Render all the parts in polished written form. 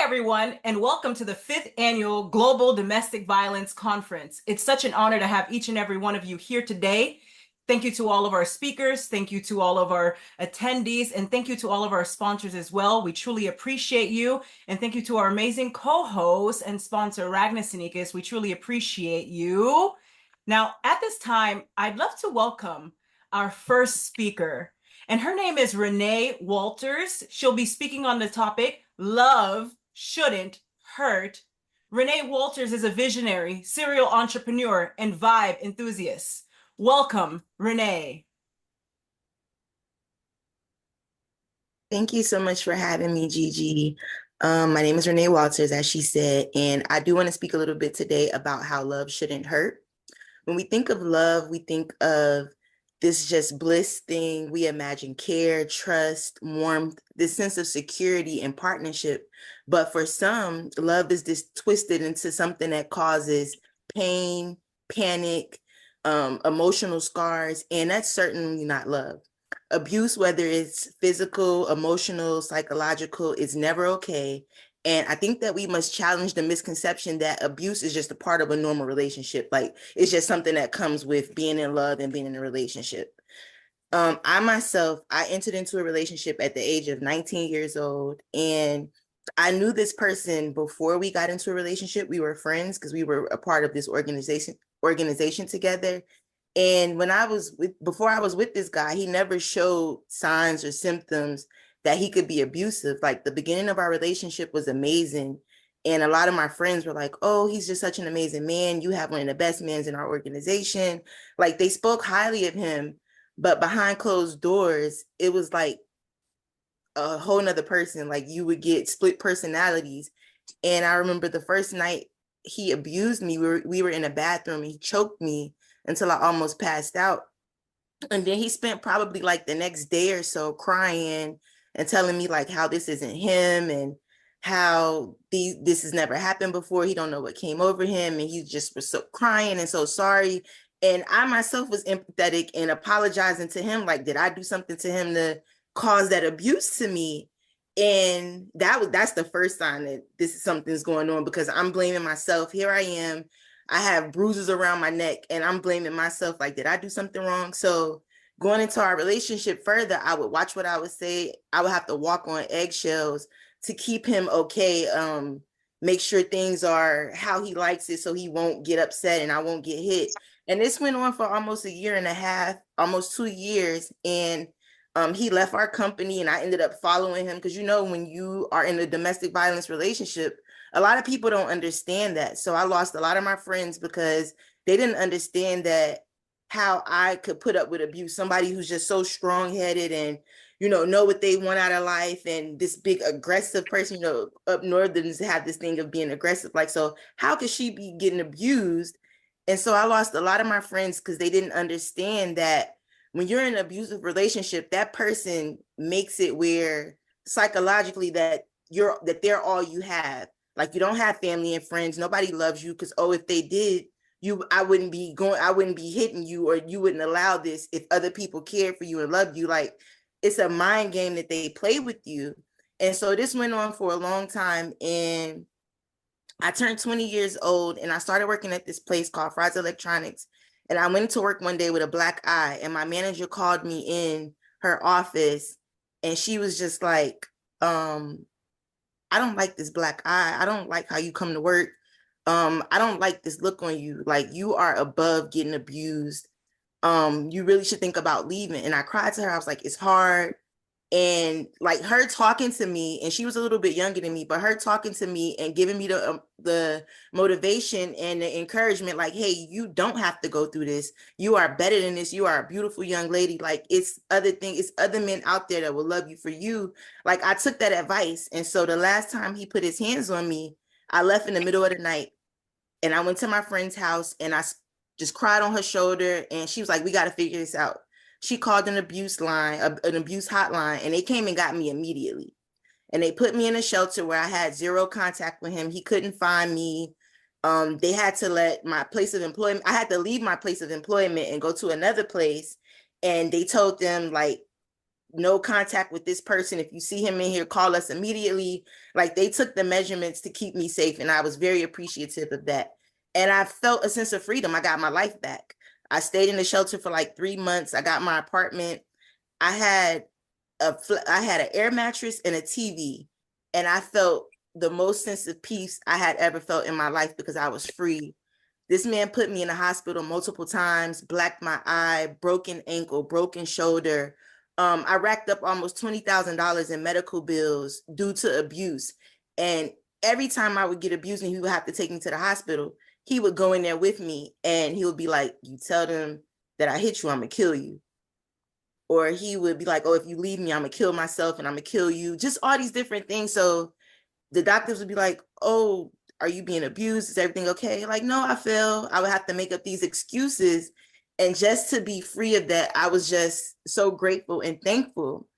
Hi, everyone, and welcome to the fifth annual Global Domestic Violence Conference. It's such an honor to have each and every one of you here today. Thank you to all of our speakers. Thank you to all of our attendees, and thank you to all of our sponsors as well. We truly appreciate you. And thank you to our amazing co-host and sponsor, Ragnar Sinikis. We truly appreciate you. Now, at this time, I'd love to welcome our first speaker, and her name is Renee Walters. She'll be speaking on the topic, Love Shouldn't Hurt. Renee Walters is a visionary, serial entrepreneur, and vibe enthusiast. Welcome, Renee. Thank you so much for having me, Gigi. My name is Renee Walters, as she said, and I do want to speak a little bit today about how love shouldn't hurt. When we think of love, we think of this just bliss thing. We imagine care, trust, warmth, this sense of security and partnership. But for some, love is this twisted into something that causes pain, panic, emotional scars, and that's certainly not love. Abuse, whether it's physical, emotional, psychological, is never okay. And I think that we must challenge the misconception that abuse is just a part of a normal relationship. Like it's just something that comes with being in love and being in a relationship. I entered into a relationship at the age of 19 years old, and I knew this person before we got into a relationship. We were friends because we were a part of this organization together. And before I was with this guy, he never showed signs or symptoms that he could be abusive. Like the beginning of our relationship was amazing. And a lot of my friends were like, oh, he's just such an amazing man. You have one of the best men in our organization. Like they spoke highly of him, but behind closed doors, it was like a whole nother person. Like you would get split personalities. And I remember the first night he abused me. We were in a bathroom. He choked me until I almost passed out. And then he spent probably like the next day or so crying and telling me like how this isn't him and how this has never happened before. He don't know what came over him, and he just was so crying and so sorry. And I myself was empathetic and apologizing to him, like, did I do something to him to cause that abuse to me? And that's the first sign that this is something's going on, because I'm blaming myself. Here I am, I have bruises around my neck, and I'm blaming myself, like, did I do something wrong? So going into our relationship further, I would watch what I would say. I would have to walk on eggshells to keep him okay, make sure things are how he likes it so he won't get upset and I won't get hit. And this went on for almost a year and a half, almost 2 years. And he left our company, and I ended up following him because, when you are in a domestic violence relationship, a lot of people don't understand that. So I lost a lot of my friends because they didn't understand that, how I could put up with abuse. Somebody who's just so strong-headed and, know what they want out of life, and this big aggressive person, up northerners have this thing of being aggressive. Like, so how could she be getting abused? And so I lost a lot of my friends because they didn't understand that when you're in an abusive relationship, that person makes it where psychologically they're all you have. Like you don't have family and friends. Nobody loves you because, oh, if they did, I wouldn't be hitting you, or you wouldn't allow this if other people cared for you and loved you. Like it's a mind game that they play with you. And so this went on for a long time. And I turned 20 years old and I started working at this place called Fry's Electronics. And I went to work one day with a black eye, and my manager called me in her office, and she was just like, I don't like this black eye. I don't like how you come to work. I don't like this look on you. Like you are above getting abused. You really should think about leaving. And I cried to her. I was like, it's hard. And like her talking to me, and she was a little bit younger than me, but her talking to me and giving me the motivation and the encouragement, like, hey, you don't have to go through this. You are better than this. You are a beautiful young lady. Like it's other men out there that will love you for you. Like I took that advice. And so the last time he put his hands on me, I left in the middle of the night, and I went to my friend's house, and I just cried on her shoulder, and she was like, we got to figure this out. She called an abuse line, an abuse hotline, and they came and got me immediately. And they put me in a shelter where I had zero contact with him. He couldn't find me. They had to let my place of employment, I had to leave my place of employment and go to another place. And they told them, like, no contact with this person. If you see him in here, call us immediately. Like, they took the measurements to keep me safe, and I was very appreciative of that. And I felt a sense of freedom. I got my life back. I stayed in the shelter for like 3 months. I got my apartment. I had an air mattress and a TV, and I felt the most sense of peace I had ever felt in my life because I was free. This man put me in the hospital multiple times, blacked my eye, broken ankle, broken shoulder. I racked up almost $20,000 in medical bills due to abuse. And every time I would get abused and he would have to take me to the hospital, he would go in there with me and he would be like, "You tell them that I hit you, I'm gonna kill you." Or he would be like, "Oh, if you leave me, I'm gonna kill myself and I'm gonna kill you." Just all these different things. So the doctors would be like, "Oh, are you being abused? Is everything okay?" Like, "No, I fell." I would have to make up these excuses. And just to be free of that, I was just so grateful and thankful.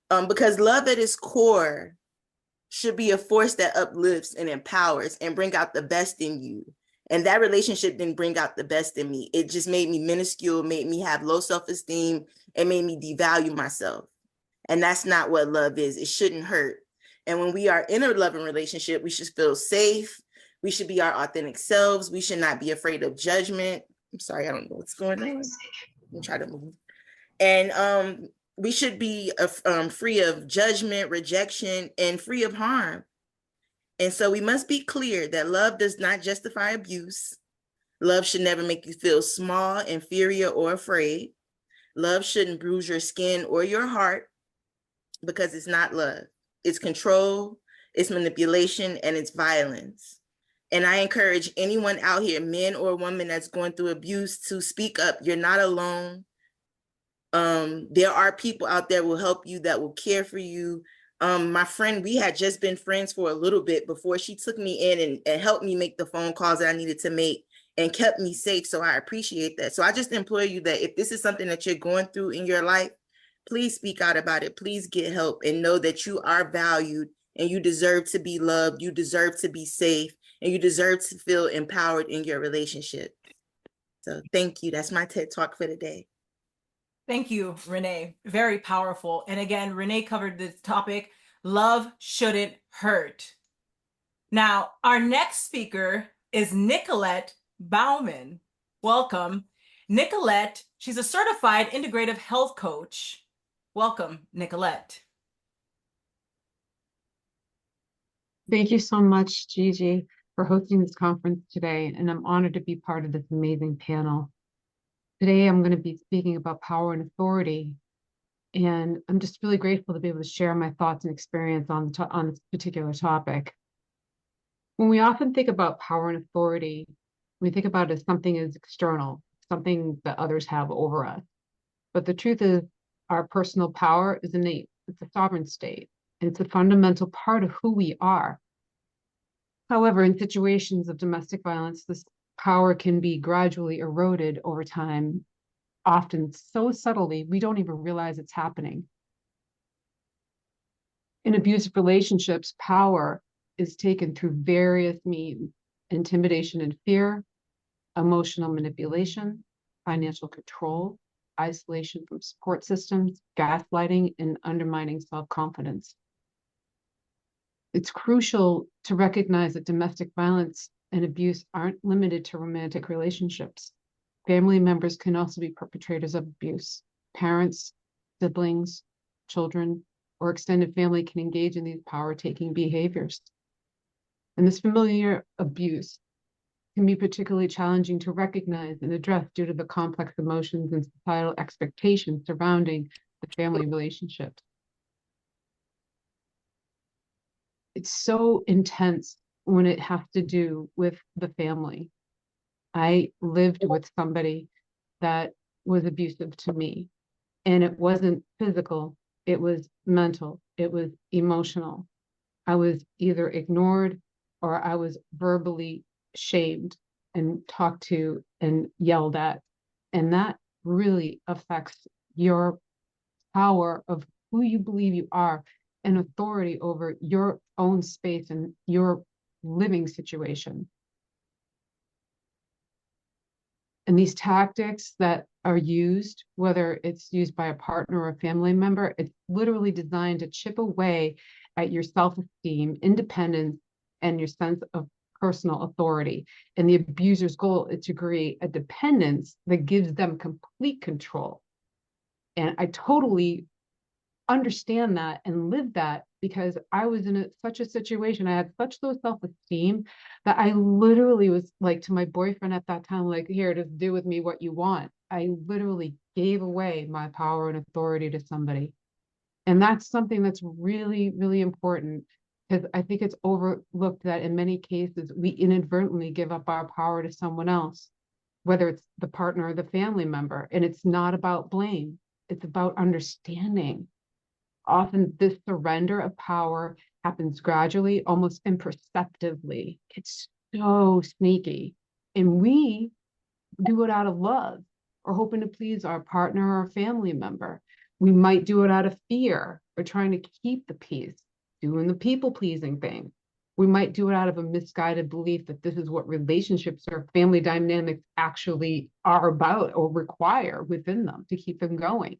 Because love at its core should be a force that uplifts and empowers and bring out the best in you. And that relationship didn't bring out the best in me. It just made me minuscule, made me have low self-esteem, and made me devalue myself. And that's not what love is. It shouldn't hurt. And when we are in a loving relationship, we should feel safe. We should be our authentic selves. We should not be afraid of judgment. I'm sorry, I don't know what's going on. I'll try to move. And we should be free of judgment, rejection, and free of harm. And so we must be clear that love does not justify abuse. Love should never make you feel small, inferior, or afraid. Love shouldn't bruise your skin or your heart, because it's not love. It's control, it's manipulation, and it's violence. And I encourage anyone out here, men or women that's going through abuse, to speak up. You're not alone. There are people out there who will help you, that will care for you. My friend, we had just been friends for a little bit before she took me in and helped me make the phone calls that I needed to make and kept me safe. So I appreciate that. So I just implore you that if this is something that you're going through in your life, please speak out about it. Please get help and know that you are valued and you deserve to be loved. You deserve to be safe and you deserve to feel empowered in your relationship. So thank you. That's my TED Talk for today. Thank you, Renee. Very powerful. And again, Renee covered this topic, love shouldn't hurt. Now, our next speaker is Nicolette Bauman. Welcome. Nicolette, she's a certified integrative health coach. Welcome, Nicolette. Thank you so much, Gigi, for hosting this conference today, and I'm honored to be part of this amazing panel. Today, I'm going to be speaking about power and authority, and I'm just really grateful to be able to share my thoughts and experience on this particular topic. When we often think about power and authority, we think about it as something as external, something that others have over us. But the truth is, our personal power is innate. It's a sovereign state. And it's a fundamental part of who we are. However, in situations of domestic violence, this power can be gradually eroded over time, often so subtly, we don't even realize it's happening. In abusive relationships, power is taken through various means: intimidation and fear, emotional manipulation, financial control, isolation from support systems, gaslighting, and undermining self-confidence. It's crucial to recognize that domestic violence and abuse aren't limited to romantic relationships. Family members can also be perpetrators of abuse. Parents, siblings, children, or extended family can engage in these power-taking behaviors. And this familiar abuse can be particularly challenging to recognize and address due to the complex emotions and societal expectations surrounding the family relationships. It's so intense when it has to do with the family. I lived with somebody that was abusive to me, and it wasn't physical, it was mental, it was emotional. I was either ignored or I was verbally shamed and talked to and yelled at. And that really affects your power of who you believe you are and authority over your own space and your living situation. And these tactics that are used, whether it's used by a partner or a family member, it's literally designed to chip away at your self-esteem, independence, and your sense of personal authority. And the abuser's goal is to create a dependence that gives them complete control. And I totally understand that and live that, because I was in such a situation. I had such low self-esteem that I literally was like to my boyfriend at that time, like, here, just do with me what you want. I literally gave away my power and authority to somebody. And that's something that's really, really important, because I think it's overlooked that in many cases, we inadvertently give up our power to someone else, whether it's the partner or the family member. And it's not about blame. It's about understanding. Often this surrender of power happens gradually, almost imperceptibly. It's so sneaky. And we do it out of love or hoping to please our partner or family member. We might do it out of fear or trying to keep the peace, doing the people pleasing thing. We might do it out of a misguided belief that this is what relationships or family dynamics actually are about or require within them to keep them going.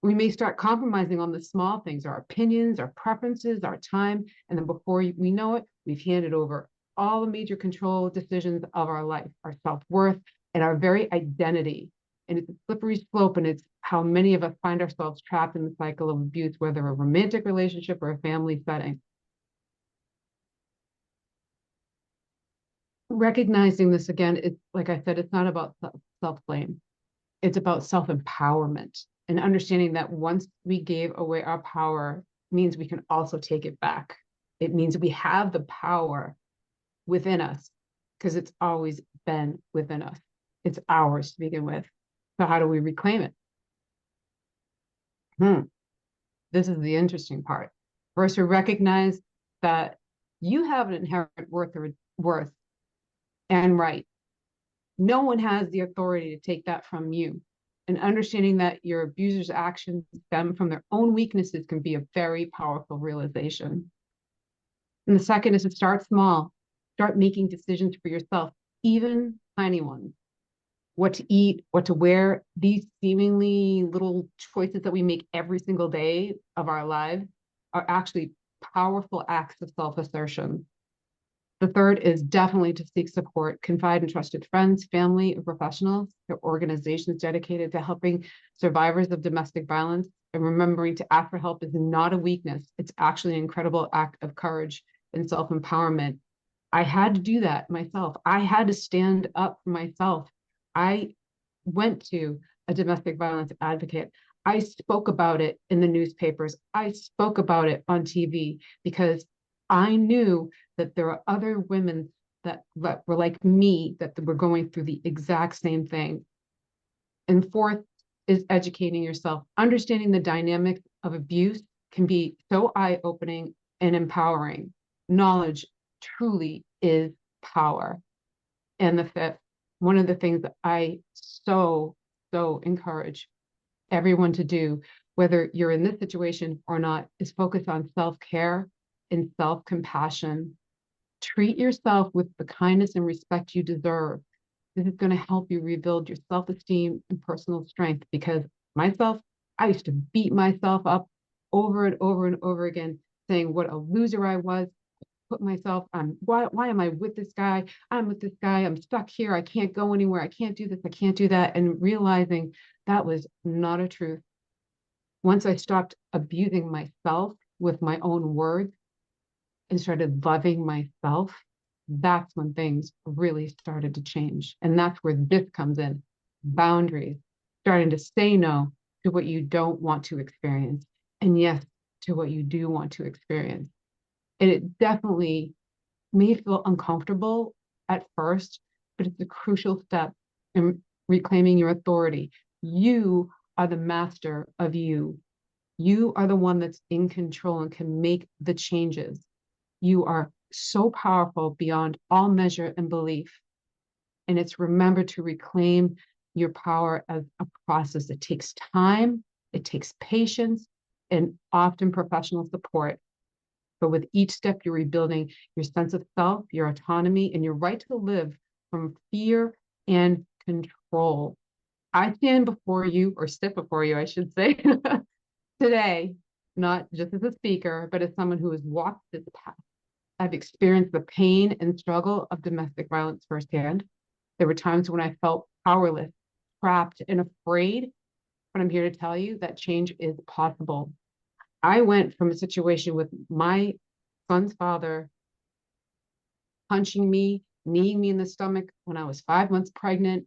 We may start compromising on the small things, our opinions, our preferences, our time. And then before we know it, we've handed over all the major control decisions of our life, our self-worth, and our very identity. And it's a slippery slope, and it's how many of us find ourselves trapped in the cycle of abuse, whether a romantic relationship or a family setting. Recognizing this again, it's like I said, it's not about self-blame. It's about self-empowerment, and understanding that once we gave away our power means we can also take it back. It means we have the power within us because it's always been within us. It's ours to begin with. So how do we reclaim it? This is the interesting part. First, we recognize that you have an inherent worth and right. No one has the authority to take that from you. And understanding that your abuser's actions stem from their own weaknesses can be a very powerful realization. And the second is to start small. Start making decisions for yourself, even tiny ones. What to eat, what to wear, these seemingly little choices that we make every single day of our lives are actually powerful acts of self-assertion. The third is definitely to seek support, confide in trusted friends, family, and professionals. There are organizations dedicated to helping survivors of domestic violence, and remembering to ask for help is not a weakness. It's actually an incredible act of courage and self-empowerment. I had to do that myself. I had to stand up for myself. I went to a domestic violence advocate. I spoke about it in the newspapers. I spoke about it on TV because I knew that there are other women that were like me, that were going through the exact same thing. And fourth is educating yourself. Understanding the dynamics of abuse can be so eye-opening and empowering. Knowledge truly is power. And the fifth, one of the things that I so encourage everyone to do, whether you're in this situation or not, is focus on self-care and self-compassion. Treat yourself with the kindness and respect you deserve. This is going to help you rebuild your self-esteem and personal strength, because myself, I used to beat myself up over and over and over again, saying what a loser I was, put myself on, why am I with this guy? I'm with this guy, I'm stuck here, I can't go anywhere, I can't do this, I can't do that, and realizing that was not a truth. Once I stopped abusing myself with my own words and started loving myself, that's when things really started to change. And that's where this comes in. Boundaries, starting to say no to what you don't want to experience, and yes to what you do want to experience. And it definitely may feel uncomfortable at first, but it's a crucial step in reclaiming your authority. You are the master of you. You are the one that's in control and can make the changes. You are so powerful beyond all measure and belief. And it's remember to reclaim your power as a process. It takes time, it takes patience, and often professional support. But with each step, you're rebuilding your sense of self, your autonomy, and your right to live from fear and control. I stand before you, or sit before you, I should say, today, not just as a speaker, but as someone who has walked this path. I've experienced the pain and struggle of domestic violence firsthand. There were times when I felt powerless, trapped, and afraid, but I'm here to tell you that change is possible. I went from a situation with my son's father punching me, kneeing me in the stomach when I was 5 months pregnant,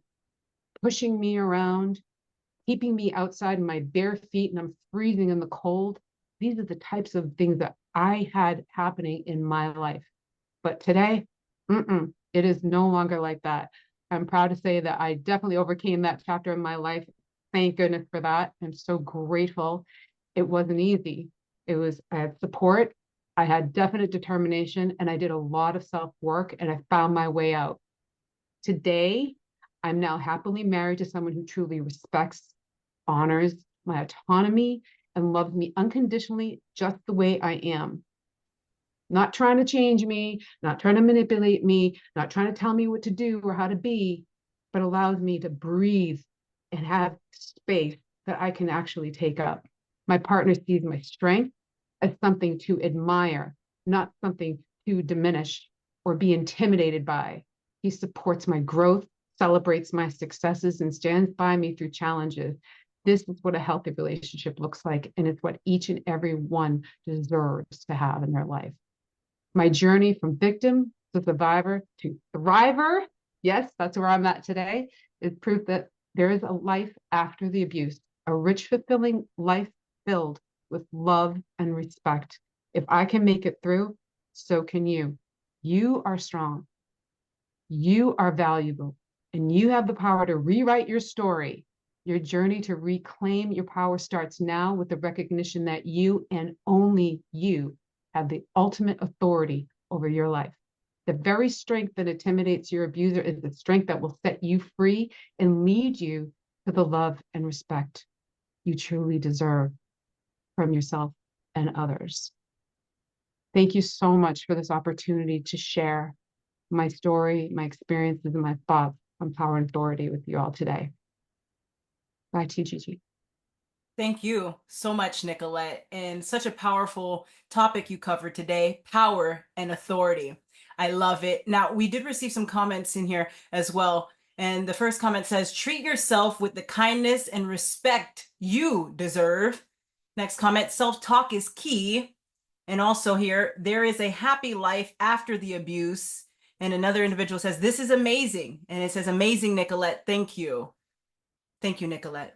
pushing me around, keeping me outside in my bare feet, and I'm freezing in the cold. These are the types of things that I had happening in my life. But today, it is no longer like that. I'm proud to say that I definitely overcame that chapter in my life. Thank goodness for that. I'm so grateful. It wasn't easy. I had support, I had definite determination, and I did a lot of self-work, and I found my way out. Today, I'm now happily married to someone who truly respects, honors my autonomy, and loves me unconditionally just the way I am. Not trying to change me, not trying to manipulate me, not trying to tell me what to do or how to be, but allows me to breathe and have space that I can actually take up. My partner sees my strength as something to admire, not something to diminish or be intimidated by. He supports my growth, celebrates my successes, and stands by me through challenges. This is what a healthy relationship looks like, and it's what each and every one deserves to have in their life. My journey from victim to survivor to thriver, yes, that's where I'm at today, is proof that there is a life after the abuse, a rich, fulfilling life filled with love and respect. If I can make it through, so can you. You are strong. You are valuable, and you have the power to rewrite your story. Your journey to reclaim your power starts now with the recognition that you and only you have the ultimate authority over your life. The very strength that intimidates your abuser is the strength that will set you free and lead you to the love and respect you truly deserve from yourself and others. Thank you so much for this opportunity to share my story, my experiences, and my thoughts on power and authority with you all today. Back to you, Gigi. Thank you so much, Nicolette, and such a powerful topic you covered today, power and authority. I love it. Now, we did receive some comments in here as well. And the first comment says, treat yourself with the kindness and respect you deserve. Next comment, self-talk is key. And also here, there is a happy life after the abuse. And another individual says, this is amazing. And it says, amazing, Nicolette. Thank you. Thank you, Nicolette.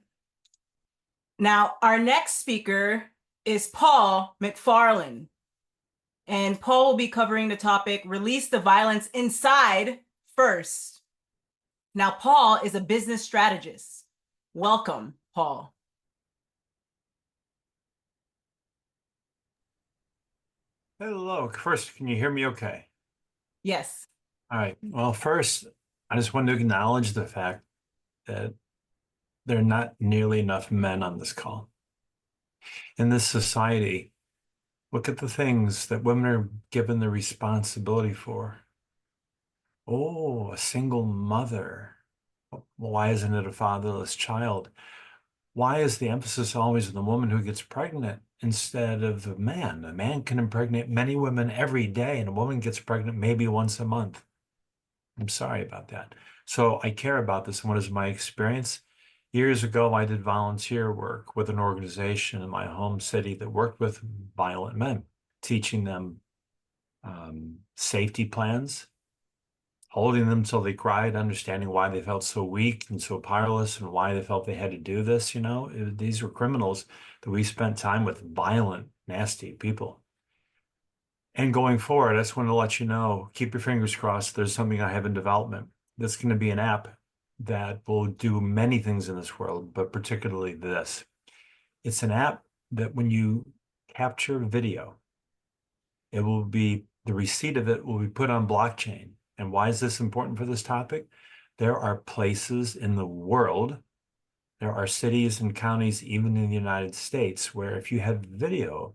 Now, our next speaker is Paul McFarland. And Paul will be covering the topic, release the violence inside first. Now, Paul is a business strategist. Welcome, Paul. Hello. First, can you hear me okay? Yes. All right. Well, first, I just want to acknowledge the fact that there are not nearly enough men on this call. In this society, look at the things that women are given the responsibility for. Oh, a single mother. Why isn't it a fatherless child? Why is the emphasis always on the woman who gets pregnant instead of the man? A man can impregnate many women every day, and a woman gets pregnant maybe once a month. I'm sorry about that. So I care about this. And what is my experience? Years ago, I did volunteer work with an organization in my home city that worked with violent men, teaching them safety plans, holding them till they cried, understanding why they felt so weak and so powerless and why they felt they had to do this. You know, these were criminals that we spent time with, violent, nasty people. And going forward, I just want to let you know, keep your fingers crossed. There's something I have in development that's going to be an app that will do many things in this world, but particularly this. It's an app that when you capture video, it will be, the receipt of it will be put on blockchain. And why is this important for this topic? There are places in the world, there are cities and counties, even in the United States, where if you have video,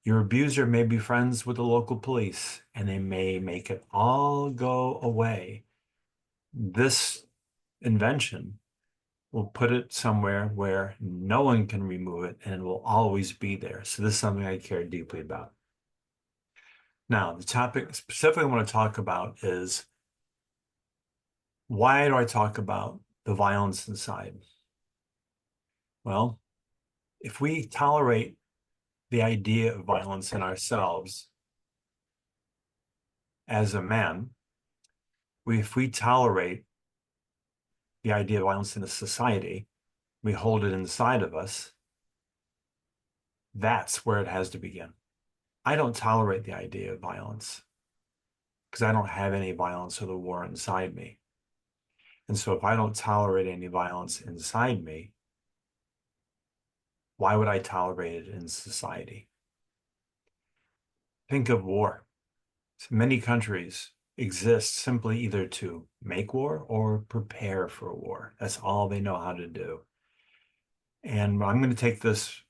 your abuser may be friends with the local police and they may make it all go away. This invention we'll put it somewhere where no one can remove it and it will always be there. So this is something I care deeply about. Now, the topic specifically I want to talk about is, why do I talk about the violence inside? Well, if we tolerate the idea of violence in ourselves as a man, if we tolerate the idea of violence in a society, we hold it inside of us, that's where it has to begin. I don't tolerate the idea of violence because I don't have any violence or the war inside me. And so if I don't tolerate any violence inside me, why would I tolerate it in society? Think of war. Many countries exist simply either to make war or prepare for war. That's all they know how to do. And I'm going to take this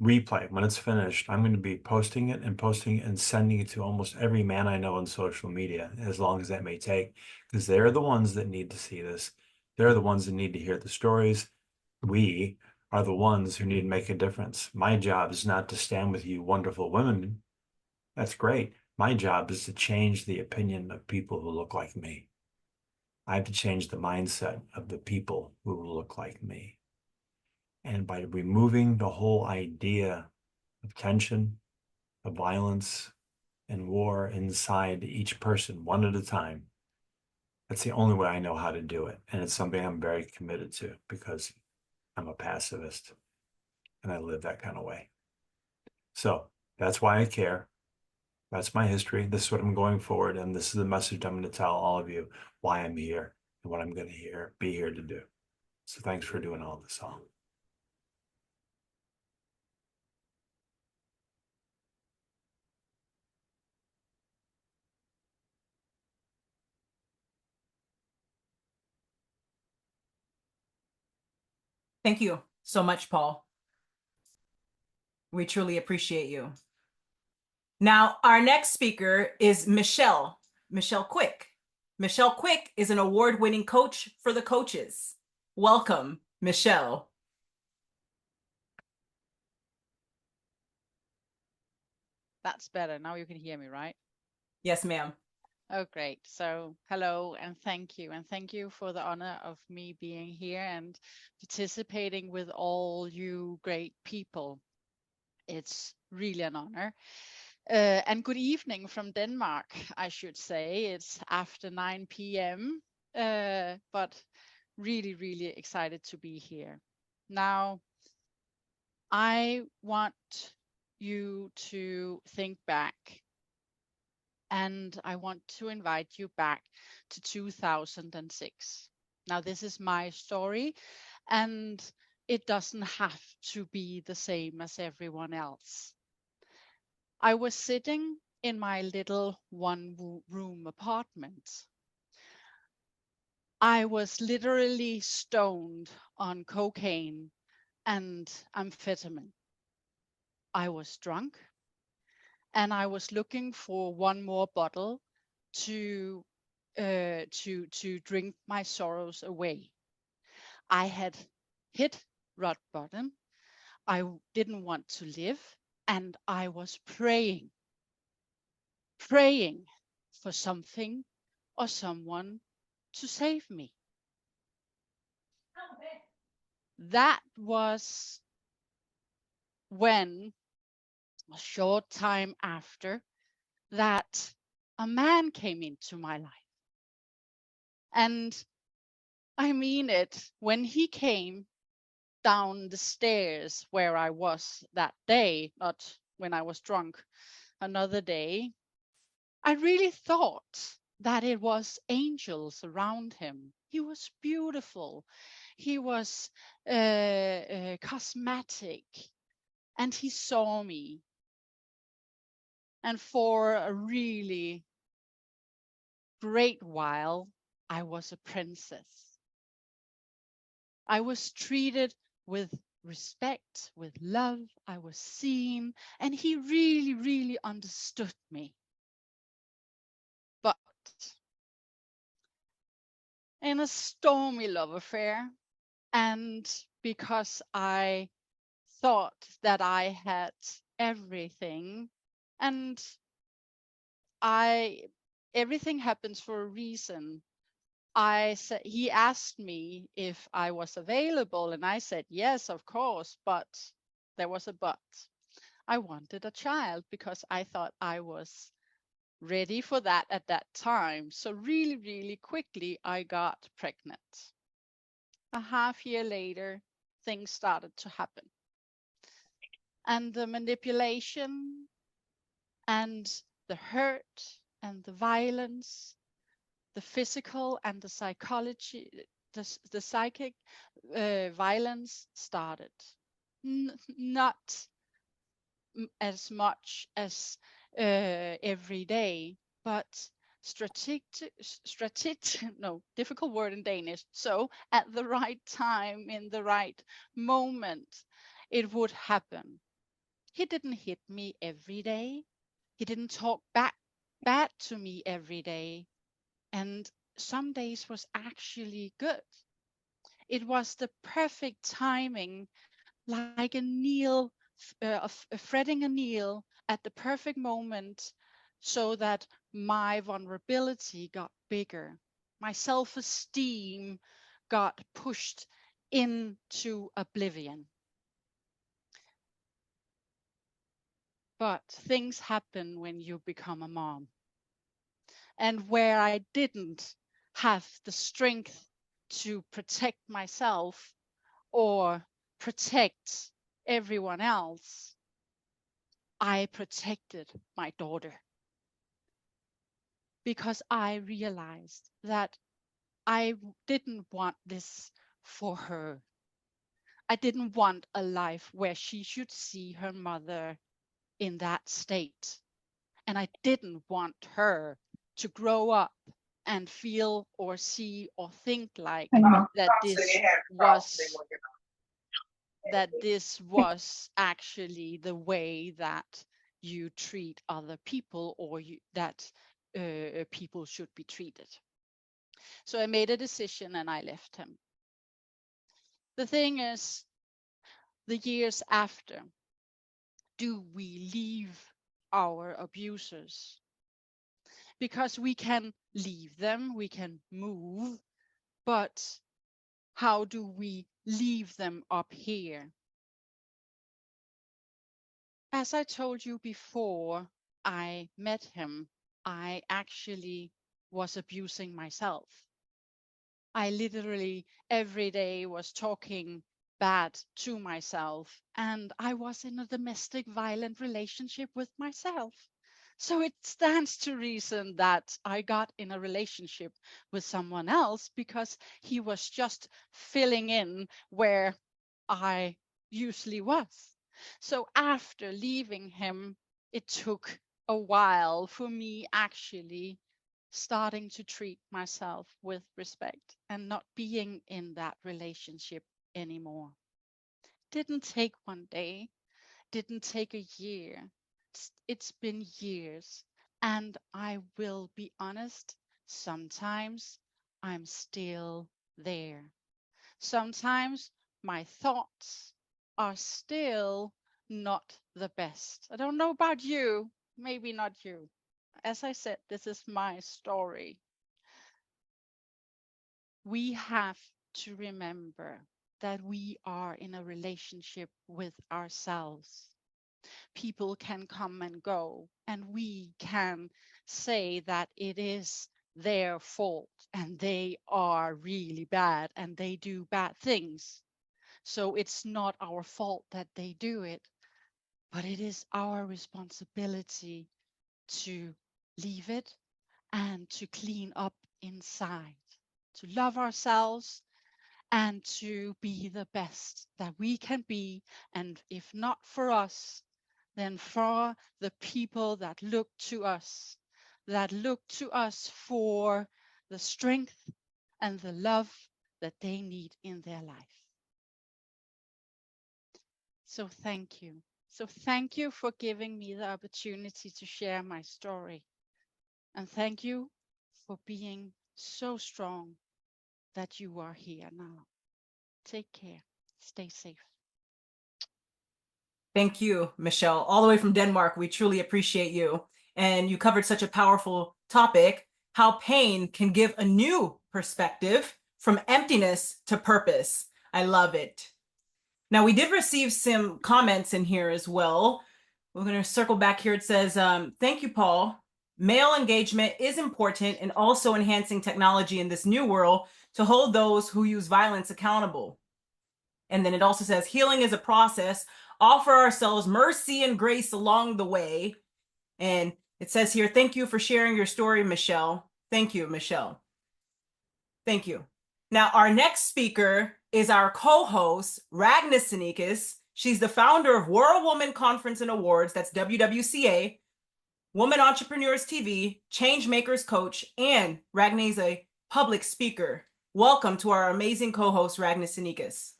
replay when it's finished. I'm going to be posting it and sending it to almost every man I know on social media, as long as that may take, because they're the ones that need to see this. They're the ones that need to hear the stories. We are the ones who need to make a difference. My job is not to stand with you wonderful women. That's great. My job is to change the opinion of people who look like me. I have to change the mindset of the people who look like me. And by removing the whole idea of tension, of violence, and war inside each person one at a time, that's the only way I know how to do it. And it's something I'm very committed to because I'm a pacifist and I live that kind of way. So that's why I care. That's my history. This is what I'm going forward. And this is the message I'm going to tell all of you why I'm here and what I'm going to be here to do. So thanks for doing all this all. Thank you so much, Paul. We truly appreciate you. Now, our next speaker is Michelle Quick. Michelle Quick is an award-winning coach for the coaches. Welcome, Michelle. That's better. Now you can hear me, right? Yes, ma'am. Oh, great. So hello and thank you. And thank you for the honor of me being here and participating with all you great people. It's really an honor. And good evening from Denmark, I should say. It's after 9 p.m., but really, really excited to be here. Now, I want you to think back, and I want to invite you back to 2006. Now, this is my story, and it doesn't have to be the same as everyone else. I was sitting in my little one-room apartment. I was literally stoned on cocaine and amphetamine. I was drunk, and I was looking for one more bottle to drink my sorrows away. I had hit rock bottom. I didn't want to live, and I was praying for something or someone to save me. That was when, a short time after that, a man came into my life. And I mean it, when he came down the stairs where I was that day, not when I was drunk, another day, I really thought that it was angels around him. He was beautiful. He was cosmetic, and he saw me. And for a really great while, I was a princess. I was treated with respect, with love. I was seen, and he really, really understood me. But in a stormy love affair, And because I thought that I had everything, and everything happens for a reason. He asked me if I was available, and I said yes, of course, but there was a but. I wanted a child because I thought I was ready for that at that time. So really, really quickly, I got pregnant. A half year later, things started to happen. And the manipulation and the hurt and the violence, the physical and the psychology, the psychic violence started. Not as much as every day, but no, difficult word in Danish. So at the right time, in the right moment, it would happen. He didn't hit me every day. He didn't talk back bad to me every day. And some days was actually good. It was the perfect timing, like a nail, fretting a nail at the perfect moment, so that my vulnerability got bigger. My self-esteem got pushed into oblivion. But things happen when you become a mom. And where I didn't have the strength to protect myself or protect everyone else, I protected my daughter. Because I realized that I didn't want this for her. I didn't want a life where she should see her mother in that state. And I didn't want her to grow up and feel or see or think like that this was actually the way that you treat other people, or that people should be treated. So I made a decision and I left him. The thing is, the years after, do we leave our abusers? Because we can leave them, we can move, but how do we leave them up here? As I told you before I met him, I actually was abusing myself. I literally every day was talking bad to myself, and I was in a domestic violent relationship with myself. So it stands to reason that I got in a relationship with someone else, because he was just filling in where I usually was. So after leaving him, it took a while for me actually starting to treat myself with respect and not being in that relationship anymore. Didn't take one day, didn't take a year. It's been years. And I will be honest, sometimes I'm still there. Sometimes my thoughts are still not the best. I don't know about you, maybe not you. As I said, this is my story. We have to remember that we are in a relationship with ourselves. People can come and go, and we can say that it is their fault and they are really bad and they do bad things. So it's not our fault that they do it, but it is our responsibility to leave it and to clean up inside, to love ourselves and to be the best that we can be. And if not for us, then for the people that look to us for the strength and the love that they need in their life. So thank you. So thank you for giving me the opportunity to share my story. And thank you for being so strong that you are here now. Take care. Stay safe. Thank you, Michelle, all the way from Denmark. We truly appreciate you. And you covered such a powerful topic, how pain can give a new perspective from emptiness to purpose. I love it. Now, we did receive some comments in here as well. We're going to circle back here. It says, thank you, Paul. Male engagement is important and also enhancing technology in this new world to hold those who use violence accountable. And then it also says, healing is a process. Offer ourselves mercy and grace along the way. And it says here, thank you for sharing your story, Michelle. Thank you, Michelle. Thank you. Now, our next speaker is our co-host, Ragna Sinikis. She's the founder of World Woman Conference and Awards, that's WWCA, Woman Entrepreneurs TV, Change Makers Coach, and Ragna is a public speaker. Welcome to our amazing co-host, Ragna Sinikis.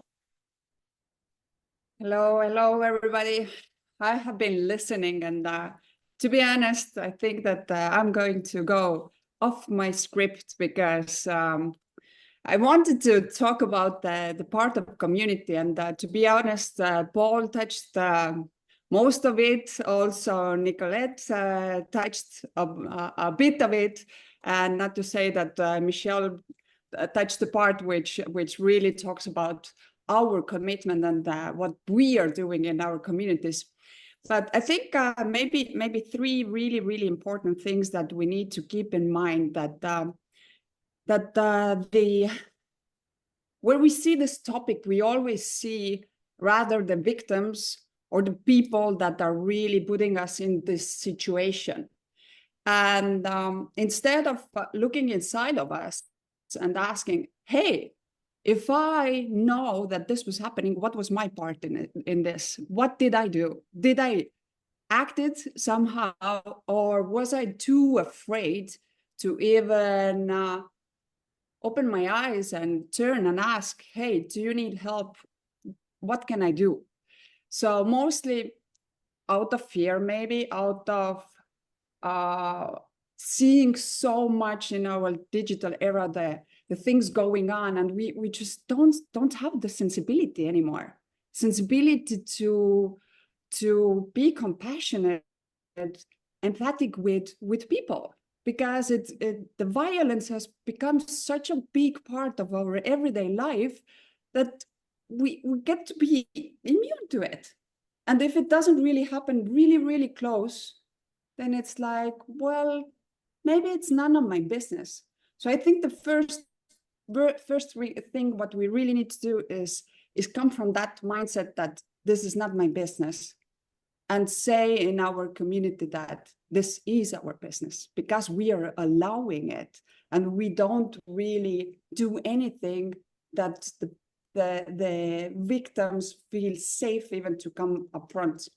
Hello, everybody. I have been listening, and to be honest, I think that I'm going to go off my script because I wanted to talk about the part of community, and to be honest, Paul touched most of it. Also, Nicolette touched a bit of it, and not to say that Michelle touched the part which really talks about our commitment and what we are doing in our communities. But I think maybe three really important things that we need to keep in mind, where we see this topic, we always see rather the victims or the people that are really putting us in this situation. And instead of looking inside of us and asking, hey, if I know that this was happening, what was my part in this? What did I do? Did I act it somehow, or was I too afraid to even open my eyes and turn and ask, hey, do you need help? What can I do? So mostly out of fear, maybe out of seeing so much in our digital era, the things going on, and we just don't have the sensibility anymore. Sensibility to be compassionate, empathic with people, because the violence has become such a big part of our everyday life that we get to be immune to it. And if it doesn't really happen really close, then it's like, well, maybe it's none of my business. So I think the first thing what we really need to do is come from that mindset that this is not my business, and say in our community that this is our business because we are allowing it, and we don't really do anything that the victims feel safe even to come up front.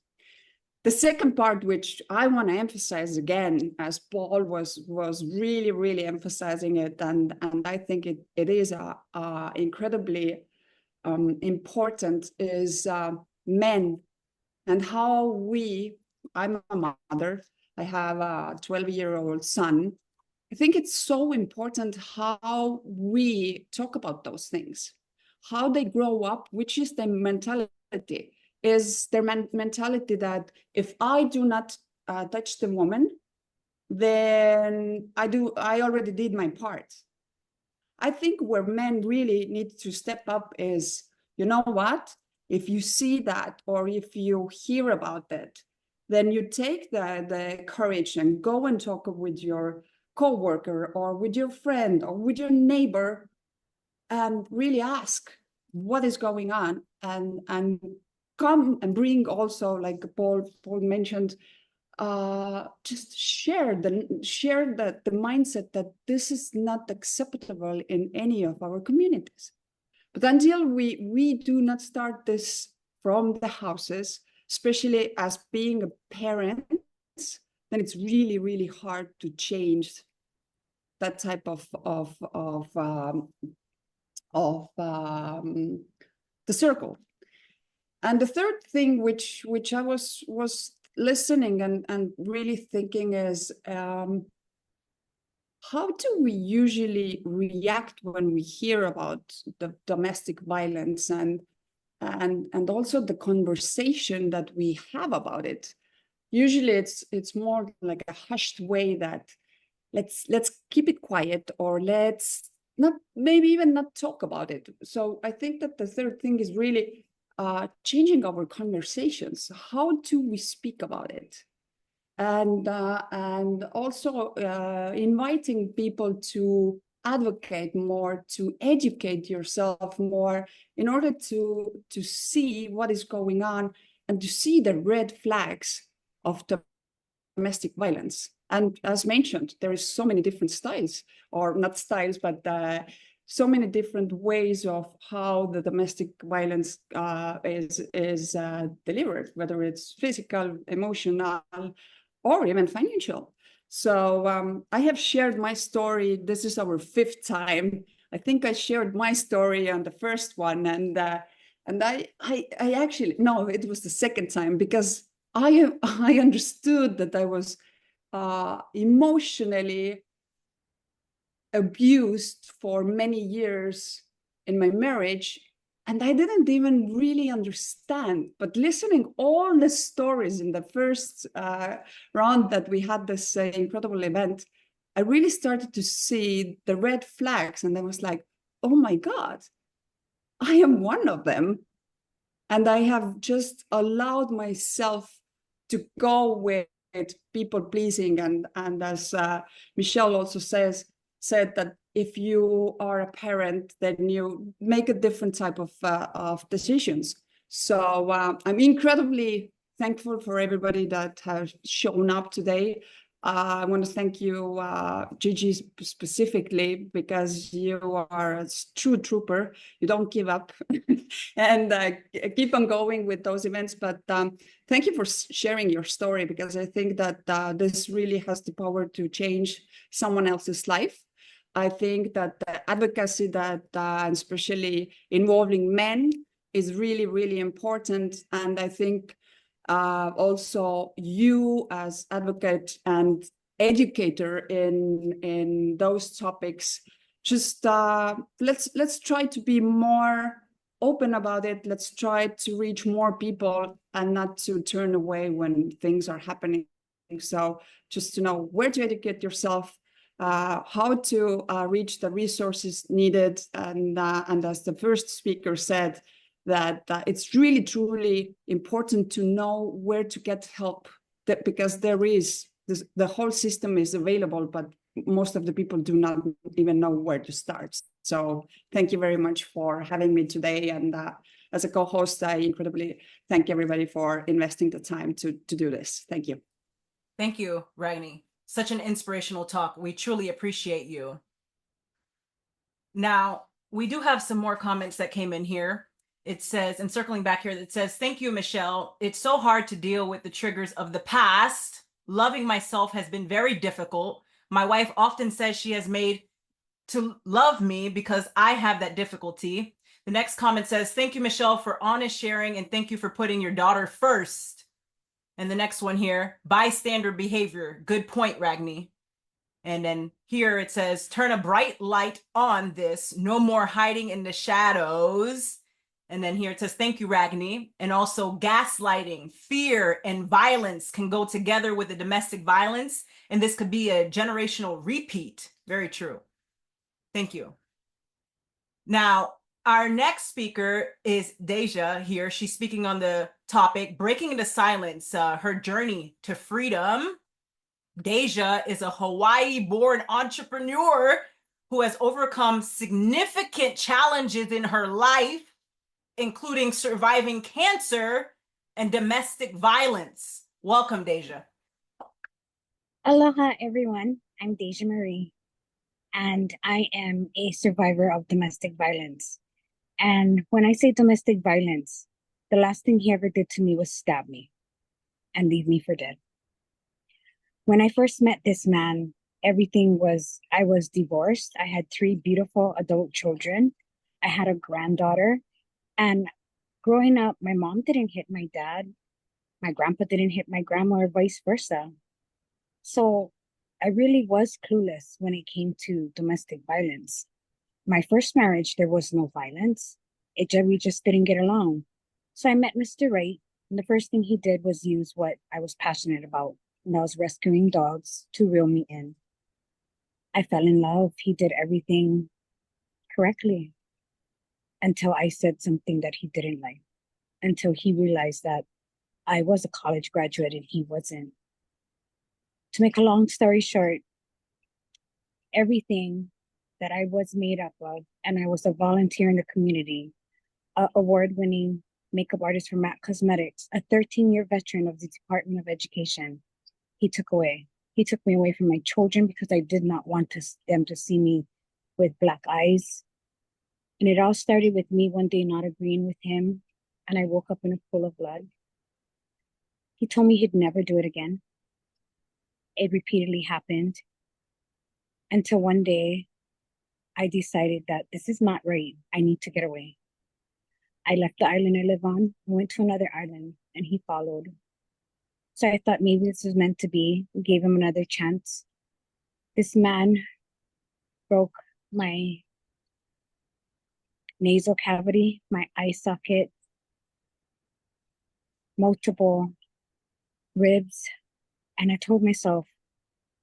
The second part, which I want to emphasize again, as Paul was really emphasizing it, and I think it is incredibly important, is men, and how I'm a mother, I have a 12-year-old son. I think it's so important how we talk about those things, how they grow up, which is their mentality. Is their mentality that if I do not touch the woman, then I already did my part. I think where men really need to step up is, you know what? If you see that, or if you hear about it, then you take the courage and go and talk with your coworker or with your friend or with your neighbor, and really ask what is going on, and come and bring also, like Paul mentioned, just share the mindset that this is not acceptable in any of our communities. But until we do not start this from the houses, especially as being a parent, then it's really hard to change that type of the circle. And the third thing which I was listening and really thinking is how do we usually react when we hear about the domestic violence and also the conversation that we have about it? Usually it's more like a hushed way that let's keep it quiet, or let's not, maybe even not talk about it. So I think that the third thing is really changing our conversations. How do we speak about it? And also inviting people to advocate more, to educate yourself more, in order to see what is going on and to see the red flags of domestic violence. And as mentioned, there is so many different styles, or not styles, but so many different ways of how the domestic violence is delivered, whether it's physical, emotional, or even financial. So I have shared my story. This is our 5th time. I think I shared my story on the first one, and I actually, no, it was the 2nd time, because I understood that I was emotionally abused for many years in my marriage, and I didn't even really understand. But listening all the stories in the first round that we had this incredible event, I really started to see the red flags, and I was like, oh my God, I am one of them. And I have just allowed myself to go with people pleasing. And as Michelle also said that if you are a parent, then you make a different type of decisions. So I'm incredibly thankful for everybody that has shown up today. I want to thank you, Gigi, specifically, because you are a true trooper. You don't give up and keep on going with those events. But thank you for sharing your story, because I think that this really has the power to change someone else's life. I think that the advocacy that, especially involving men, is really, really important. And I think also you as advocate and educator in those topics, just let's try to be more open about it. Let's try to reach more people and not to turn away when things are happening. So just to know where to educate yourself, how to reach the resources needed, and as the first speaker said, that it's really truly important to know where to get help, because there is the whole system is available, but most of the people do not even know where to start. So thank you very much for having me today, and as a co-host, I incredibly thank everybody for investing the time to do this. Thank you. Thank you, Ragni. Such an inspirational talk. We truly appreciate you. Now, we do have some more comments that came in here. It says, and circling back here, it says, thank you, Michelle. It's so hard to deal with the triggers of the past. Loving myself has been very difficult. My wife often says she has made to love me because I have that difficulty. The next comment says, thank you, Michelle, for honest sharing, and thank you for putting your daughter first. And the next one here, bystander behavior. Good point, Ragni. And then here it says, turn a bright light on this. No more hiding in the shadows. And then here it says, thank you, Ragni. And also gaslighting, fear, and violence can go together with the domestic violence. And this could be a generational repeat. Very true. Thank you. Now, our next speaker is Deja here. She's speaking on the topic, Breaking the Silence, her journey to freedom. Deja is a Hawaii-born entrepreneur who has overcome significant challenges in her life, including surviving cancer and domestic violence. Welcome, Deja. Aloha, everyone. I'm Deja Marie, and I am a survivor of domestic violence. And when I say domestic violence, the last thing he ever did to me was stab me and leave me for dead. When I first met this man, I was divorced. I had 3 beautiful adult children. I had a granddaughter. And growing up, my mom didn't hit my dad. My grandpa didn't hit my grandma, or vice versa. So I really was clueless when it came to domestic violence. My first marriage, there was no violence. We just didn't get along. So I met Mr. Right, and the first thing he did was use what I was passionate about, and that was rescuing dogs to reel me in. I fell in love. He did everything correctly until I said something that he didn't like, until he realized that I was a college graduate and he wasn't. To make a long story short, everything that I was made up of, and I was a volunteer in the community, award-winning makeup artist for MAC Cosmetics, a 13-year veteran of the Department of Education, he took away. He took me away from my children because I did not want them to see me with black eyes. And it all started with me one day not agreeing with him, and I woke up in a pool of blood. He told me he'd never do it again. It repeatedly happened until one day I decided that this is not right. I need to get away. I left the island I live on, went to another island, and he followed. So I thought maybe this was meant to be. We gave him another chance. This man broke my nasal cavity, my eye socket, multiple ribs. And I told myself,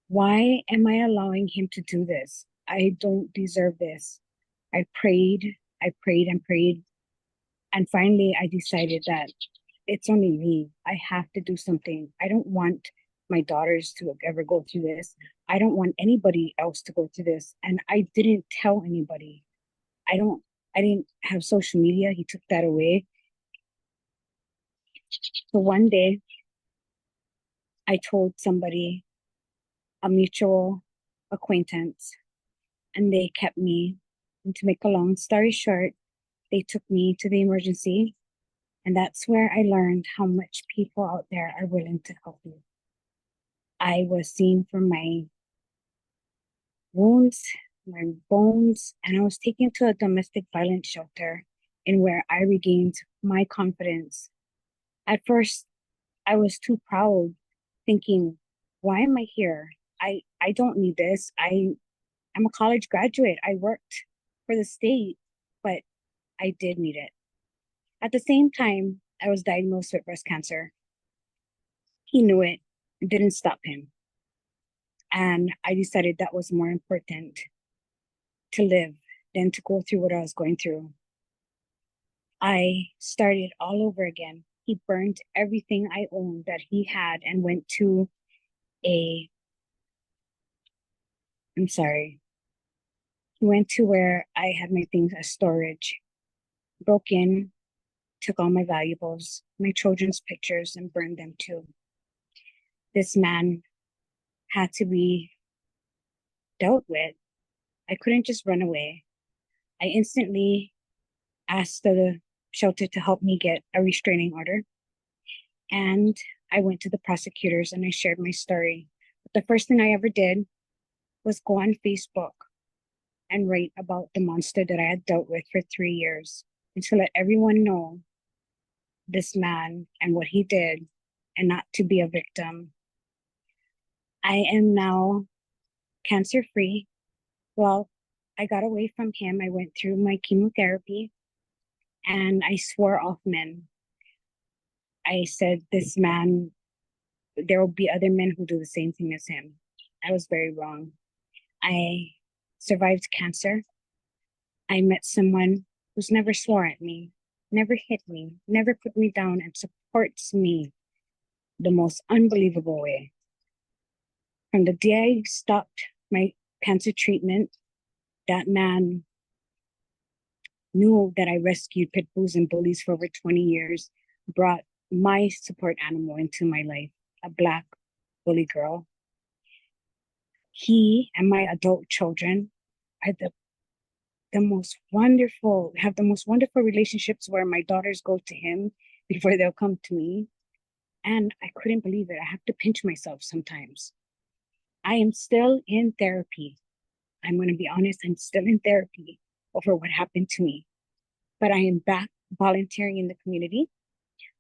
why am I allowing him to do this? I don't deserve this. I prayed and prayed. And finally, I decided that it's only me. I have to do something. I don't want my daughters to ever go through this. I don't want anybody else to go through this. And I didn't tell anybody. I didn't have social media. He took that away. So one day, I told somebody, a mutual acquaintance, and they kept me. And to make a long story short, they took me to the emergency. And that's where I learned how much people out there are willing to help you. I was seen for my wounds, my bones, and I was taken to a domestic violence shelter in where I regained my confidence. At first, I was too proud, thinking, why am I here? I don't need this. I'm a college graduate. I worked for the state, but I did need it. At the same time, I was diagnosed with breast cancer. He knew it. It didn't stop him. And I decided that was more important to live than to go through what I was going through. I started all over again. He burned everything I owned that he had and went to he went to where I had my things as storage, broke in, took all my valuables, my children's pictures, and burned them too. This man had to be dealt with. I couldn't just run away. I instantly asked the shelter to help me get a restraining order. And I went to the prosecutors and I shared my story. But the first thing I ever did was go on Facebook and write about the monster that I had dealt with for 3 years, and to let everyone know this man and what he did, and not to be a victim. I am now cancer-free. Well, I got away from him. I went through my chemotherapy and I swore off men. I said, this man, there will be other men who do the same thing as him. I was very wrong. I survived cancer. I met someone who's never swore at me, never hit me, never put me down, and supports me the most unbelievable way. From the day I stopped my cancer treatment, that man knew that I rescued pit bulls and bullies for over 20 years, brought my support animal into my life, a Black bully girl. He and my adult children are the most wonderful relationships where my daughters go to him before they'll come to me. And I couldn't believe it. I have to pinch myself sometimes. I am still in therapy. I'm going to be honest, I'm still in therapy over what happened to me. But I am back volunteering in the community.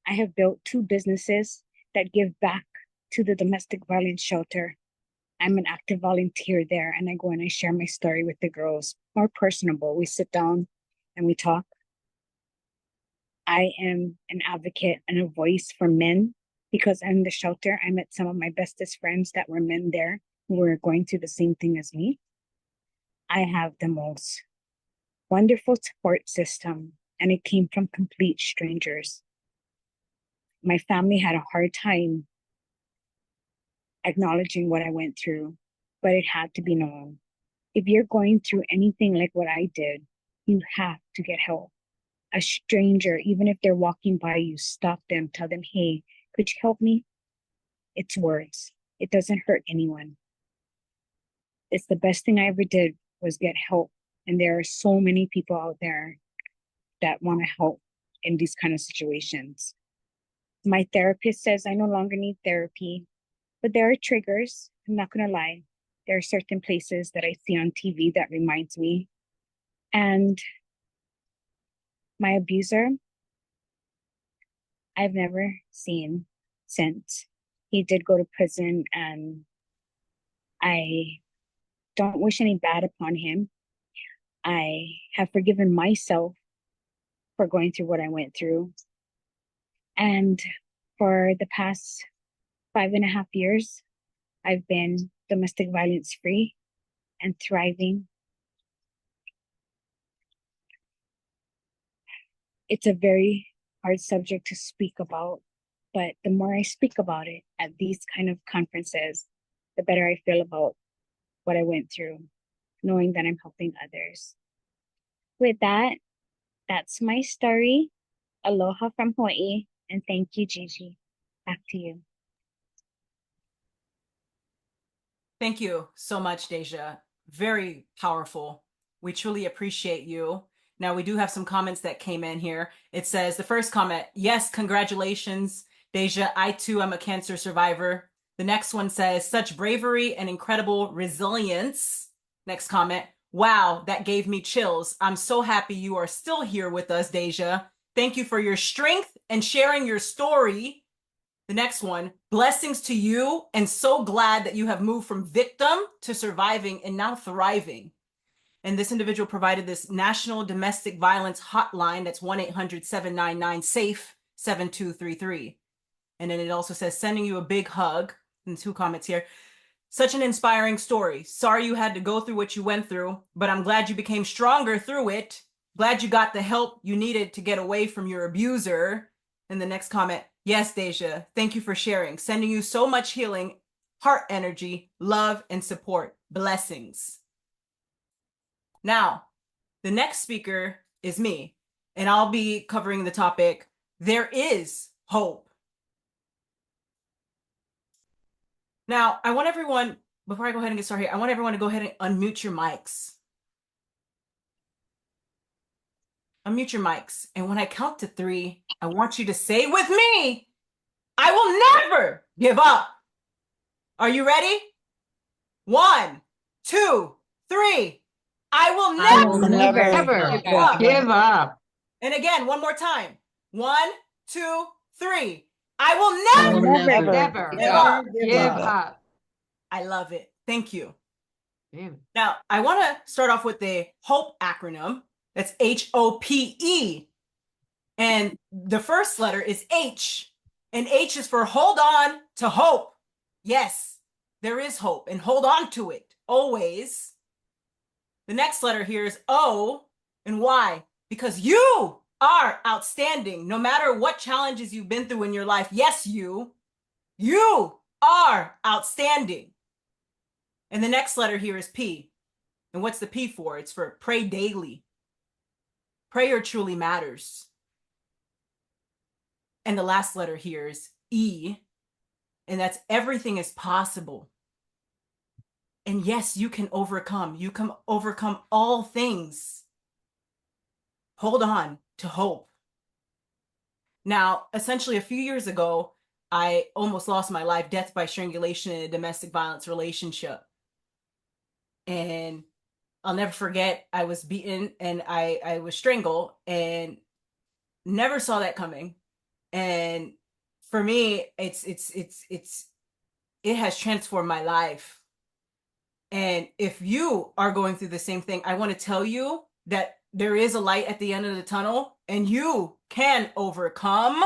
I have built 2 businesses that give back to the domestic violence shelter. I'm an active volunteer there, and I go and I share my story with the girls. More personable. We sit down and we talk. I am an advocate and a voice for men because in the shelter, I met some of my bestest friends that were men there who were going through the same thing as me. I have the most wonderful support system, and it came from complete strangers. My family had a hard time acknowledging what I went through, but it had to be known. If you're going through anything like what I did, you have to get help. A stranger, even if they're walking by you, stop them, tell them, hey, could you help me? It's words. It doesn't hurt anyone. It's the best thing I ever did was get help. And there are so many people out there that want to help in these kind of situations. My therapist says I no longer need therapy, but there are triggers. I'm not going to lie. There are certain places that I see on TV that reminds me. And my abuser, I've never seen since. He did go to prison, and I don't wish any bad upon him. I have forgiven myself for going through what I went through. And for the past 5.5 years, I've been domestic violence free and thriving. It's a very hard subject to speak about, but the more I speak about it at these kind of conferences, the better I feel about what I went through, knowing that I'm helping others. With that, that's my story. Aloha from Hawaii, and thank you, Gigi. Back to you. Thank you so much, Deja. Very powerful. We truly appreciate you. Now, we do have some comments that came in here. It says, the first comment, yes, congratulations, Deja. I too am a cancer survivor. The next one says, such bravery and incredible resilience. Next comment, wow, that gave me chills. I'm so happy you are still here with us, Deja. Thank you for your strength and sharing your story. The next one, blessings to you, and so glad that you have moved from victim to surviving and now thriving. And this individual provided this National Domestic Violence Hotline. That's 1-800-799-SAFE 7233. And then it also says, sending you a big hug. And 2 comments here. Such an inspiring story. Sorry you had to go through what you went through, but I'm glad you became stronger through it. Glad you got the help you needed to get away from your abuser. And the next comment, yes, Deja, thank you for sharing. Sending you so much healing, heart energy, love, and support. Blessings. Now, the next speaker is me, and I'll be covering the topic, there is hope. Now, I want everyone, before I go ahead and get started here, I want everyone to go ahead and unmute your mics. Unmute your mics. And when I count to 3, I want you to say with me, I will never give up. Are you ready? 1, 2, 3. I will never give up. And again, one more time. 1, 2, 3. I will never give up. I love it. Thank you. Man. Now, I want to start off with the HOPE acronym. That's HOPE. And the first letter is H. And H is for hold on to hope. Yes, there is hope, and hold on to it always. The next letter here is O. And why? Because you are outstanding, no matter what challenges you've been through in your life. Yes, you are outstanding. And the next letter here is P. And what's the P for? It's for pray daily. Prayer truly matters. And the last letter here is E. And that's everything is possible. And yes, you can overcome. You can overcome all things. Hold on to hope. Now, essentially, a few years ago, I almost lost my life, death by strangulation in a domestic violence relationship. And I'll never forget, I was beaten and I was strangled and never saw that coming. And for me, it has transformed my life. And if you are going through the same thing, I want to tell you that there is a light at the end of the tunnel and you can overcome.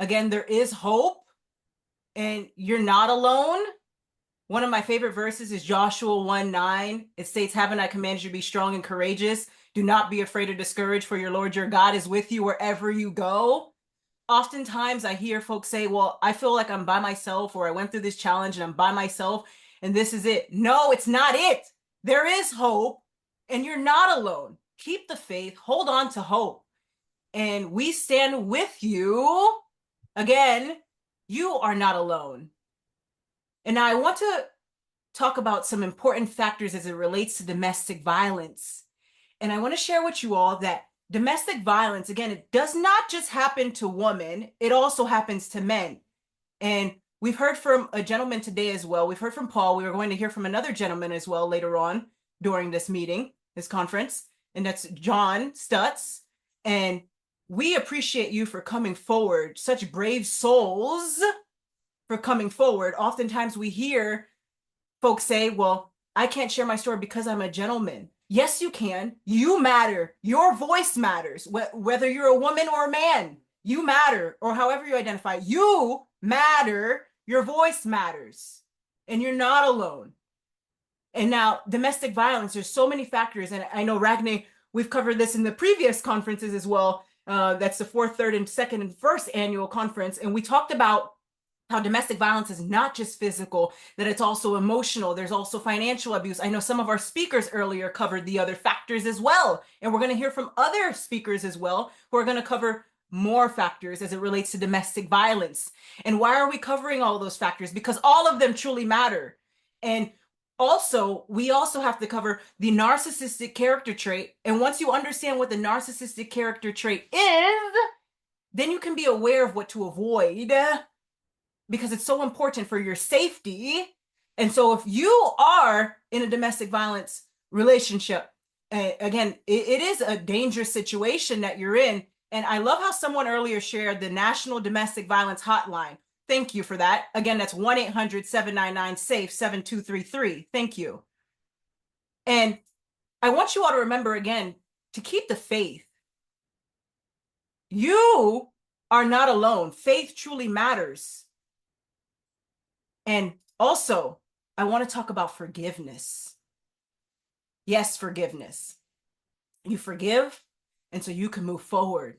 Again, there is hope and you're not alone. One of my favorite verses is Joshua 1:9. It states, haven't I commanded you to be strong and courageous? Do not be afraid or discouraged, for your Lord your God is with you wherever you go. Oftentimes I hear folks say, well, I feel like I'm by myself, or I went through this challenge and I'm by myself and this is it. No, it's not it. There is hope and you're not alone. Keep the faith, hold on to hope. And we stand with you. Again, you are not alone. And now I want to talk about some important factors as it relates to domestic violence. And I want to share with you all that domestic violence, again, it does not just happen to women, it also happens to men. And we've heard from a gentleman today as well. We've heard from Paul. We were going to hear from another gentleman as well later on during this meeting, this conference, and that's John Stutz. And we appreciate you for coming forward, such brave souls for coming forward. Oftentimes we hear folks say, well, I can't share my story because I'm a gentleman. Yes, you can. You matter. Your voice matters. Whether you're a woman or a man, you matter, or however you identify, you matter. Your voice matters, and you're not alone. And now domestic violence, there's so many factors. And I know, Ragni, we've covered this in the previous conferences as well. That's the 4th, 3rd, and 2nd and 1st annual conference. And we talked about how domestic violence is not just physical, that it's also emotional. There's also financial abuse. I know some of our speakers earlier covered the other factors as well. And we're going to hear from other speakers as well who are going to cover more factors as it relates to domestic violence. And why are we covering all those factors? Because all of them truly matter. And also, we also have to cover the narcissistic character trait. And once you understand what the narcissistic character trait is, then you can be aware of what to avoid, because it's so important for your safety. And so if you are in a domestic violence relationship, again, it is a dangerous situation that you're in. And I love how someone earlier shared the National Domestic Violence Hotline. Thank you for that. Again, that's 1-800-799-SAFE-7233. Thank you. And I want you all to remember, again, to keep the faith. You are not alone. Faith truly matters. And also, I want to talk about forgiveness. Yes, forgiveness. You forgive, and so you can move forward.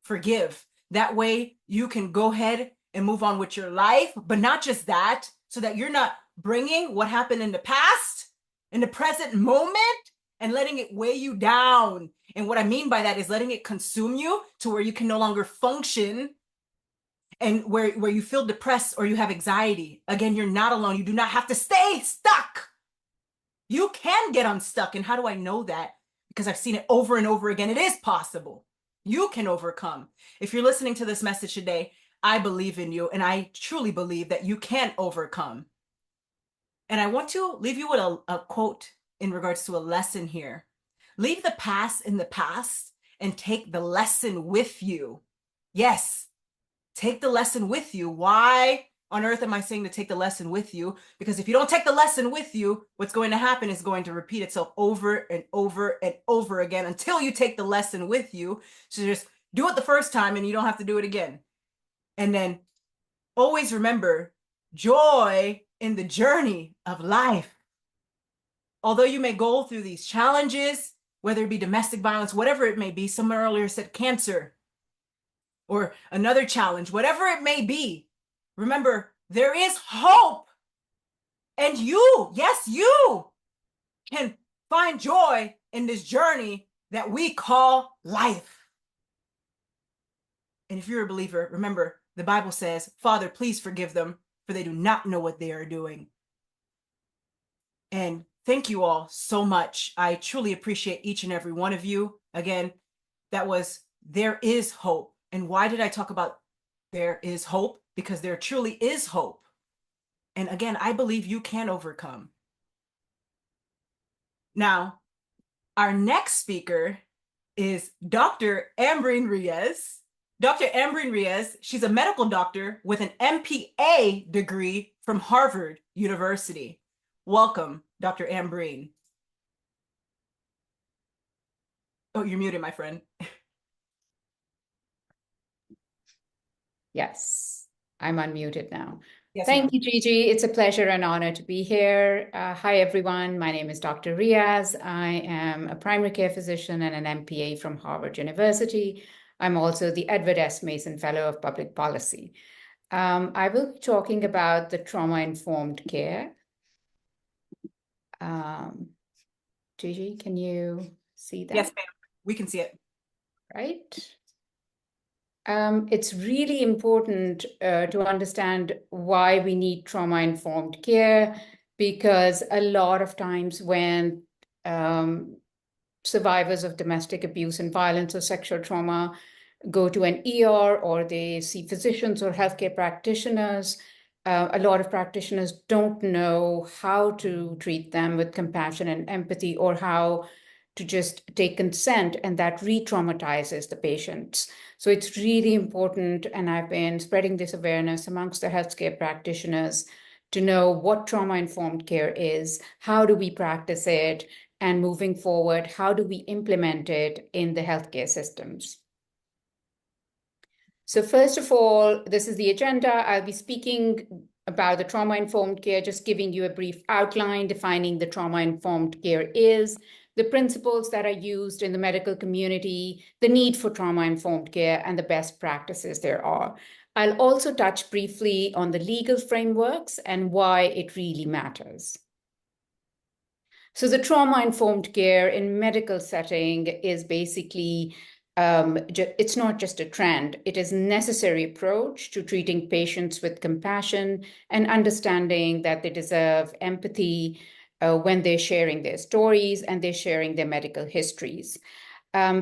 Forgive. That way you can go ahead and move on with your life, but not just that, so that you're not bringing what happened in the past, in the present moment, and letting it weigh you down. And what I mean by that is letting it consume you to where you can no longer function, and where you feel depressed or you have anxiety. Again, you're not alone. You do not have to stay stuck. You can get unstuck. And how do I know that? Because I've seen it over and over again. It is possible. You can overcome. If you're listening to this message today, I believe in you, and I truly believe that you can overcome. And I want to leave you with a quote in regards to a lesson here. Leave the past in the past and take the lesson with you. Yes. Take the lesson with you. Why on earth am I saying to take the lesson with you? Because if you don't take the lesson with you, what's going to happen is going to repeat itself over and over and over again until you take the lesson with you. So just do it the first time and you don't have to do it again. And then always remember joy in the journey of life. Although you may go through these challenges, whether it be domestic violence, whatever it may be, someone earlier said cancer, or another challenge, whatever it may be, remember, there is hope. And you, yes, you can find joy in this journey that we call life. And if you're a believer, remember, the Bible says, Father, please forgive them, for they do not know what they are doing. And thank you all so much. I truly appreciate each and every one of you. Again, that was There Is Hope. And why did I talk about there is hope? Because there truly is hope. And again, I believe you can overcome. Now, our next speaker is Dr. Ambreen Reyes. Dr. Ambreen Reyes, she's a medical doctor with an MPA degree from Harvard University. Welcome, Dr. Ambreen. Oh, you're muted, my friend. Yes, I'm unmuted now. Yes, Thank ma'am. you, Gigi. It's a pleasure and honor to be here. Hi, everyone. My name is Dr. Riaz. I am a primary care physician and an MPA from Harvard University. I'm also the Edward S. Mason Fellow of Public Policy. I will be talking about the trauma-informed care. Gigi, can you see that? Yes, ma'am. We can see it. Right. It's really important to understand why we need trauma-informed care, because a lot of times when survivors of domestic abuse and violence or sexual trauma go to an ER or they see physicians or healthcare practitioners, a lot of practitioners don't know how to treat them with compassion and empathy, or how to just take consent, and that re-traumatizes the patients. So it's really important, and I've been spreading this awareness amongst the healthcare practitioners to know what trauma-informed care is, how do we practice it, and moving forward, how do we implement it in the healthcare systems. So first of all, this is the agenda. I'll be speaking about the trauma-informed care, just giving you a brief outline, defining the trauma-informed care is, the principles that are used in the medical community, the need for trauma-informed care, and the best practices there are. I'll also touch briefly on the legal frameworks and why it really matters. So the trauma-informed care in medical setting is basically, it's not just a trend, it is a necessary approach to treating patients with compassion and understanding that they deserve empathy when they're sharing their stories and they're sharing their medical histories.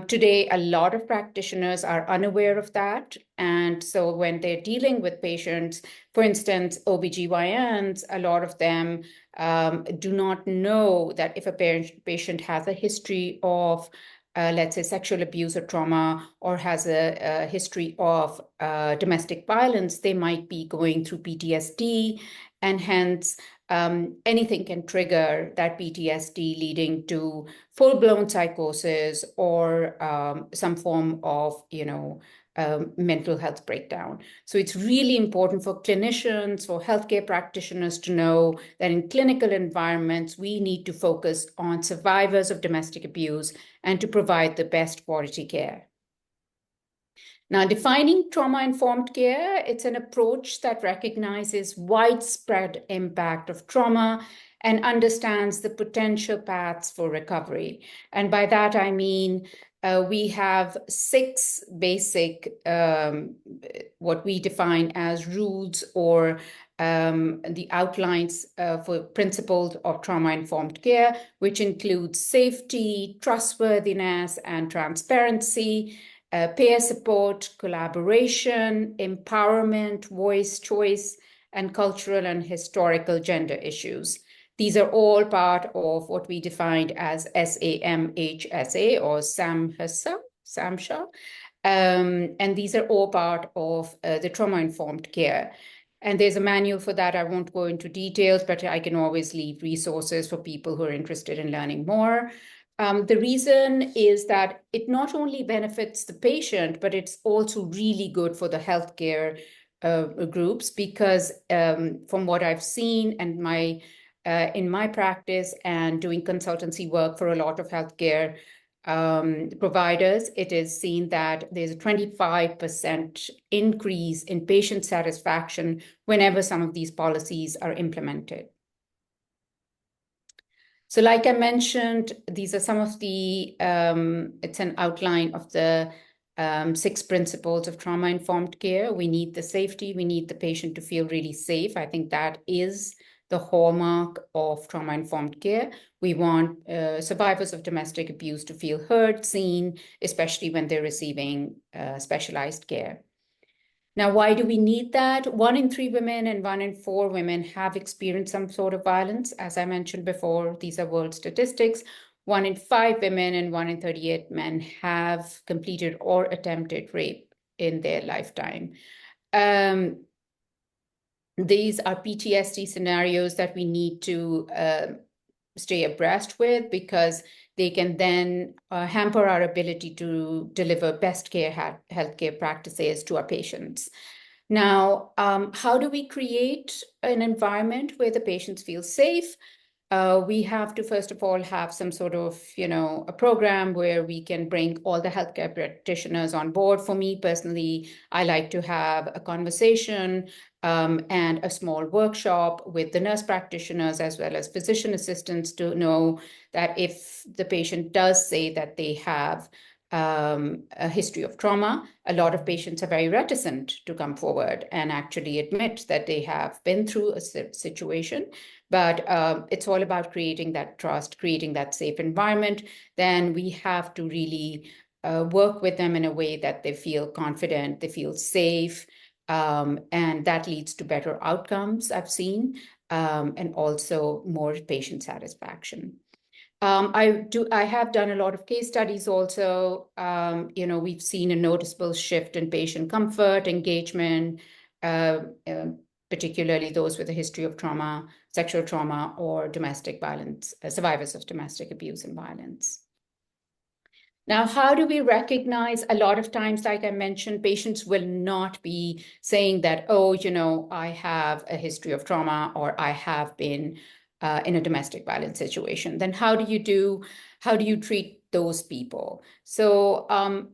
Today, a lot of practitioners are unaware of that. And so when they're dealing with patients, for instance, OBGYNs, a lot of them do not know that if a patient has a history of, let's say, sexual abuse or trauma, or has a history of domestic violence, they might be going through PTSD, and hence anything can trigger that PTSD, leading to full-blown psychosis or some form of, mental health breakdown. So it's really important for clinicians, for healthcare practitioners to know that in clinical environments, we need to focus on survivors of domestic abuse and to provide the best quality care. Now, defining trauma-informed care, it's an approach that recognizes widespread impact of trauma and understands the potential paths for recovery. And by that, I mean, we have 6 basic, what we define as rules or the outlines for principles of trauma-informed care, which includes safety, trustworthiness, and transparency, peer support, collaboration, empowerment, voice, choice, and cultural and historical gender issues. These are all part of what we defined as SAMHSA or SAMHSA. And these are all part of the trauma-informed care. And there's a manual for that. I won't go into details, but I can always leave resources for people who are interested in learning more. The reason is that it not only benefits the patient, but it's also really good for the healthcare groups, because from what I've seen and in my practice and doing consultancy work for a lot of healthcare providers, it is seen that there's a 25% increase in patient satisfaction whenever some of these policies are implemented. So like I mentioned, these are some of the, it's an outline of the 6 principles of trauma-informed care. We need the safety, we need the patient to feel really safe. I think that is the hallmark of trauma-informed care. We want survivors of domestic abuse to feel heard, seen, especially when they're receiving specialized care. Now, why do we need that? 1 in 3 women and 1 in 4 women have experienced some sort of violence. As I mentioned before, these are world statistics. 1 in 5 women and 1 in 38 men have completed or attempted rape in their lifetime. These are PTSD scenarios that we need to stay abreast with, because they can then hamper our ability to deliver best care healthcare practices to our patients. Now, how do we create an environment where the patients feel safe? We have to, first of all, have some sort of, a program where we can bring all the healthcare practitioners on board. For me personally, I like to have a conversation and a small workshop with the nurse practitioners as well as physician assistants to know that if the patient does say that they have a history of trauma, a lot of patients are very reticent to come forward and actually admit that they have been through a situation. But it's all about creating that trust, creating that safe environment. Then we have to really work with them in a way that they feel confident, they feel safe, and that leads to better outcomes, I've seen, and also more patient satisfaction. I have done a lot of case studies also. We've seen a noticeable shift in patient comfort, engagement, particularly those with a history of trauma, sexual trauma, or domestic violence, survivors of domestic abuse and violence. Now, how do we recognize? A lot of times, like I mentioned, patients will not be saying that, oh, I have a history of trauma, or I have been in a domestic violence situation. Then how do you treat those people? So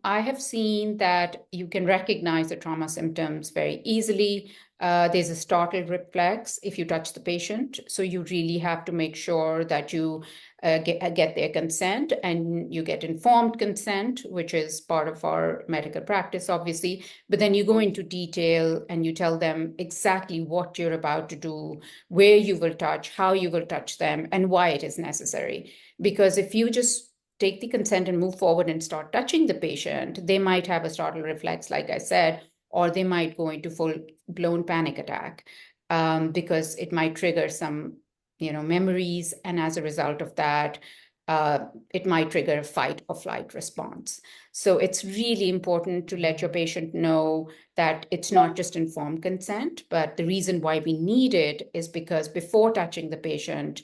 I have seen that you can recognize the trauma symptoms very easily. There's a startle reflex if you touch the patient. So you really have to make sure that you get their consent, and you get informed consent, which is part of our medical practice, obviously. But then you go into detail and you tell them exactly what you're about to do, where you will touch, how you will touch them, and why it is necessary. Because if you just take the consent and move forward and start touching the patient, they might have a startle reflex, like I said, or they might go into full-blown panic attack because it might trigger some memories. And as a result of that, it might trigger a fight or flight response. So it's really important to let your patient know that it's not just informed consent, but the reason why we need it is because before touching the patient,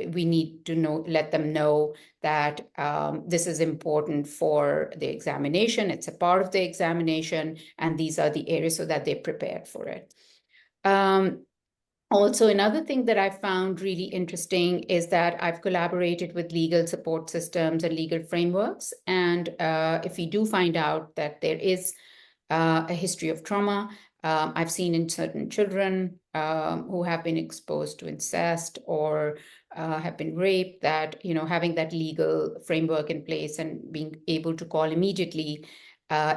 we need to let them know that this is important for the examination. It's a part of the examination, and these are the areas so that they're prepared for it. Also, another thing that I found really interesting is that I've collaborated with legal support systems and legal frameworks. And if we do find out that there is a history of trauma, I've seen in certain children who have been exposed to incest or have been raped, that having that legal framework in place and being able to call immediately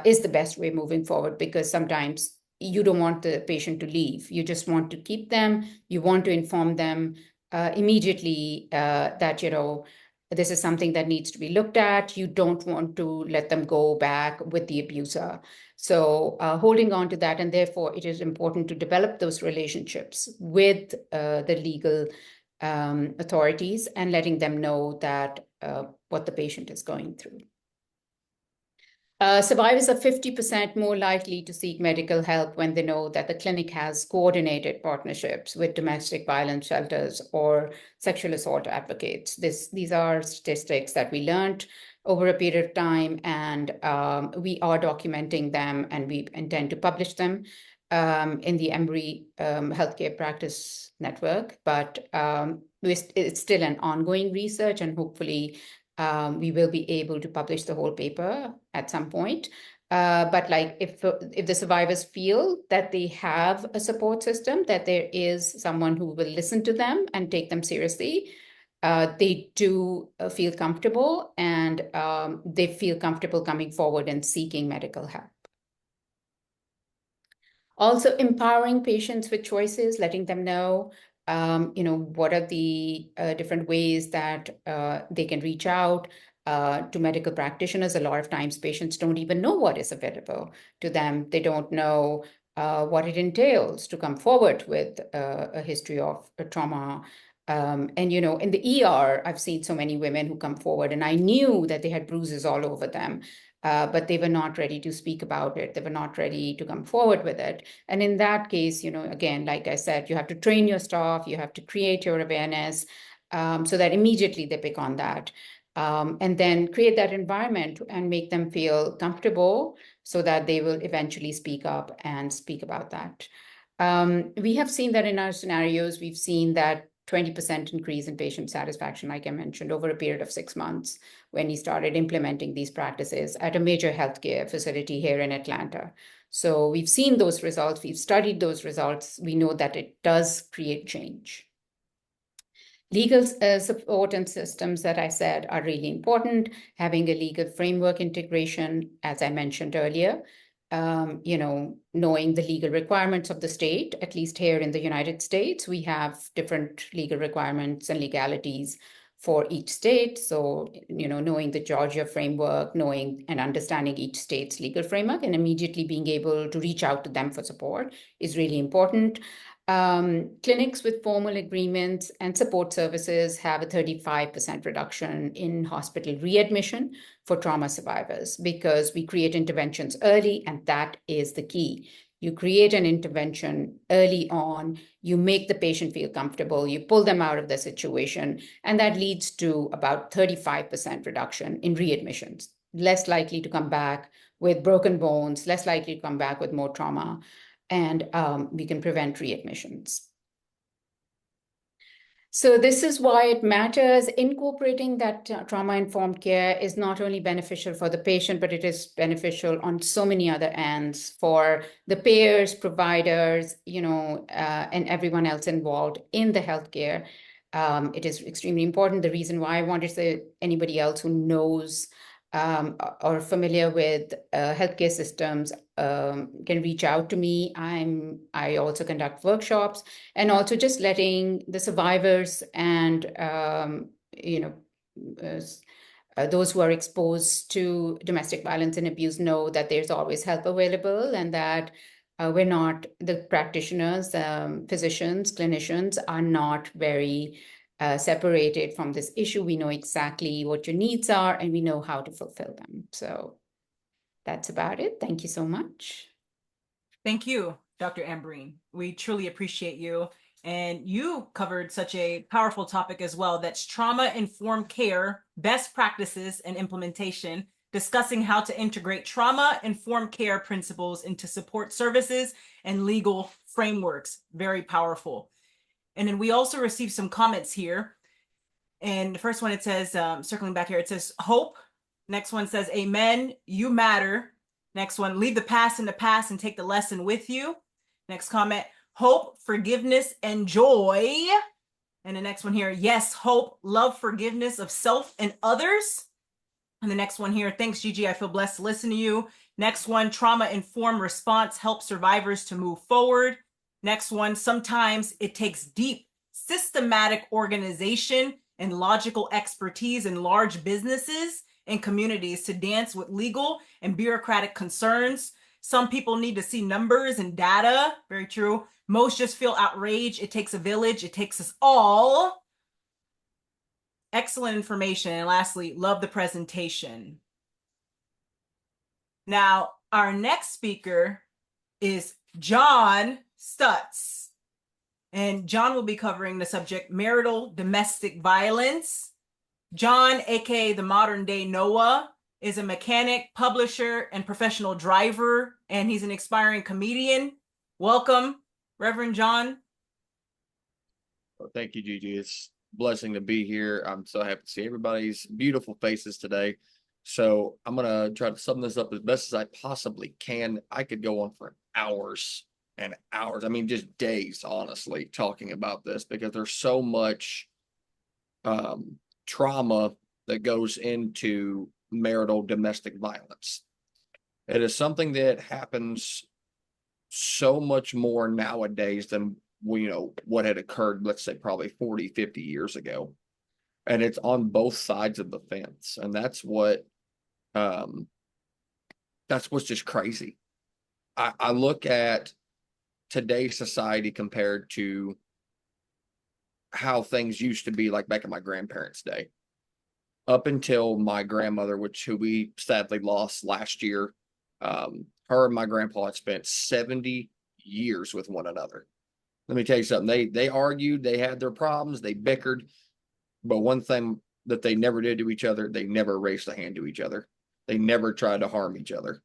is the best way moving forward, because sometimes you don't want the patient to leave. You just want to keep them. You want to inform them immediately that, this is something that needs to be looked at. You don't want to let them go back with the abuser. So holding on to that, and therefore it is important to develop those relationships with the legal authorities and letting them know that what the patient is going through. Survivors are 50% more likely to seek medical help when they know that the clinic has coordinated partnerships with domestic violence shelters or sexual assault advocates. These are statistics that we learned over a period of time, and we are documenting them, and we intend to publish them in the Emory Healthcare Practice Network. But it's still an ongoing research, and hopefully we will be able to publish the whole paper at some point. But like if the survivors feel that they have a support system, that there is someone who will listen to them and take them seriously, they do feel comfortable, and they feel comfortable coming forward and seeking medical help. Also, empowering patients with choices, letting them know what are the different ways that they can reach out to medical practitioners. A lot of times patients don't even know what is available to them. They don't know what it entails to come forward with a history of trauma. And, in the ER, I've seen so many women who come forward, and I knew that they had bruises all over them. But they were not ready to speak about it. They were not ready to come forward with it. And in that case, again, like I said, you have to train your staff, you have to create your awareness, so that immediately they pick on that. And then create that environment and make them feel comfortable so that they will eventually speak up and speak about that. We have seen that in our scenarios, we've seen that 20% increase in patient satisfaction, like I mentioned, over a period of 6 months when he started implementing these practices at a major healthcare facility here in Atlanta. So we've seen those results, we've studied those results, we know that it does create change. Legal support and systems that I said are really important. Having a legal framework integration, as I mentioned earlier, knowing the legal requirements of the state, at least here in the United States, we have different legal requirements and legalities for each state. So, knowing the Georgia framework, knowing and understanding each state's legal framework and immediately being able to reach out to them for support is really important. Clinics with formal agreements and support services have a 35% reduction in hospital readmission for trauma survivors because we create interventions early, and that is the key. You create an intervention early on, you make the patient feel comfortable, you pull them out of the situation, and that leads to about 35% reduction in readmissions. Less likely to come back with broken bones, less likely to come back with more trauma, and we can prevent readmissions. So this is why it matters. Incorporating that trauma-informed care is not only beneficial for the patient, but it is beneficial on so many other ends for the payers, providers, and everyone else involved in the healthcare. It is extremely important. The reason why I wanted to say anybody else who knows or familiar with healthcare systems can reach out to me. I also conduct workshops, and also just letting the survivors and those who are exposed to domestic violence and abuse know that there's always help available, and that we're not, the practitioners, physicians, clinicians are not very separated from this issue. We know exactly what your needs are, and we know how to fulfill them. So that's about it. Thank you so much. Thank you, Dr. Ambreen. We truly appreciate you. And you covered such a powerful topic as well. That's trauma-informed care, best practices and implementation, discussing how to integrate trauma-informed care principles into support services and legal frameworks. Very powerful. And then we also received some comments here. And the first one, it says, circling back here, it says, hope. Next one says, amen, you matter. Next one, leave the past in the past and take the lesson with you. Next comment, hope, forgiveness, and joy. And the next one here, yes, hope, love, forgiveness of self and others. And the next one here, thanks, Gigi, I feel blessed to listen to you. Next one, trauma-informed response helps survivors to move forward. Next one, sometimes it takes deep, systematic organization and logical expertise in large businesses and communities to dance with legal and bureaucratic concerns. Some people need to see numbers and data. Very true. Most just feel outraged. It takes a village. It takes us all. Excellent information. And lastly, love the presentation. Now, our next speaker is John Stutz. And John will be covering the subject marital domestic violence. John, aka the modern day Noah, is a mechanic, publisher, and professional driver, and he's an aspiring comedian. Welcome, Reverend John. Well, thank you, Gigi. It's a blessing to be here. I'm so happy to see everybody's beautiful faces today. So I'm going to try to sum this up as best as I possibly can. I could go on for hours and hours. I mean, just days, honestly, talking about this because there's so much trauma that goes into marital domestic violence. It is something that happens so much more nowadays than what had occurred, let's say probably 40, 50 years ago. And it's on both sides of the fence. And that's what's just crazy. I look at today's society compared to how things used to be like back in my grandparents' day. Up until my grandmother, who we sadly lost last year, her and my grandpa had spent 70 years with one another. Let me tell you something. They argued, they had their problems, they bickered, But one thing that they never did to each other, they never raised a hand to each other. They never tried to harm each other.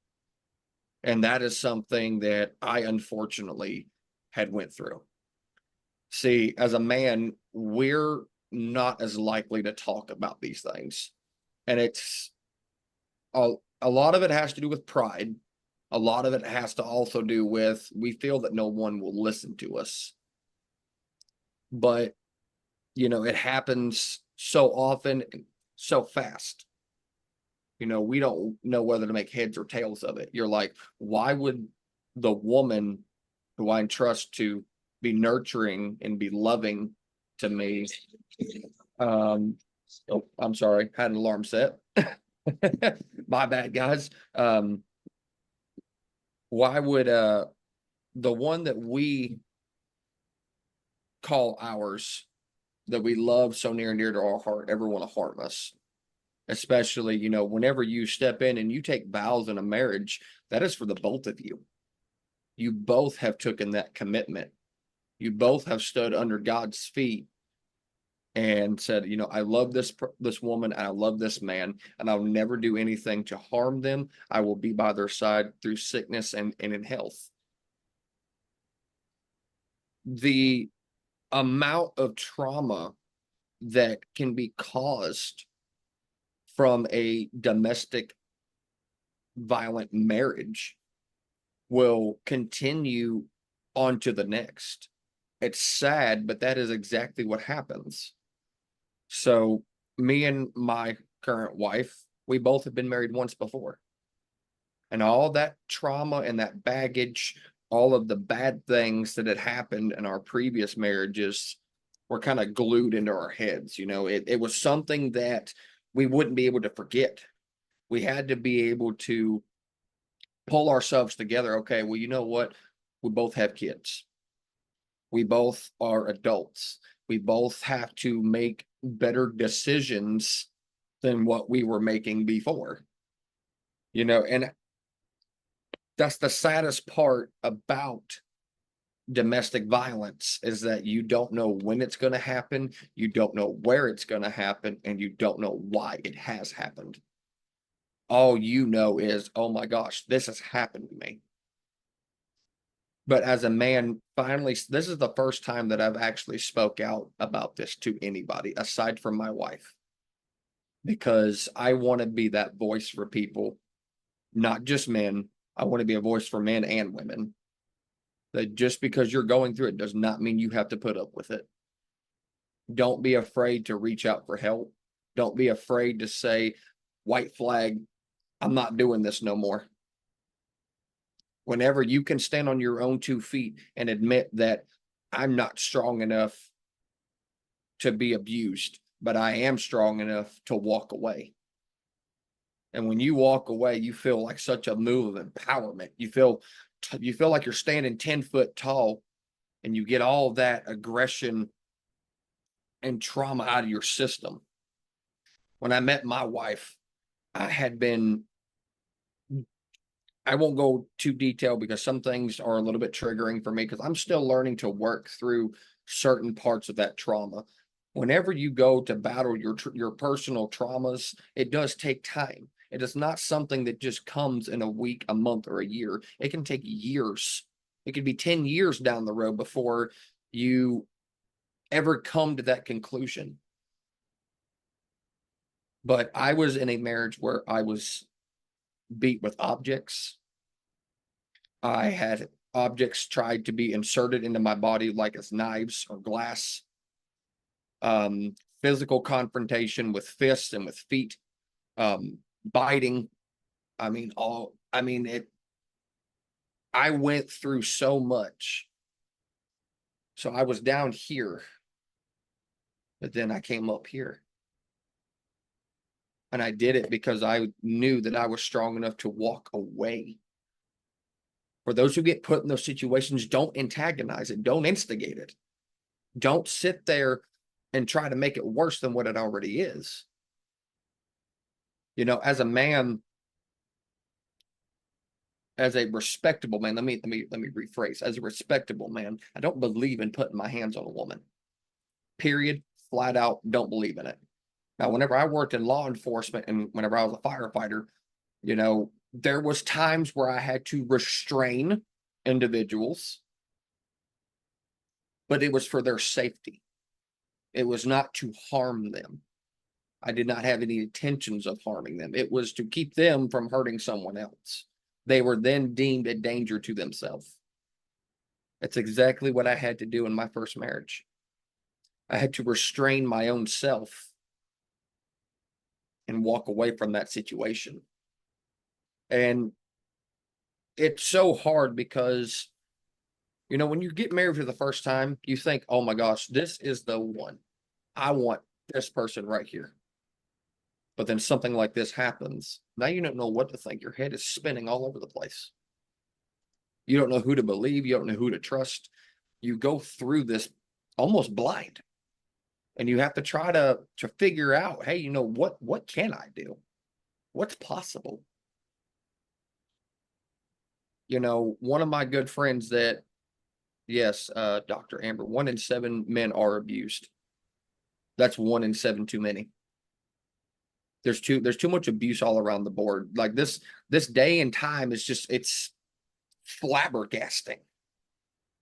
And that is something that I unfortunately had went through. See, as a man, we're not as likely to talk about these things. And it's a lot of it has to do with pride. A lot of it has to also do with we feel that no one will listen to us. But, you know, it happens so often, so fast. You know, we don't know whether to make heads or tails of it. You're like, why would the woman who I entrust to be nurturing and be loving to me? Oh, I'm sorry, had an alarm set. My bad, guys. Why would the one that we call ours, that we love so near and dear to our heart, ever want to harm us? Especially, you know, whenever you step in and you take vows in a marriage, that is for the both of you. You both have taken that commitment. You both have stood under God's feet and said, you know, I love this woman, and I love this man, and I'll never do anything to harm them. I will be by their side through sickness and in health. The amount of trauma that can be caused from a domestic violent marriage will continue on to the next. It's sad, but that is exactly what happens. So me and my current wife, we both have been married once before. And all that trauma and that baggage, all of the bad things that had happened in our previous marriages were kind of glued into our heads. You know, it was something that we wouldn't be able to forget. We had to be able to pull ourselves together. Okay, well, you know what? We both have kids. We both are adults. We both have to make better decisions than what we were making before. You know, and that's the saddest part about domestic violence, is that you don't know when it's going to happen, you don't know where it's going to happen, and you don't know why it has happened. All you know is, oh my gosh, this has happened to me. But as a man, finally, this is the first time that I've actually spoke out about this to anybody aside from my wife, because I want to be that voice for people, not just men. I want to be a voice for men and women. That just because you're going through it does not mean you have to put up with it. Don't be afraid to reach out for help. Don't be afraid to say, white flag, I'm not doing this no more. Whenever you can stand on your own 2 feet and admit that I'm not strong enough to be abused, but I am strong enough to walk away. And when you walk away, you feel like such a move of empowerment. You feel like you're standing 10 foot tall, and you get all that aggression and trauma out of your system. When I met my wife, I won't go too detailed because some things are a little bit triggering for me, because I'm still learning to work through certain parts of that trauma. Whenever you go to battle your personal traumas, it does take time. It is not something that just comes in a week, a month, or a year. It can take years. It could be 10 years down the road before you ever come to that conclusion. But I was in a marriage where I was beat with objects. I had objects tried to be inserted into my body, like as knives or glass. Physical confrontation with fists and with feet, biting. I went through so much. So I was down here, but then I came up here. And I did it because I knew that I was strong enough to walk away. For those who get put in those situations, don't antagonize it. Don't instigate it. Don't sit there and try to make it worse than what it already is. You know, as a man, as a respectable man, let me rephrase. As a respectable man, I don't believe in putting my hands on a woman. Period. flat out don't believe in it. Now, whenever I worked in law enforcement and whenever I was a firefighter, you know, there was times where I had to restrain individuals, but it was for their safety. It was not to harm them. I did not have any intentions of harming them. It was to keep them from hurting someone else. They were then deemed a danger to themselves. That's exactly what I had to do in my first marriage. I had to restrain my own self and walk away from that situation. And it's so hard because, you know, when you get married for the first time, you think, oh my gosh, this is the one. I want this person right here. But then something like this happens. Now you don't know what to think. Your head is spinning all over the place. You don't know who to believe. You don't know who to trust. You go through this almost blind. And you have to try to figure out, hey, you know, what can I do? What's possible? You know, one of my good friends that, yes, Dr. Amber, 1 in 7 men are abused. That's 1 in 7 too many. There's too much abuse all around the board. Like this day and time is just, it's flabbergasting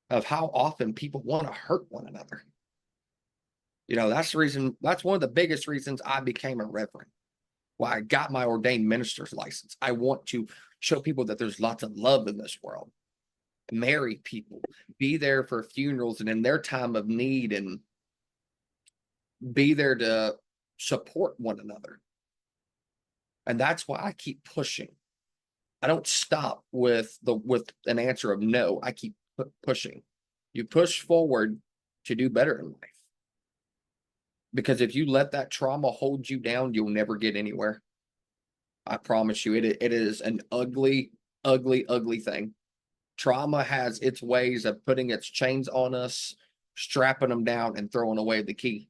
of how often people want to hurt one another. You know, that's the reason, that's one of the biggest reasons I became a reverend. Why I got my ordained minister's license. I want to show people that there's lots of love in this world. Marry people, be there for funerals and in their time of need, and be there to support one another. And that's why I keep pushing. I don't stop with an answer of no. I keep pushing. You push forward to do better in life. Because if you let that trauma hold you down, you'll never get anywhere. I promise you, it is an ugly, ugly, ugly thing. Trauma has its ways of putting its chains on us, strapping them down, and throwing away the key.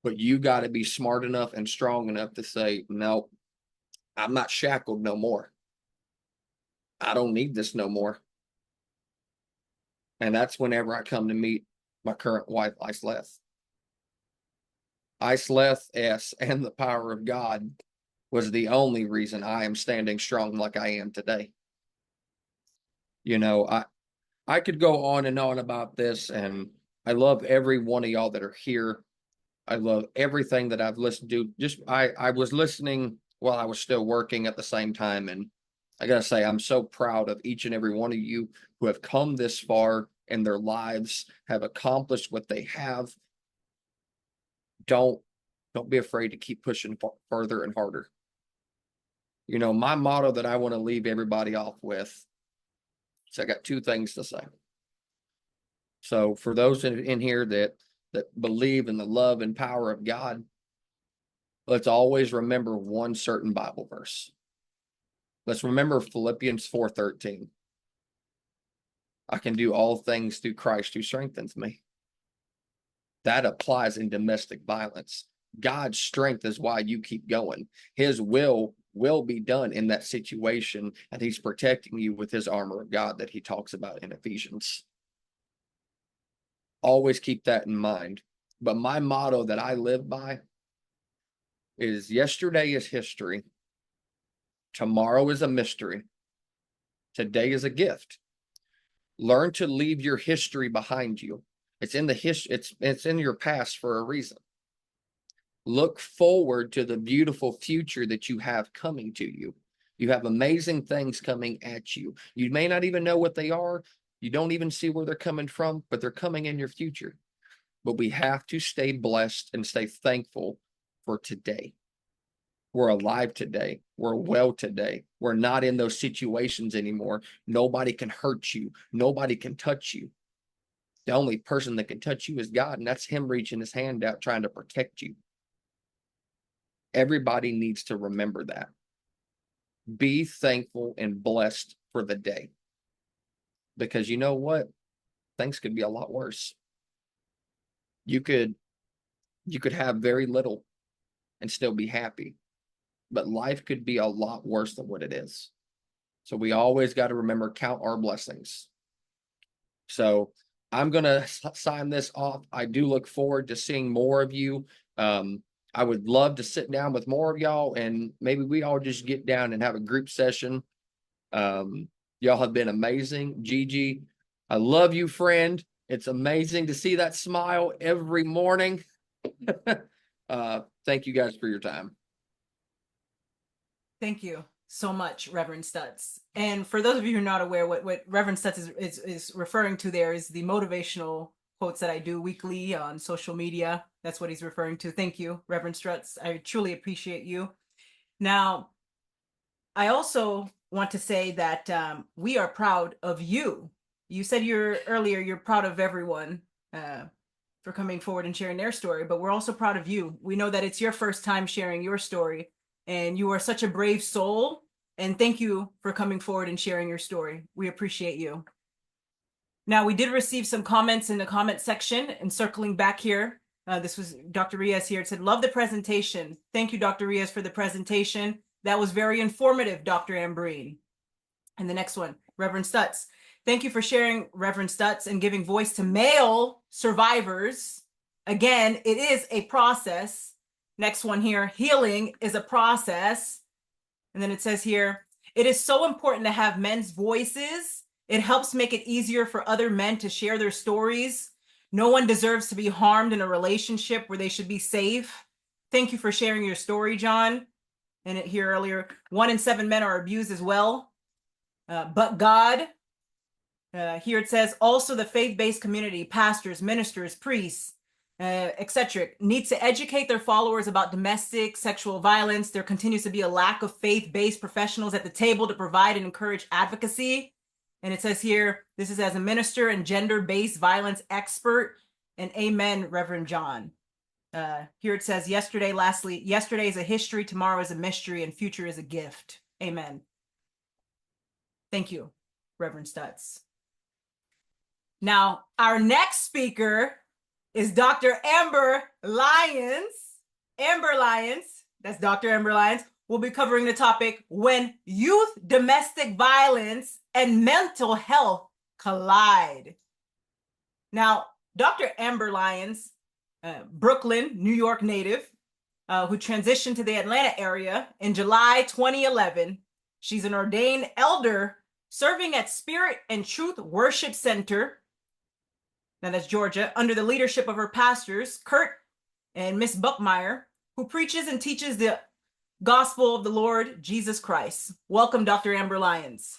But you got to be smart enough and strong enough to say, no, I'm not shackled no more. I don't need this no more. And that's whenever I come to meet my current wife, Isleth. Isleth S. and the power of God was the only reason I am standing strong like I am today. You know, I could go on and on about this, and I love every one of y'all that are here. I love everything that I've listened to. Just I was listening while I was still working at the same time, and I gotta say, I'm so proud of each and every one of you who have come this far in their lives, have accomplished what they have. Don't be afraid to keep pushing further and harder. You know, my motto that I want to leave everybody off with, so I got 2 things to say. So for those in here that believe in the love and power of God, let's always remember one certain Bible verse. Let's remember Philippians 4:13. I can do all things through Christ who strengthens me. That applies in domestic violence. God's strength is why you keep going. His will be done in that situation, and he's protecting you with his armor of God that he talks about in Ephesians. Always keep that in mind. But my motto that I live by is yesterday is history. Tomorrow is a mystery. Today is a gift. Learn to leave your history behind you. It's in the it's in your past for a reason. Look forward to the beautiful future that you have coming to you. You have amazing things coming at you. You may not even know what they are. You don't even see where they're coming from, but they're coming in your future. But we have to stay blessed and stay thankful for today. We're alive today. We're well today. We're not in those situations anymore. Nobody can hurt you. Nobody can touch you. The only person that can touch you is God, and that's him reaching his hand out trying to protect you. Everybody needs to remember that. Be thankful and blessed for the day. Because you know what? Things could be a lot worse. You could have very little and still be happy. But life could be a lot worse than what it is. So we always got to remember, count our blessings. So I'm gonna sign this off. I do look forward to seeing more of you. I would love to sit down with more of y'all and maybe we all just get down and have a group session. Y'all have been amazing. Gigi, I love you, friend. It's amazing to see that smile every morning. Thank you guys for your time. Thank you so much, Reverend Stutz. And for those of you who are not aware, what Reverend Stutz is referring to there is the motivational quotes that I do weekly on social media. That's what he's referring to. Thank you, Reverend Stutz. I truly appreciate you. Now, I also want to say that we are proud of you. You said earlier you're proud of everyone for coming forward and sharing their story, but we're also proud of you. We know that it's your first time sharing your story, and you are such a brave soul. And thank you for coming forward and sharing your story. We appreciate you. Now, we did receive some comments in the comment section, and circling back here, this was Dr. Riaz here. It said, love the presentation. Thank you, Dr. Riaz, for the presentation. That was very informative, Dr. Ambreen. And the next one, Reverend Stutz. Thank you for sharing, Reverend Stutz, and giving voice to male survivors. Again, it is a process. Next one here, healing is a process. And then it says here, it is so important to have men's voices. It helps make it easier for other men to share their stories. No one deserves to be harmed in a relationship where they should be safe. Thank you for sharing your story, John. And it here earlier, 1 in 7 men are abused as well. But God, here it says, also the faith-based community, pastors, ministers, priests, etc., needs to educate their followers about domestic sexual violence. There continues to be a lack of faith-based professionals at the table to provide and encourage advocacy. And it says here, this is as a minister and gender-based violence expert. And amen, Reverend John. Here it says, yesterday is a history, tomorrow is a mystery, and future is a gift. Amen. Thank you, Reverend Stutz. Now, our next speaker is Dr. Amber Lyons. Amber Lyons, that's Dr. Amber Lyons, will be covering the topic, when youth domestic violence and mental health collide. Now, Dr. Amber Lyons, Brooklyn, New York native, who transitioned to the Atlanta area in July 2011. She's an ordained elder serving at Spirit and Truth Worship Center, now that's Georgia, under the leadership of her pastors, Kurt and Miss Buckmeyer, who preaches and teaches the gospel of the Lord Jesus Christ. Welcome, Dr. Amber Lyons.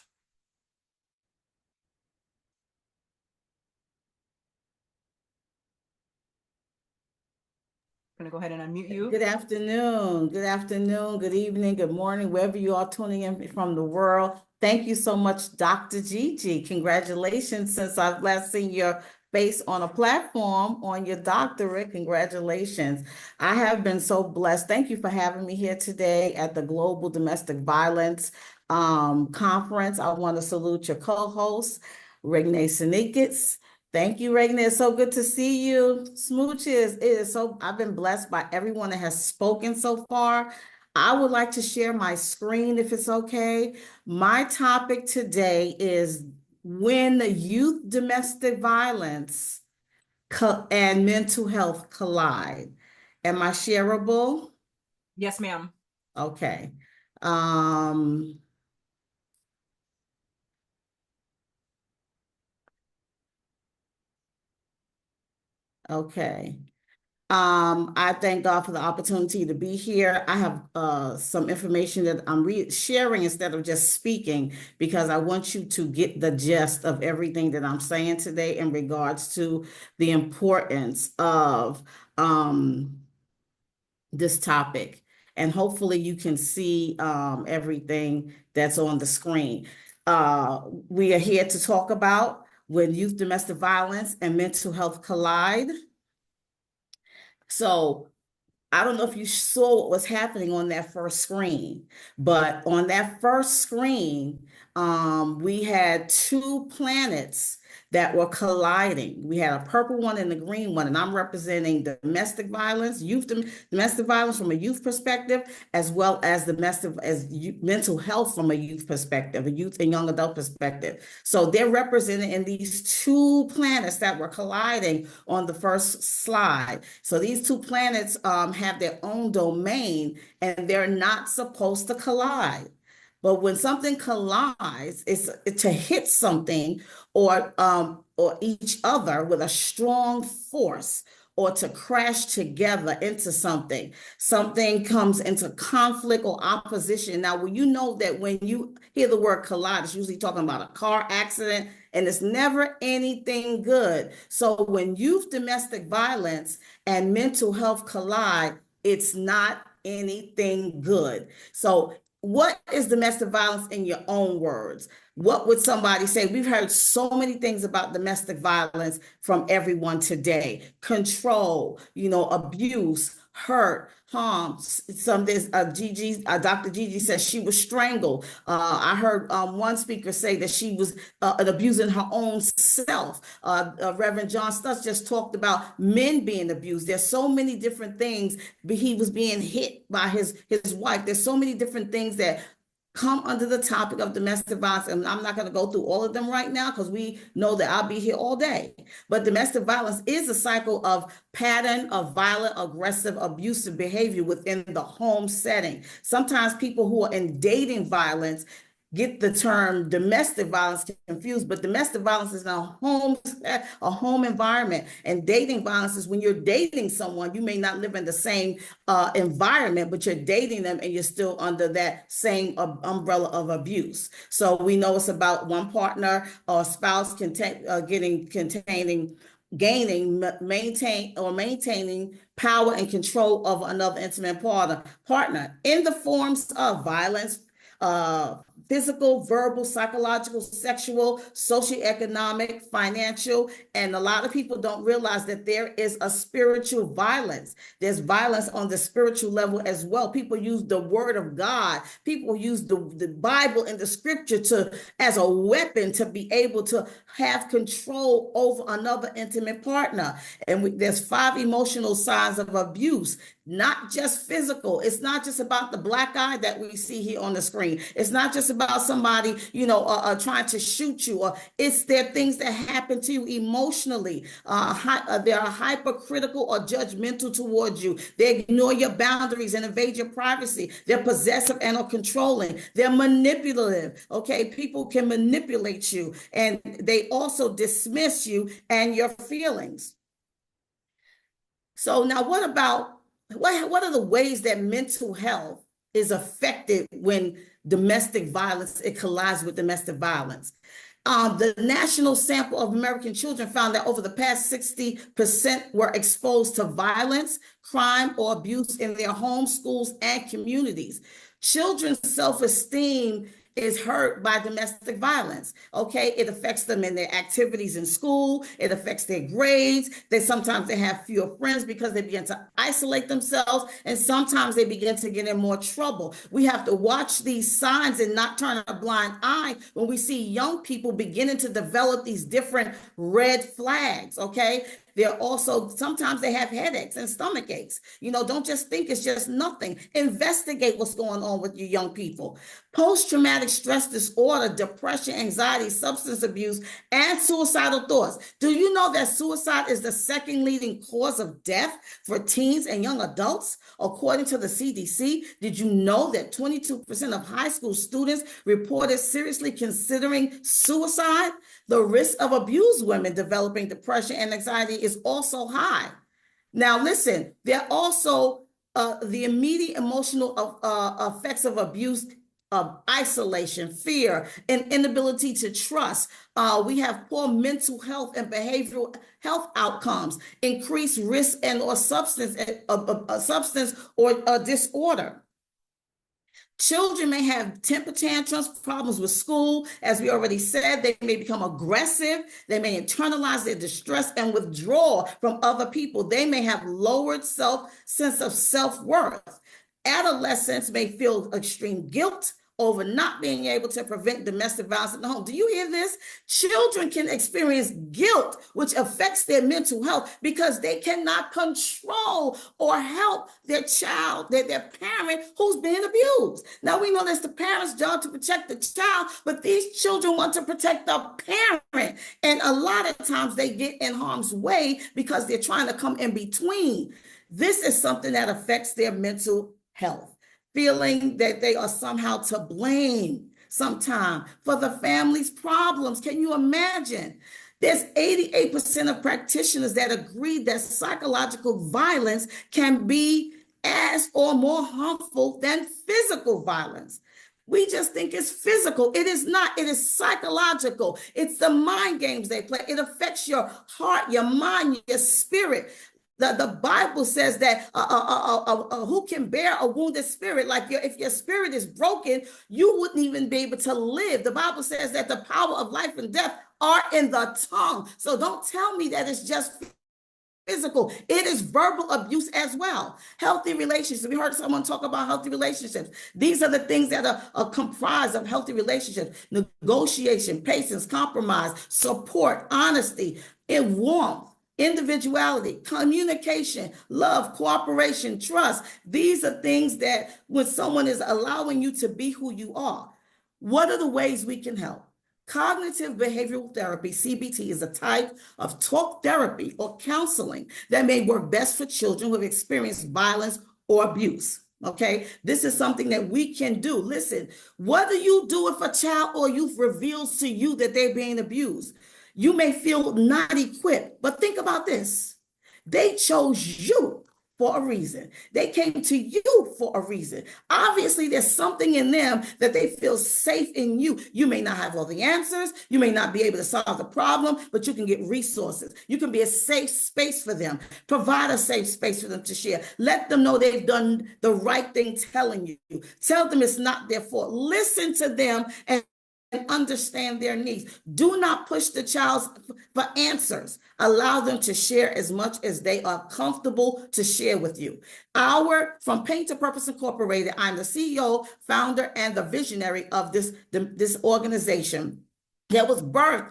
I'm gonna go ahead and unmute you. Good afternoon, good evening, good morning, wherever you are tuning in from the world. Thank you so much, Dr. Gigi. Congratulations, since I've last seen your face on a platform on your doctorate. Congratulations. I have been so blessed. Thank you for having me here today at the Global Domestic Violence Conference. I want to salute your co-host, Renee Sinikits. Thank you, Reagan. It's so good to see you. Smooches, I've been blessed by everyone that has spoken so far. I would like to share my screen if it's okay. My topic today is when the youth domestic violence and mental health collide. Am I shareable? Yes, ma'am. Okay. Okay. I thank God for the opportunity to be here. I have some information that I'm sharing instead of just speaking, because I want you to get the gist of everything that I'm saying today in regards to the importance of this topic. And hopefully you can see everything that's on the screen. We are here to talk about when youth domestic violence and mental health collide. So I don't know if you saw what was happening on that first screen, but on that first screen, we had 2 planets that were colliding. We had a purple one and a green one, and I'm representing domestic violence, domestic violence from a youth perspective, as well as mental health from a youth perspective, a youth and young adult perspective. So they're represented in these two planets that were colliding on the first slide. So these two planets have their own domain, and they're not supposed to collide. But when something collides, it's to hit something or each other with a strong force, or to crash together into something. Something comes into conflict or opposition. Now, when you know that when you hear the word collide, it's usually talking about a car accident, and it's never anything good. So when youth domestic violence and mental health collide, it's not anything good. So what is domestic violence in your own words? What would somebody say? We've heard so many things about domestic violence from everyone today. Control, abuse, hurt, harm. Dr. Gigi says she was strangled. I heard one speaker say that she was abusing her own self. Reverend John Stutz just talked about men being abused. There's so many different things. He was being hit by his wife. There's so many different things that come under the topic of domestic violence. And I'm not going to go through all of them right now because we know that I'll be here all day. But domestic violence is a cycle of pattern of violent, aggressive, abusive behavior within the home setting. Sometimes people who are in dating violence get the term domestic violence confused, but domestic violence is a home environment, and dating violence is when you're dating someone. You may not live in the same environment, but you're dating them and you're still under that same umbrella of abuse. So we know it's about one partner or spouse maintaining power and control of another intimate partner in the forms of violence, physical, verbal, psychological, sexual, socioeconomic, financial, and a lot of people don't realize that there is a spiritual violence. There's violence on the spiritual level as well. People use the word of God. People use the Bible and the scripture as a weapon to be able to have control over another intimate partner. And there's 5 emotional signs of abuse, not just physical. It's not just about the black eye that we see here on the screen. It's not just about somebody, trying to shoot you, or there are things that happen to you emotionally. They are hypercritical or judgmental towards you. They ignore your boundaries and invade your privacy. They're possessive and or controlling. They're manipulative. Okay, people can manipulate you, and they also dismiss you and your feelings. So now what are the ways that mental health is affected when domestic violence, it collides with domestic violence? The national sample of American children found that over the past 60% were exposed to violence, crime, or abuse in their homes, schools, and communities. Children's self-esteem is hurt by domestic violence. Okay, it affects them in their activities in school. It affects their grades. Sometimes they have fewer friends because they begin to isolate themselves, and sometimes they begin to get in more trouble. We have to watch these signs and not turn a blind eye when we see young people beginning to develop these different red flags. Okay, they're also, sometimes they have headaches and stomach aches. Don't just think it's just nothing. Investigate what's going on with your young people. Post-traumatic stress disorder, depression, anxiety, substance abuse, and suicidal thoughts. Do you know that suicide is the second leading cause of death for teens and young adults? According to the CDC, did you know that 22% of high school students reported seriously considering suicide? The risk of abused women developing depression and anxiety is also high. Now, listen, there are also the immediate emotional effects of abuse, of isolation, fear, and inability to trust. We have poor mental health and behavioral health outcomes, increased risk and or substance or disorder. Children may have temper tantrums, problems with school. As we already said, they may become aggressive. They may internalize their distress and withdraw from other people. They may have lowered sense of self-worth. Adolescents may feel extreme guilt over not being able to prevent domestic violence in the home. Do you hear this? Children can experience guilt, which affects their mental health because they cannot control or help their child, their parent who's being abused. Now, we know that's the parent's job to protect the child, but these children want to protect the parent. And a lot of times they get in harm's way because they're trying to come in between. This is something that affects their mental health, feeling that they are somehow to blame sometimes for the family's problems. Can you imagine? There's 88% of practitioners that agree that psychological violence can be as or more harmful than physical violence. We just think it's physical. It is not. It is psychological. It's the mind games they play. It affects your heart, your mind, your spirit. The Bible says that who can bear a wounded spirit? Like if your spirit is broken, you wouldn't even be able to live. The Bible says that the power of life and death are in the tongue. So don't tell me that it's just physical. It is verbal abuse as well. Healthy relationships. We heard someone talk about healthy relationships. These are the things that are comprised of healthy relationships: negotiation, patience, compromise, support, honesty, and warmth, individuality, communication, love, cooperation, trust. These are things that when someone is allowing you to be who you are, what are the ways we can help? Cognitive behavioral therapy, CBT, is a type of talk therapy or counseling that may work best for children who have experienced violence or abuse. Okay, this is something that we can do. Listen, whether you do it for a child or youth reveals to you that they're being abused, you may feel not equipped, but think about this. They chose you for a reason. They came to you for a reason. Obviously, there's something in them that they feel safe in you. You may not have all the answers. You may not be able to solve the problem, but you can get resources. You can be a safe space for them. Provide a safe space for them to share. Let them know they've done the right thing telling you. Tell them it's not their fault. Listen to them and understand their needs. Do not push the child for answers. Allow them to share as much as they are comfortable to share with you. From Pain to Purpose Incorporated, I'm the CEO, founder, and the visionary of this organization that was birthed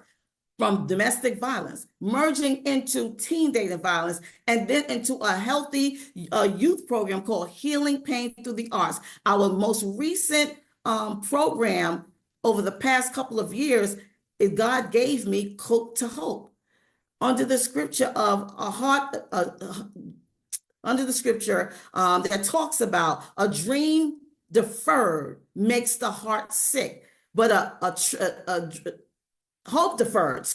from domestic violence, merging into teen dating violence, and then into a healthy youth program called Healing Pain Through the Arts. Our most recent program over the past couple of years, God gave me Cope to Hope. Under the scripture of that talks about a dream deferred makes the heart sick, but hope deferred,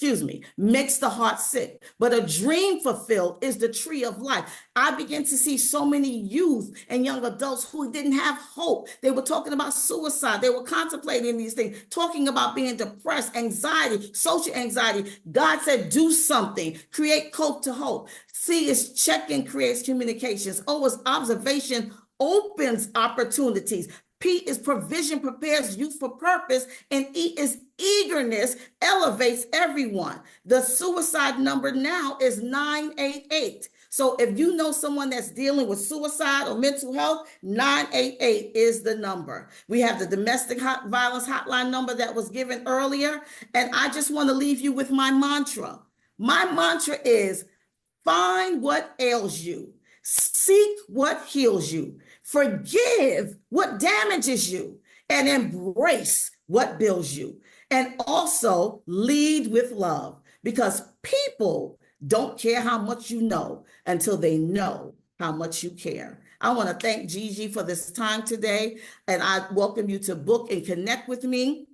makes the heart sick, but a dream fulfilled is the tree of life. I began to see so many youth and young adults who didn't have hope. They were talking about suicide. They were contemplating these things, talking about being depressed, anxiety, social anxiety. God said, do something, create Cope to Hope. C is check-in creates communications. O is observation opens opportunities. P is provision prepares youth for purpose, and E is eagerness elevates everyone. The suicide number now is 988. So if you know someone that's dealing with suicide or mental health, 988 is the number. We have the domestic violence hotline number that was given earlier. And I just want to leave you with my mantra. My mantra is find what ails you, seek what heals you, forgive what damages you, and embrace what builds you. And also lead with love, because people don't care how much you know until they know how much you care. I want to thank Gigi for this time today, and I welcome you to book and connect with me.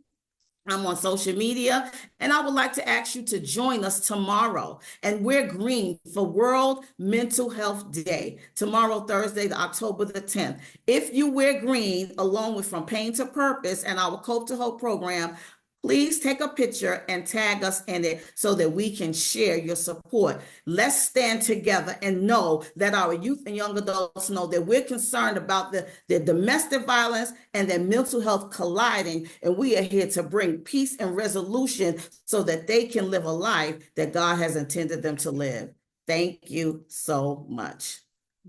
I'm on social media, and I would like to ask you to join us tomorrow and wear green for World Mental Health Day. Tomorrow, Thursday, October the 10th. If you wear green, along with From Pain to Purpose and our Cope to Hope program, please take a picture and tag us in it so that we can share your support. Let's stand together and know that our youth and young adults know that we're concerned about the domestic violence and their mental health colliding, and we are here to bring peace and resolution so that they can live a life that God has intended them to live. Thank you so much.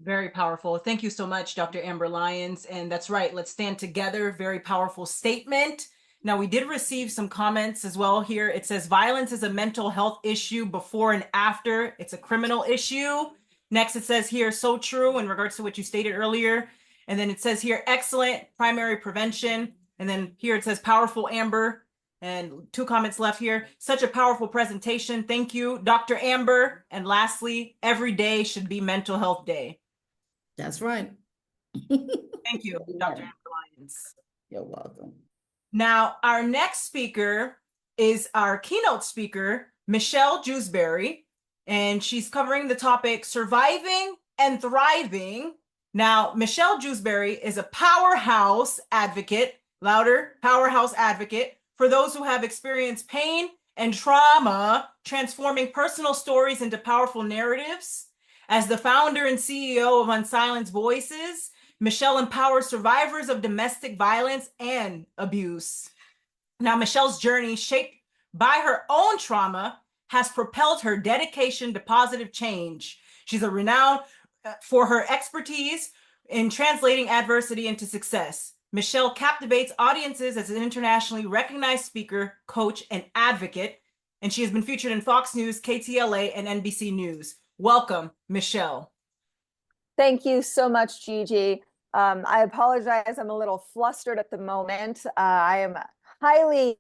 Very powerful. Thank you so much, Dr. Amber Lyons. And that's right. Let's stand together. Very powerful statement. Now, we did receive some comments as well here. It says violence is a mental health issue before and after. It's a criminal issue. Next, it says here, so true in regards to what you stated earlier. And then it says here, excellent primary prevention. And then here it says powerful, Amber. And 2 comments left here. Such a powerful presentation. Thank you, Dr. Amber. And lastly, every day should be Mental Health Day. That's right. Thank you, Dr. Amber Lyons. You're welcome. Now, our next speaker is our keynote speaker, Michelle Jewsbury, and she's covering the topic Surviving and Thriving. Now, Michelle Jewsbury is a powerhouse advocate, louder, powerhouse advocate for those who have experienced pain and trauma, transforming personal stories into powerful narratives. As the founder and CEO of Unsilenced Voices, Michelle empowers survivors of domestic violence and abuse. Now, Michelle's journey, shaped by her own trauma, has propelled her dedication to positive change. She's a renowned for her expertise in translating adversity into success. Michelle captivates audiences as an internationally recognized speaker, coach, and advocate, and she has been featured in Fox News, KTLA, and NBC News. Welcome, Michelle. Thank you so much, Gigi. I apologize, I'm a little flustered at the moment. I am highly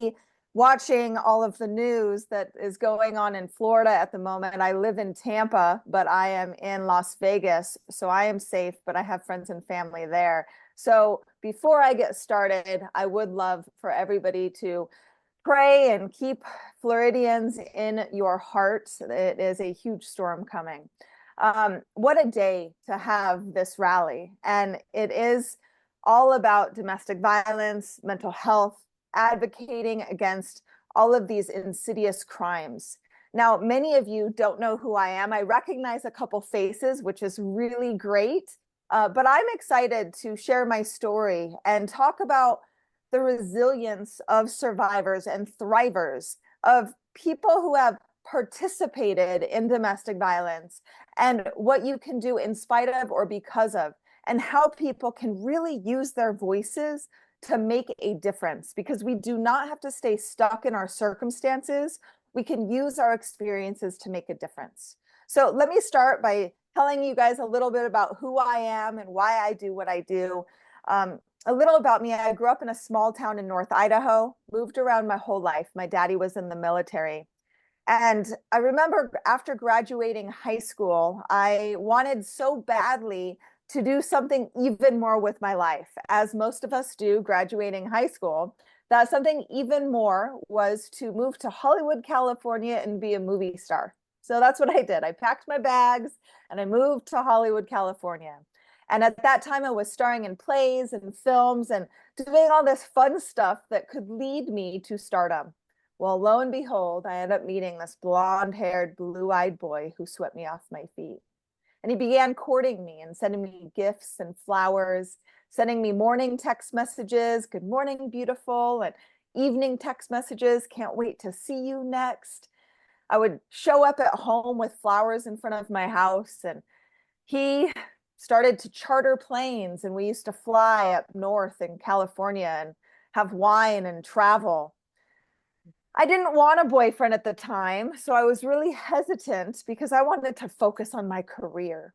watching all of the news that is going on in Florida at the moment. I live in Tampa, but I am in Las Vegas, so I am safe, but I have friends and family there. So before I get started, I would love for everybody to pray and keep Floridians in your hearts. It is a huge storm coming. What a day to have this rally. And it is all about domestic violence, mental health, advocating against all of these insidious crimes. Now, many of you don't know who I am. I recognize a couple faces, which is really great. But I'm excited to share my story and talk about the resilience of survivors and thrivers, of people who have participated in domestic violence, and what you can do in spite of or because of, and how people can really use their voices to make a difference, because we do not have to stay stuck in our circumstances. We can use our experiences to make a difference. So let me start by telling you guys a little bit about who I am and why I do what I do. A little about me: I grew up in a small town in North Idaho, moved around my whole life. My daddy was in the military. And I remember after graduating high school, I wanted so badly to do something even more with my life, as most of us do graduating high school. That something even more was to move to Hollywood, California and be a movie star. So that's what I did. I packed my bags and I moved to Hollywood, California. And at that time, I was starring in plays and films and doing all this fun stuff that could lead me to stardom. Well, lo and behold, I ended up meeting this blonde-haired, blue-eyed boy who swept me off my feet. And he began courting me and sending me gifts and flowers, sending me morning text messages, good morning, beautiful, and evening text messages, can't wait to see you next. I would show up at home with flowers in front of my house, and he started to charter planes, and we used to fly up north in California and have wine and travel. I didn't want a boyfriend at the time, so I was really hesitant because I wanted to focus on my career.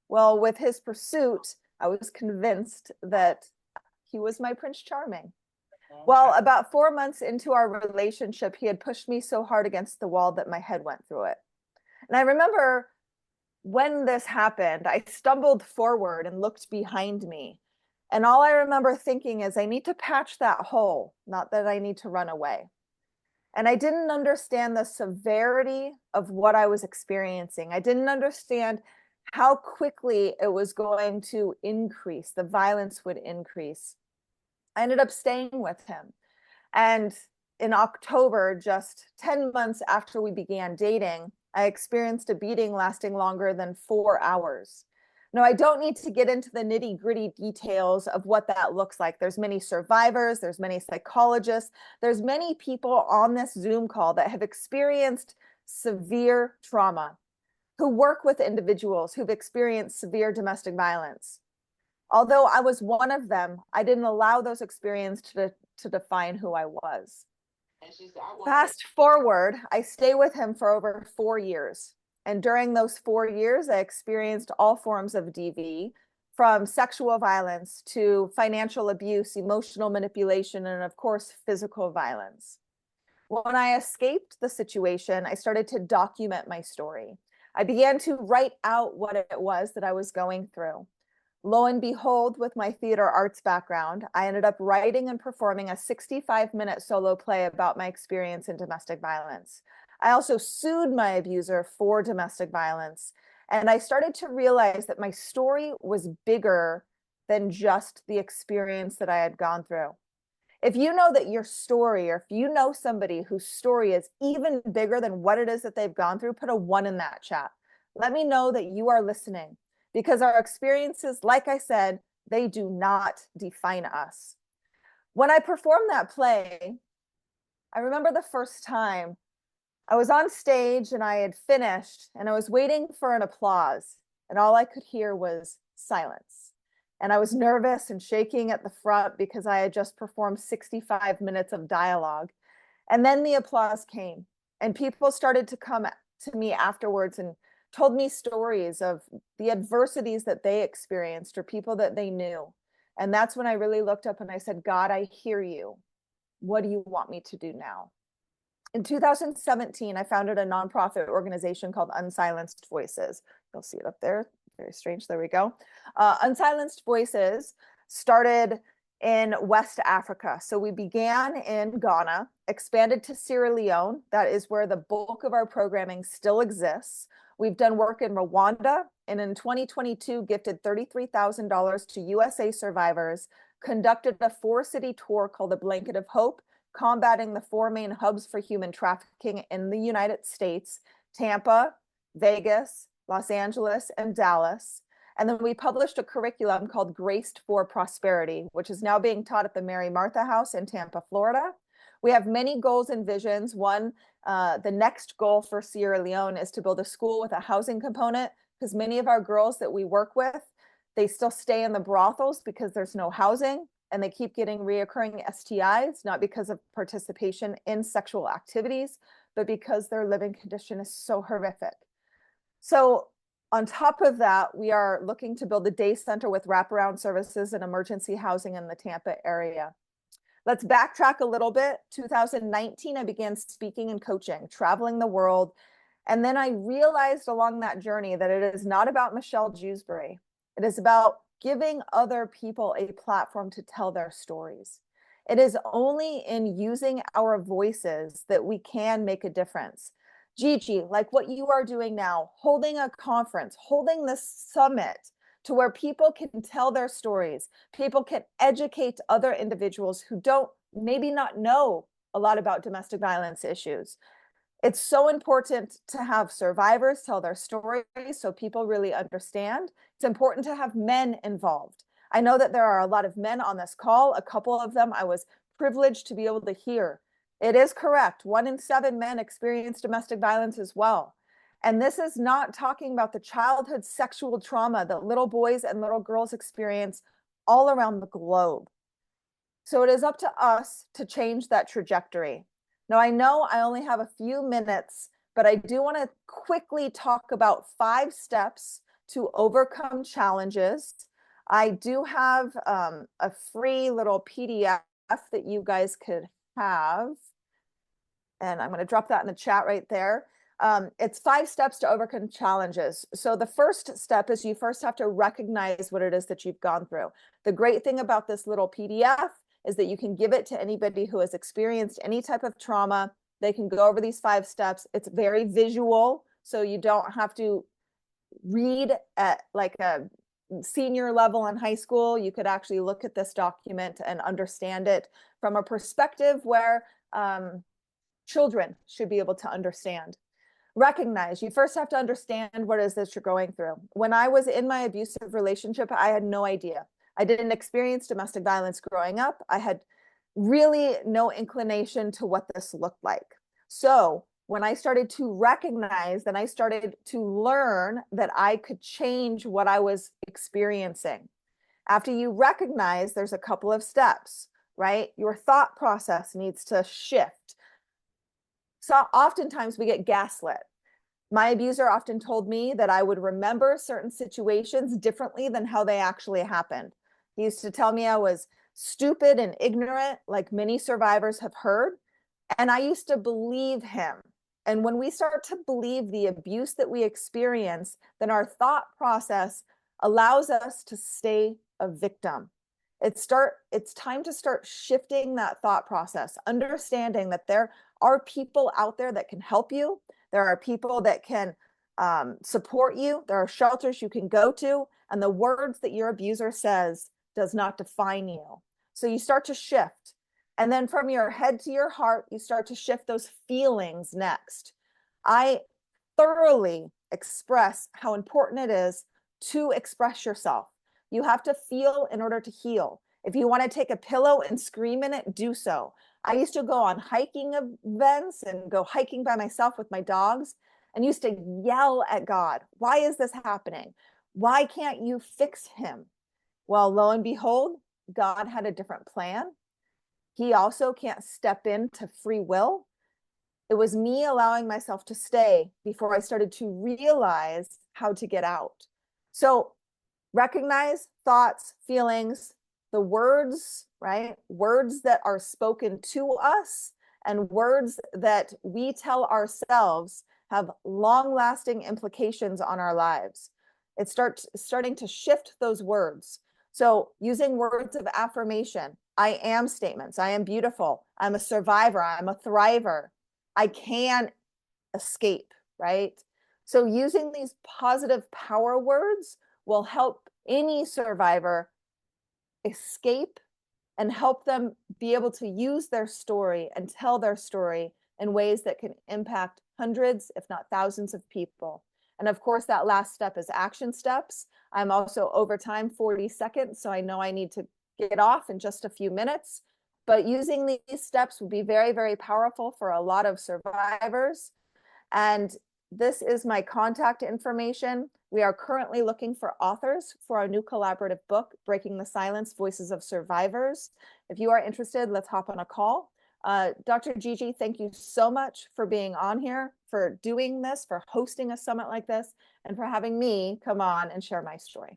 Well, with his pursuit, I was convinced that he was my Prince Charming. Well, about 4 months into our relationship, he had pushed me so hard against the wall that my head went through it. And I remember when this happened, I stumbled forward and looked behind me. And all I remember thinking is, I need to patch that hole, not that I need to run away. And I didn't understand the severity of what I was experiencing. I didn't understand how quickly it was going to increase, the violence would increase. I ended up staying with him. And in October, just 10 months after we began dating, I experienced a beating lasting longer than 4 hours. Now, I don't need to get into the nitty-gritty details of what that looks like. There's many survivors, there's many psychologists, there's many people on this Zoom call that have experienced severe trauma, who work with individuals who've experienced severe domestic violence. Although I was one of them, I didn't allow those experiences to define who I was. Fast forward, I stay with him for over 4 years. And during those 4 years, I experienced all forms of DV, from sexual violence to financial abuse, emotional manipulation, and of course, physical violence. When I escaped the situation, I started to document my story. I began to write out what it was that I was going through. Lo and behold, with my theater arts background, I ended up writing and performing a 65-minute solo play about my experience in domestic violence. I also sued my abuser for domestic violence, and I started to realize that my story was bigger than just the experience that I had gone through. If you know that your story, or if you know somebody whose story is even bigger than what it is that they've gone through, put a 1 in that chat. Let me know that you are listening. Because our experiences, like I said, they do not define us. When I performed that play, I remember the first time I was on stage and I had finished and I was waiting for an applause, and all I could hear was silence. And I was nervous and shaking at the front because I had just performed 65 minutes of dialogue. And then the applause came, and people started to come to me afterwards and told me stories of the adversities that they experienced or people that they knew. And that's when I really looked up and I said, God, I hear you. What do you want me to do now? In 2017, I founded a nonprofit organization called Unsilenced Voices. You'll see it up there. Very strange. There we go. Unsilenced Voices started in West Africa. So we began in Ghana, expanded to Sierra Leone. That is where the bulk of our programming still exists. We've done work in Rwanda, and in 2022 gifted $33,000 to USA survivors, conducted a 4-city tour called the Blanket of Hope, combating the 4 main hubs for human trafficking in the United States: Tampa, Vegas, Los Angeles, and Dallas. And then we published a curriculum called Graced for Prosperity, which is now being taught at the Mary Martha House in Tampa, Florida. We have many goals and visions. One, the next goal for Sierra Leone is to build a school with a housing component, because many of our girls that we work with, they still stay in the brothels because there's no housing, and they keep getting reoccurring STIs, not because of participation in sexual activities, but because their living condition is so horrific. So on top of that, we are looking to build a day center with wraparound services and emergency housing in the Tampa area. Let's backtrack a little bit. 2019, I began speaking and coaching, traveling the world. And then I realized along that journey that it is not about Michelle Jewsbury. It is about giving other people a platform to tell their stories. It is only in using our voices that we can make a difference. Gigi, like what you are doing now, holding a conference, holding this summit to where people can tell their stories, people can educate other individuals who don't maybe not know a lot about domestic violence issues. It's so important to have survivors tell their stories so people really understand. It's important to have men involved. I know that there are a lot of men on this call. A couple of them I was privileged to be able to hear. It is correct. 1 in 7 men experience domestic violence as well. And this is not talking about the childhood sexual trauma that little boys and little girls experience all around the globe. So it is up to us to change that trajectory. Now, I know I only have a few minutes, but I do want to quickly talk about 5 steps to overcome challenges. I do have a free little PDF that you guys could have. And I'm going to drop that in the chat right there. It's 5 steps to overcome challenges. So the first step is you first have to recognize what it is that you've gone through. The great thing about this little PDF is that you can give it to anybody who has experienced any type of trauma. They can go over these 5 steps. It's very visual, so you don't have to read at like a senior level in high school. You could actually look at this document and understand it from a perspective where children should be able to understand. Recognize, you first have to understand what it is that you're going through. When I was in my abusive relationship, I had no idea. I didn't experience domestic violence growing up. I had really no inclination to what this looked like. So when I started to recognize, then I started to learn that I could change what I was experiencing. After you recognize, there's a couple of steps, right? Your thought process needs to shift. So oftentimes we get gaslit. My abuser often told me that I would remember certain situations differently than how they actually happened. He used to tell me I was stupid and ignorant, like many survivors have heard. And I used to believe him. And when we start to believe the abuse that we experience, then our thought process allows us to stay a victim. It's time to start shifting that thought process, understanding that there are people out there that can help you. There are people that can support you. There are shelters you can go to, and the words that your abuser says does not define you. So you start to shift. And then from your head to your heart, you start to shift those feelings next. I thoroughly express how important it is to express yourself. You have to feel in order to heal. If you want to take a pillow and scream in it, do so. I used to go on hiking events and go hiking by myself with my dogs and used to yell at God. Why is this happening? Why can't you fix him? Well, lo and behold, God had a different plan. He also can't step into free will. It was me allowing myself to stay before I started to realize how to get out. So recognize thoughts, feelings, the words, right? Words that are spoken to us and words that we tell ourselves have long-lasting implications on our lives. It starting to shift those words. So using words of affirmation, I am statements, I am beautiful, I'm a survivor, I'm a thriver, I can escape, right? So using these positive power words will help any survivor escape and help them be able to use their story and tell their story in ways that can impact hundreds, if not thousands of people. And of course, that last step is action steps. I'm also over time, 40 seconds, so I know I need to get off in just a few minutes. But using these steps would be very, very powerful for a lot of survivors. And this is my contact information. We are currently looking for authors for our new collaborative book, Breaking the Silence, Voices of Survivors. If you are interested, let's hop on a call. Dr. Gigi, thank you so much for being on here, for doing this, for hosting a summit like this, and for having me come on and share my story.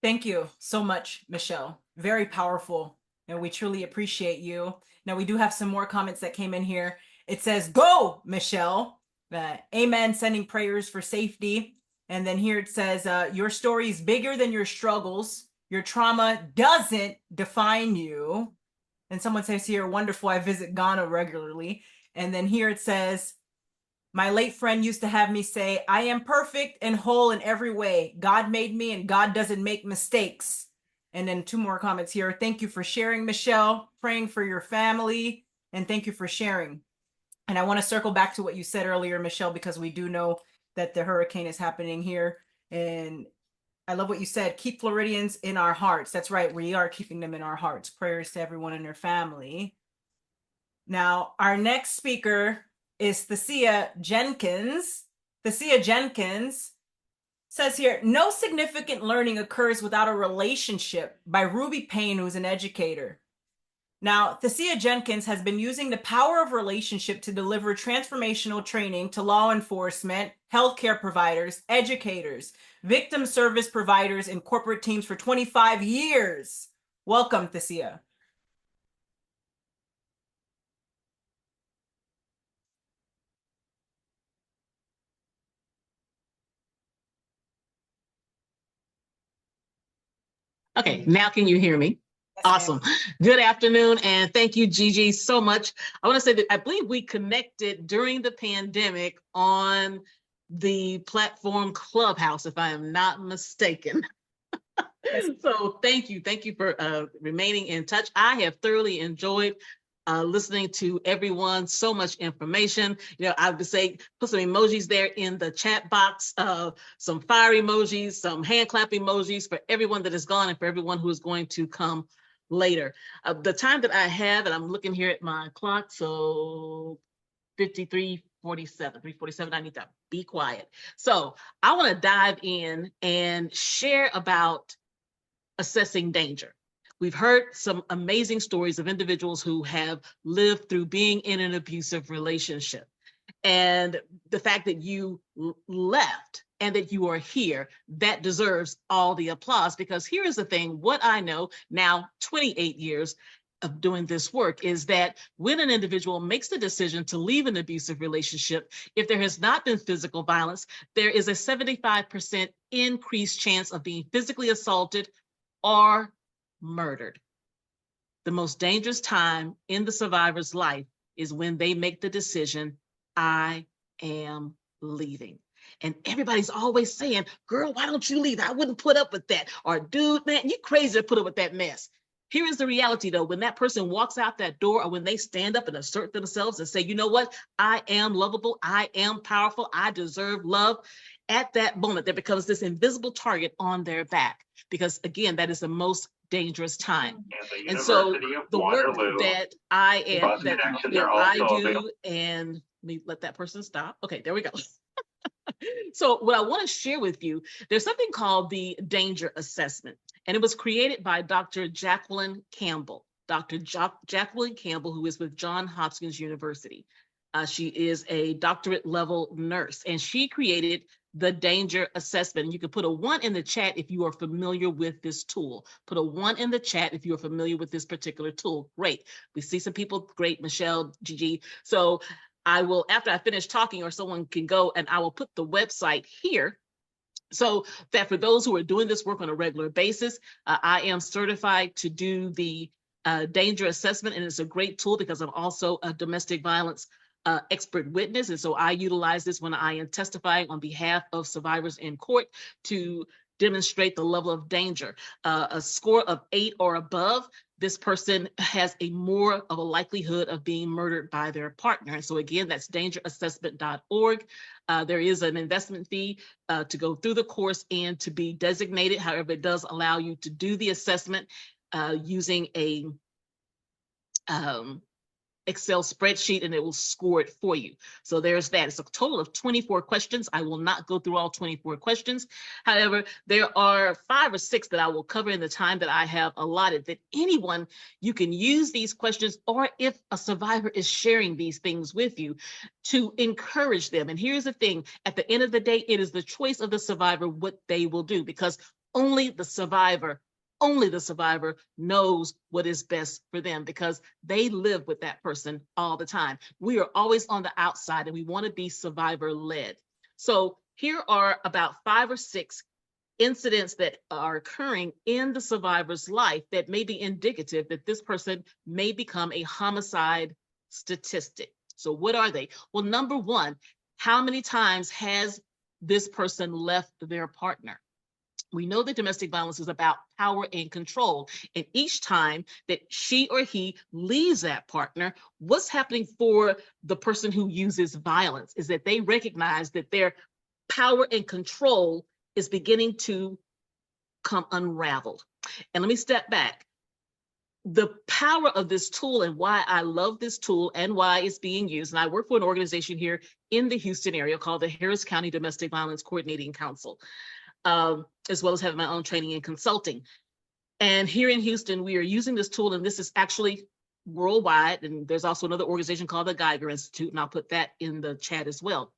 Thank you so much, Michelle. Very powerful, and we truly appreciate you. Now, we do have some more comments that came in here. It says, go, Michelle. Amen, sending prayers for safety. And then here it says, your story is bigger than your struggles. Your trauma doesn't define you. And someone says here, wonderful, I visit Ghana regularly. And then here it says, my late friend used to have me say, I am perfect and whole in every way. God made me and God doesn't make mistakes. And then two more comments here. Thank you for sharing, Michelle, praying for your family, and thank you for sharing. And I want to circle back to what you said earlier, Michelle, because we do know that the hurricane is happening here. And I love what you said, keep Floridians in our hearts. That's right, we are keeping them in our hearts. Prayers to everyone in their family. Now, our next speaker is Thessia Jenkins. Thessia Jenkins says here, no significant learning occurs without a relationship, by Ruby Payne, who's an educator. Now, Thessia Jenkins has been using the power of relationship to deliver transformational training to law enforcement, healthcare providers, educators, victim service providers, and corporate teams for 25 years. Welcome, Thessia. Okay, now can you hear me? Yes, Awesome. ma'am. Good afternoon, and thank you, Gigi, so much. I want to say that I believe we connected during the pandemic on the platform Clubhouse, if I am not mistaken. So thank you for remaining in touch. I have thoroughly enjoyed listening to everyone, so much information. You know, I would say put some emojis there in the chat box, some fire emojis, some hand clap emojis for everyone that is gone and for everyone who is going to come later. The time that I have, and I'm looking here at my clock, so 347. I need to be quiet. So I want to dive in and share about assessing danger. We've heard some amazing stories of individuals who have lived through being in an abusive relationship. And the fact that you left and that you are here, that deserves all the applause, because here is the thing, what I know now, 28 years of doing this work, is that when an individual makes the decision to leave an abusive relationship, if there has not been physical violence, there is a 75% increased chance of being physically assaulted or murdered. The most dangerous time in the survivor's life is when they make the decision, I am leaving. And everybody's always saying, girl, why don't you leave? I wouldn't put up with that. Or dude, man, you crazy to put up with that mess. Here is the reality though, when that person walks out that door, or when they stand up and assert themselves and say, you know what, I am lovable, I am powerful, I deserve love. At that moment, there becomes this invisible target on their back, because again, that is the most dangerous time. And so the work that I do, and let me let that person stop. Okay, there we go. So what I want to share with you, there's something called the danger assessment, and it was created by Dr. Jacqueline Campbell. Dr. Jacqueline Campbell, who is with Johns Hopkins University. She is a doctorate level nurse, and she created the danger assessment. And you can put a 1 in the chat if you are familiar with this tool. Put a 1 in the chat if you are familiar with this particular tool. Great. We see some people. Great, Michelle, Gigi. So I will, after I finish talking, or someone can go, and I will put the website here, so that for those who are doing this work on a regular basis, I am certified to do the danger assessment, and it's a great tool because I'm also a domestic violence expert witness. And so I utilize this when I am testifying on behalf of survivors in court to demonstrate the level of danger. A score of 8 or above, this person has a more of a likelihood of being murdered by their partner. And so again, that's dangerassessment.org. There is an investment fee to go through the course and to be designated. However, it does allow you to do the assessment using a Excel spreadsheet, and it will score it for you. So there's that. It's a total of 24 questions. I will not go through all 24 questions. However, there are 5 or 6 that I will cover in the time that I have allotted, that anyone, you can use these questions, or if a survivor is sharing these things with you, to encourage them. And here's the thing, at the end of the day, it is the choice of the survivor what they will do, because only the survivor knows what is best for them, because they live with that person all the time. We are always on the outside, and we want to be survivor led. So here are about 5 or 6 incidents that are occurring in the survivor's life that may be indicative that this person may become a homicide statistic. So what are they? Well, number 1, how many times has this person left their partner? We know that domestic violence is about power and control. And each time that she or he leaves that partner, what's happening for the person who uses violence is that they recognize that their power and control is beginning to come unraveled. And let me step back. The power of this tool, and why I love this tool and why it's being used, and I work for an organization here in the Houston area called the Harris County Domestic Violence Coordinating Council. As well as having my own training and consulting. And here in Houston, we are using this tool, and this is actually worldwide. And there's also another organization called the Geiger Institute, and I'll put that in the chat as well.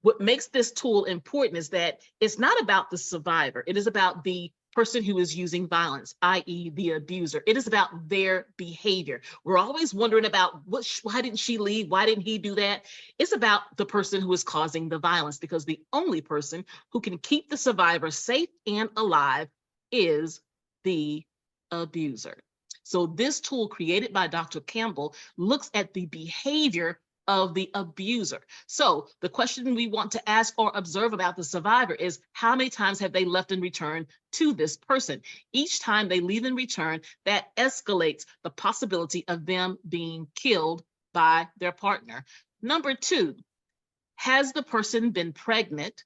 What makes this tool important is that it's not about the survivor. It is about the person who is using violence, i.e. the abuser. It is about their behavior. We're always wondering about why didn't she leave? Why didn't he do that? It's about the person who is causing the violence, because the only person who can keep the survivor safe and alive is the abuser. So this tool, created by Dr. Campbell, looks at the behavior of the abuser. So the question we want to ask or observe about the survivor is, how many times have they left and returned to this person? Each time they leave and return, that escalates the possibility of them being killed by their partner. Number 2, has the person been pregnant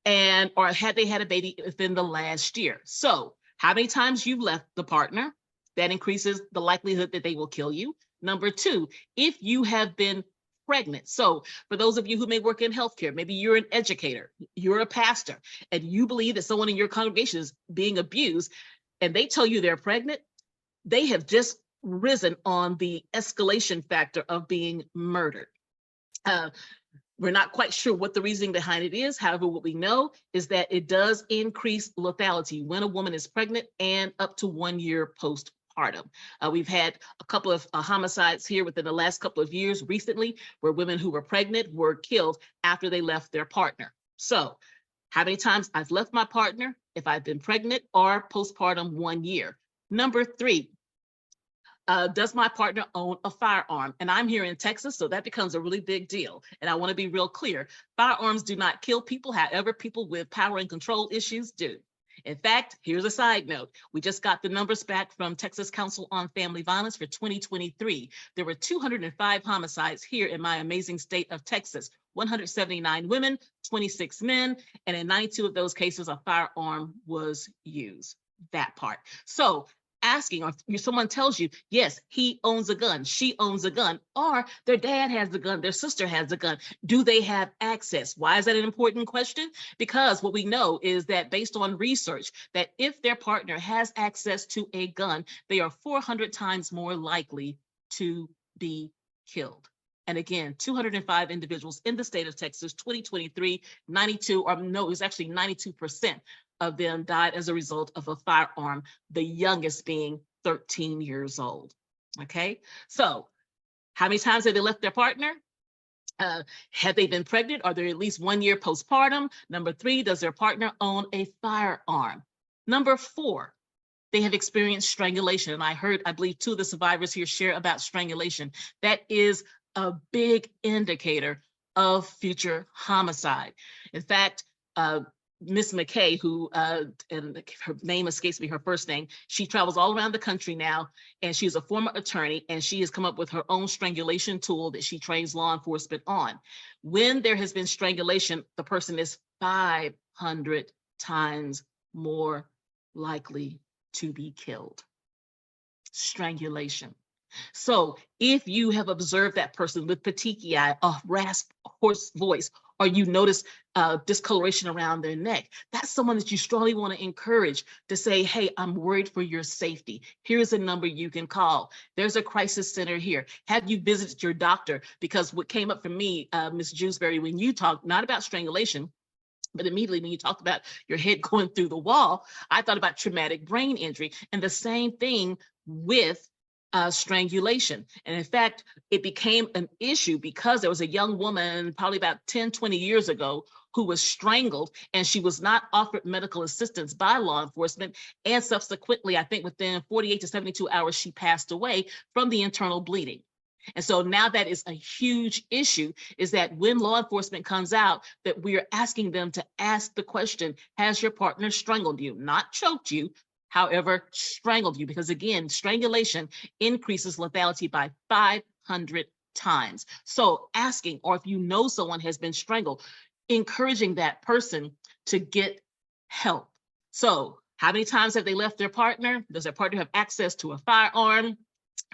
or had they had a baby within the last year? So how many times you've left the partner, that increases the likelihood that they will kill you. Number two, if you have been pregnant. So for those of you who may work in healthcare, maybe you're an educator, you're a pastor, and you believe that someone in your congregation is being abused, and they tell you they're pregnant, they have just risen on the escalation factor of being murdered. We're not quite sure what the reasoning behind it is. However, what we know is that it does increase lethality when a woman is pregnant and up to 1 year postpartum. We've had a couple of homicides here within the last couple of years recently where women who were pregnant were killed after they left their partner. So how many times I've left my partner if I've been pregnant or postpartum 1 year? Number three, does my partner own a firearm? And I'm here in Texas, so that becomes a really big deal. And I want to be real clear. Firearms do not kill people. However, people with power and control issues do. In fact, here's a side note. We just got the numbers back from Texas Council on Family Violence for 2023. There were 205 homicides here in my amazing state of Texas. 179 women, 26 men, and in 92 of those cases, a firearm was used. That part. So asking, or someone tells you, yes, he owns a gun, she owns a gun, or their dad has a gun, their sister has a gun. Do they have access? Why is that an important question? Because what we know is that based on research, that if their partner has access to a gun, they are 400 times more likely to be killed. And again, 205 individuals in the state of Texas, 2023, 92, or no, it was actually 92% of them died as a result of a firearm, the youngest being 13 years old. Okay, so how many times have they left their partner? Have they been pregnant? Are they at least 1 year postpartum? Number three, does their partner own a firearm? Number four, they have experienced strangulation. And I believe two of the survivors here share about strangulation. That is a big indicator of future homicide. In fact, Miss McKay, who, and her name escapes me, her first name, she travels all around the country now, and she's a former attorney, and she has come up with her own strangulation tool that she trains law enforcement on. When there has been strangulation, the person is 500 times more likely to be killed. Strangulation. So if you have observed that person with petechiae, a rasp, hoarse voice, or you notice discoloration around their neck, that's someone that you strongly want to encourage to say, hey, I'm worried for your safety. Here's a number you can call. There's a crisis center here. Have you visited your doctor? Because what came up for me, Ms. Jewsbury, when you talked not about strangulation, but immediately when you talked about your head going through the wall, I thought about traumatic brain injury, and the same thing with strangulation. And in fact, it became an issue because there was a young woman probably about 10, 20 years ago who was strangled, and she was not offered medical assistance by law enforcement. And subsequently, I think within 48 to 72 hours, she passed away from the internal bleeding. And so now that is a huge issue, is that when law enforcement comes out, that we are asking them to ask the question, has your partner strangled you? Not choked you, however, strangled you, because again, strangulation increases lethality by 500 times. So asking, or if you know someone has been strangled, encouraging that person to get help. So how many times have they left their partner? Does their partner have access to a firearm?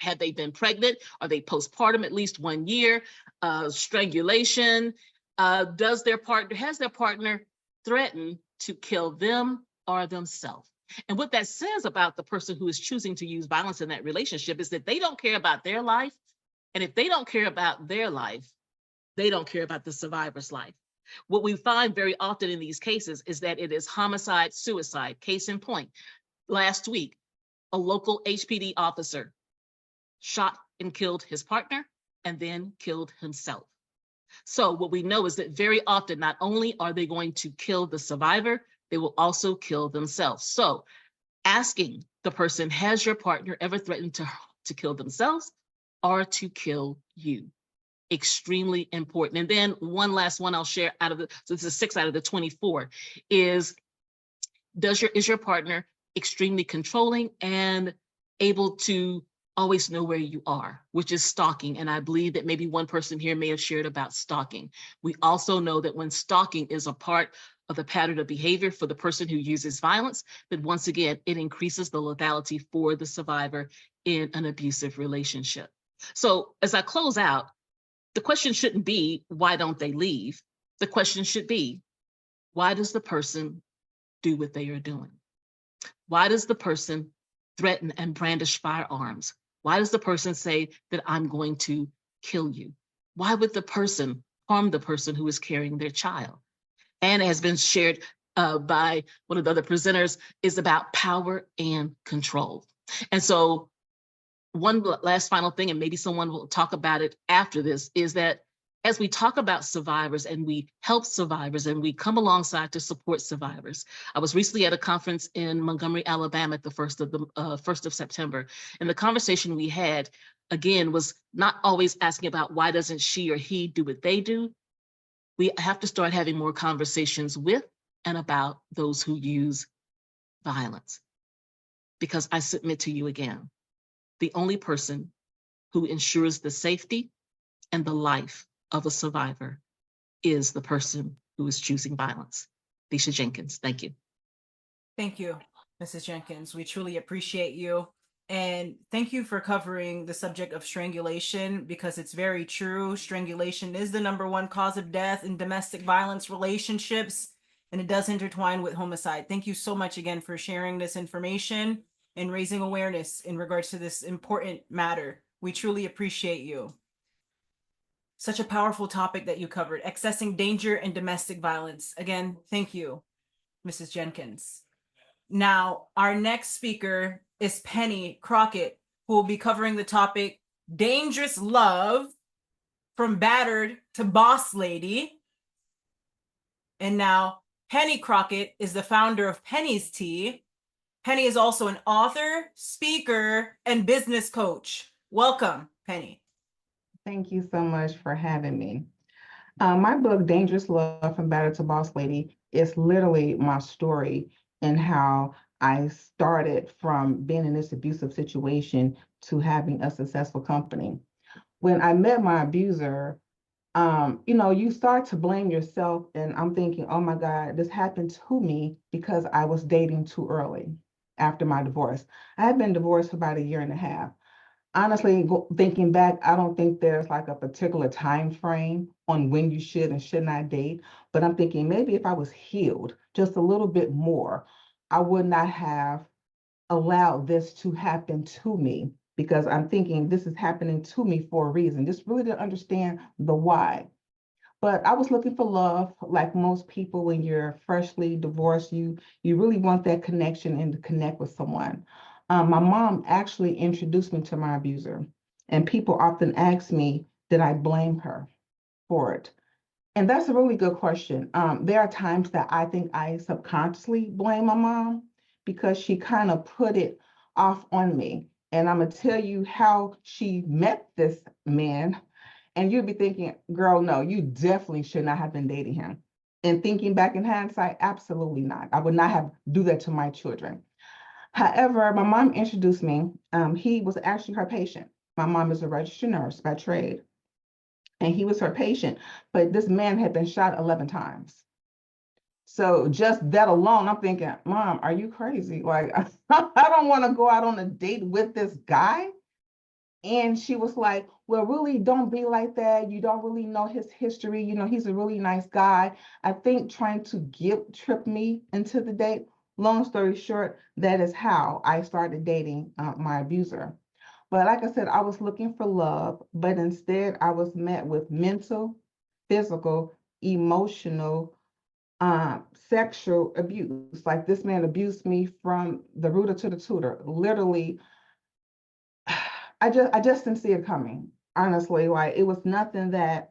Have they been pregnant? Are they postpartum at least 1 year? Strangulation. Has their partner threatened to kill them or themselves? And what that says about the person who is choosing to use violence in that relationship is that they don't care about their life. And if they don't care about their life, they don't care about the survivor's life. What we find very often in these cases is that it is homicide, suicide. Case in point, last week, a local HPD officer shot and killed his partner and then killed himself. So what we know is that very often, not only are they going to kill the survivor, they will also kill themselves. So asking the person, has your partner ever threatened to kill themselves or to kill you? Extremely important. And then one last one I'll share so this is 6 out of the 24, is your partner extremely controlling and able to always know where you are, which is stalking. And I believe that maybe one person here may have shared about stalking. We also know that when stalking is a part of the pattern of behavior for the person who uses violence, that once again, it increases the lethality for the survivor in an abusive relationship. So as I close out, the question shouldn't be, why don't they leave? The question should be, why does the person do what they are doing? Why does the person threaten and brandish firearms? Why does the person say that I'm going to kill you? Why would the person harm the person who is carrying their child? And has been shared by one of the other presenters, is about power and control. And so one last final thing, and maybe someone will talk about it after this, is that as we talk about survivors and we help survivors and we come alongside to support survivors. I was recently at a conference in Montgomery, Alabama at the 1st of September. And the conversation we had, again, was not always asking about why doesn't she or he do what they do. We have to start having more conversations with and about those who use violence. Because I submit to you again, the only person who ensures the safety and the life of a survivor is the person who is choosing violence. Leisha Jenkins, thank you. Thank you, Mrs. Jenkins. We truly appreciate you. And thank you for covering the subject of strangulation, because it's very true. Strangulation is the #1 cause of death in domestic violence relationships, and it does intertwine with homicide. Thank you so much again for sharing this information and raising awareness in regards to this important matter. We truly appreciate you. Such a powerful topic that you covered, accessing danger and domestic violence. Again, thank you, Mrs. Jenkins. Now, our next speaker is Penny Crockett, who will be covering the topic, Dangerous Love, from Battered to Boss Lady. And now, Penny Crockett is the founder of Penny's Tea. Penny is also an author, speaker, and business coach. Welcome, Penny. Thank you so much for having me. My book, Dangerous Love, from Battered to Boss Lady, is literally my story and how I started from being in this abusive situation to having a successful company. When I met my abuser, you start to blame yourself, and I'm thinking, oh my God, this happened to me because I was dating too early after my divorce. I had been divorced for about 1.5 years. Honestly, thinking back, I don't think there's like a particular time frame on when you should and should not date, but I'm thinking maybe if I was healed just a little bit more, I would not have allowed this to happen to me, because I'm thinking this is happening to me for a reason. Just really didn't understand the why. But I was looking for love, like most people. When you're freshly divorced, you really want that connection and to connect with someone. My mom actually introduced me to my abuser, and people often ask me, did I blame her for it? And that's a really good question. There are times that I think I subconsciously blame my mom because she kind of put it off on me. And I'm going to tell you how she met this man. And you'd be thinking, girl, no, you definitely should not have been dating him. And thinking back in hindsight, absolutely not. I would not have do that to my children. However, my mom introduced me. He was actually her patient. My mom is a registered nurse by trade, and he was her patient. But this man had been shot 11 times. So just that alone, I'm thinking, Mom, are you crazy? Like, I don't want to go out on a date with this guy. And she was like, well, really, don't be like that. You don't really know his history. He's a really nice guy. I think trying to guilt trip me into the date. Long story short, that is how I started dating my abuser. But like I said, I was looking for love, but instead I was met with mental, physical, emotional, sexual abuse. Like, this man abused me from the rooter to the tutor. Literally, I just didn't see it coming. Honestly, like, it was nothing that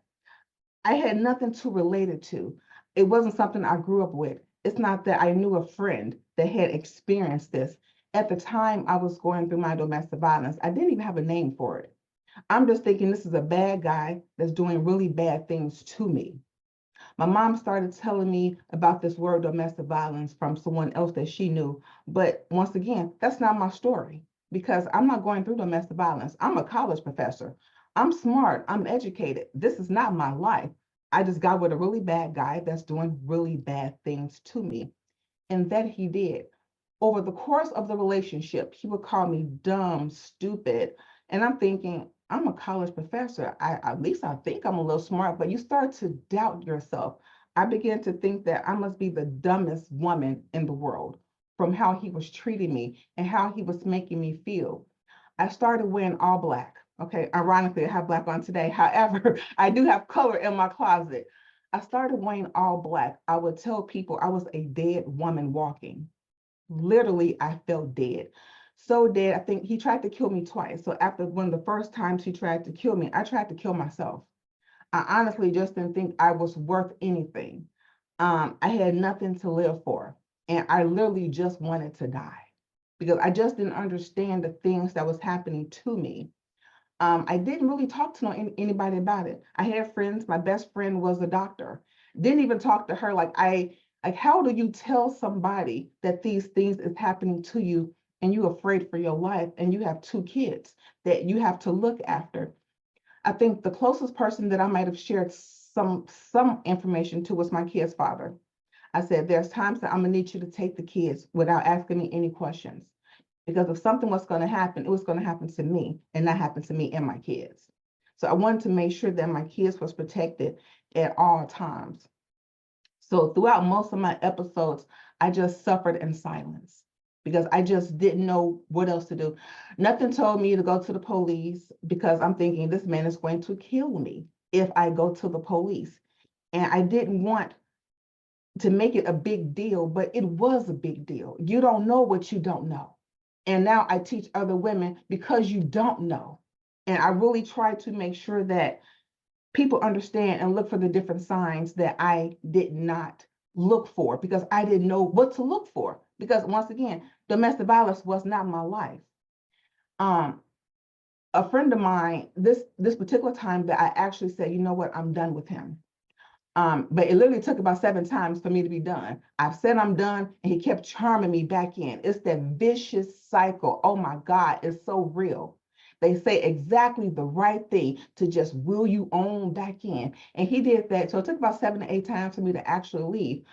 I had nothing to relate it to. It wasn't something I grew up with. It's not that I knew a friend that had experienced this. At the time I was going through my domestic violence, I didn't even have a name for it. I'm just thinking this is a bad guy that's doing really bad things to me. My mom started telling me about this word domestic violence from someone else that she knew. But once again, that's not my story, because I'm not going through domestic violence. I'm a college professor. I'm smart. I'm educated. This is not my life. I just got with a really bad guy that's doing really bad things to me. And that he did. Over the course of the relationship, he would call me dumb, stupid. And I'm thinking, I'm a college professor. At least I think I'm a little smart, but you start to doubt yourself. I began to think that I must be the dumbest woman in the world from how he was treating me and how he was making me feel. I started wearing all black. Okay, ironically, I have black on today. However, I do have color in my closet. I started wearing all black. I would tell people I was a dead woman walking. Literally, I felt dead. So dead, I think he tried to kill me twice. So after one of the first times he tried to kill me, I tried to kill myself. I honestly just didn't think I was worth anything. I had nothing to live for. And I literally just wanted to die because I just didn't understand the things that was happening to me. I didn't really talk to anybody about it. I had friends. My best friend was a doctor. Didn't even talk to her. Like, how do you tell somebody that these things is happening to you and you're afraid for your life and you have 2 kids that you have to look after? I think the closest person that I might have shared some information to was my kid's father. I said, there's times that I'm gonna need you to take the kids without asking me any questions. Because if something was going to happen, it was going to happen to me and not happen to me and my kids. So I wanted to make sure that my kids was protected at all times. So throughout most of my episodes, I just suffered in silence because I just didn't know what else to do. Nothing told me to go to the police because I'm thinking this man is going to kill me if I go to the police. And I didn't want to make it a big deal, but it was a big deal. You don't know what you don't know. And now I teach other women because you don't know. And I really try to make sure that people understand and look for the different signs that I did not look for because I didn't know what to look for. Because once again, domestic violence was not my life. A friend of mine, this particular time that I actually said, you know what, I'm done with him. But it literally took about 7 times for me to be done. I've said I'm done, and he kept charming me back in. It's that vicious cycle. Oh my God, it's so real. They say exactly the right thing to just will you on back in. And he did that. So it took about 7 to 8 times for me to actually leave.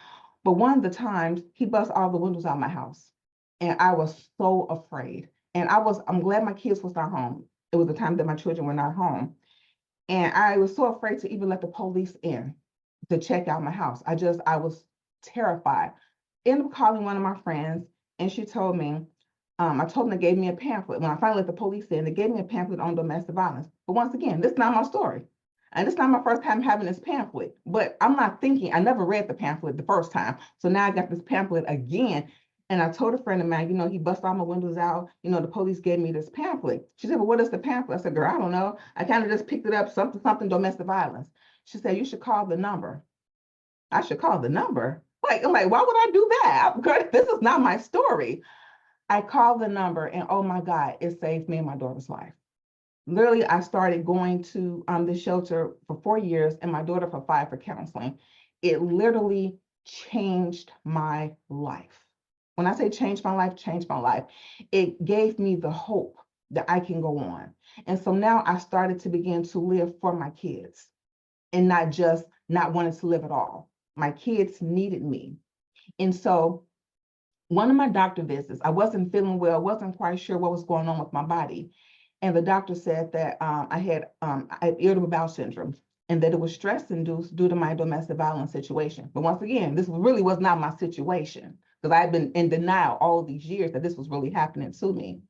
But one of the times he bust all the windows out of my house. And I was so afraid. And I'm glad my kids was not home. It was the time that my children were not home. And I was so afraid to even let the police in to check out my house. I was terrified. Ended up calling one of my friends, and she told me, I told them they gave me a pamphlet. When I finally let the police in, they gave me a pamphlet on domestic violence. But once again, this is not my story. And it's not my first time having this pamphlet. But I'm not thinking, I never read the pamphlet the first time. So now I got this pamphlet again. And I told a friend of mine, he bust all my windows out. The police gave me this pamphlet. She said, well, what is the pamphlet? I said, girl, I don't know. I kind of just picked it up, something domestic violence. She said, you should call the number. I should call the number. I'm like, why would I do that? This is not my story. I called the number and oh my God, it saved me and my daughter's life. Literally, I started going to the shelter for 4 years and my daughter for 5 for counseling. It literally changed my life. When I say changed my life, it gave me the hope that I can go on. And so now I started to begin to live for my kids and not just not wanting to live at all. My kids needed me. And so one of my doctor visits, I wasn't feeling well, wasn't quite sure what was going on with my body. And the doctor said that I had irritable bowel syndrome and that it was stress induced due to my domestic violence situation. But once again, this really was not my situation because I had been in denial all of these years that this was really happening to me.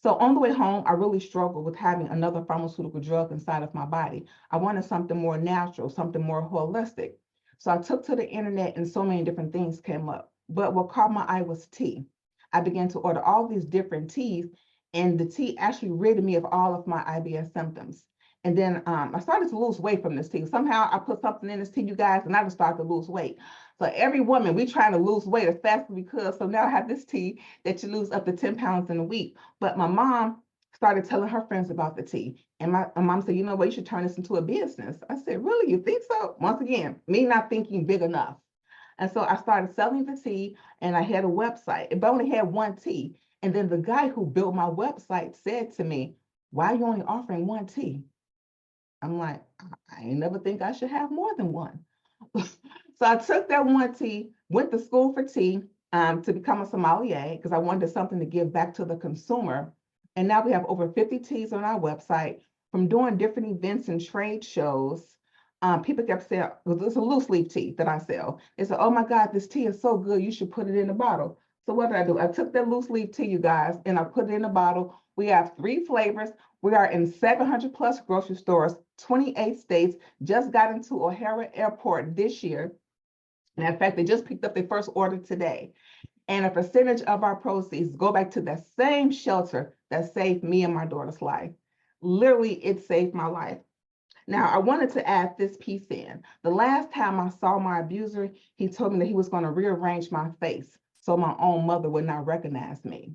So on the way home, I really struggled with having another pharmaceutical drug inside of my body. I wanted something more natural, something more holistic. So I took to the internet and so many different things came up. But what caught my eye was tea. I began to order all these different teas, and the tea actually rid me of all of my IBS symptoms. And then I started to lose weight from this tea. Somehow I put something in this tea, you guys, and I just started to lose weight. So every woman, we trying to lose weight as fast as we could. So now I have this tea that you lose up to 10 pounds in a week. But my mom started telling her friends about the tea. And my mom said, you know what, you should turn this into a business. I said, really, you think so? Once again, me not thinking big enough. And so I started selling the tea and I had a website, but I only had one tea. And then the guy who built my website said to me, why are you only offering one tea? I'm like, I ain't never think I should have more than one. So I took that one tea, went to school for tea to become a sommelier because I wanted something to give back to the consumer. And now we have over 50 teas on our website. from doing different events and trade shows, people kept saying, well, it's a loose leaf tea that I sell. They said, oh my God, this tea is so good, you should put it in a bottle. So what did I do? I took that loose leaf tea, you guys, and I put it in a bottle. We have 3 flavors. We are in 700 plus grocery stores, 28 states, just got into O'Hara Airport this year. And in fact, they just picked up their first order today. And a percentage of our proceeds go back to that same shelter that saved me and my daughter's life. Literally, it saved my life. Now, I wanted to add this piece in. The last time I saw my abuser, he told me that he was going to rearrange my face so my own mother would not recognize me.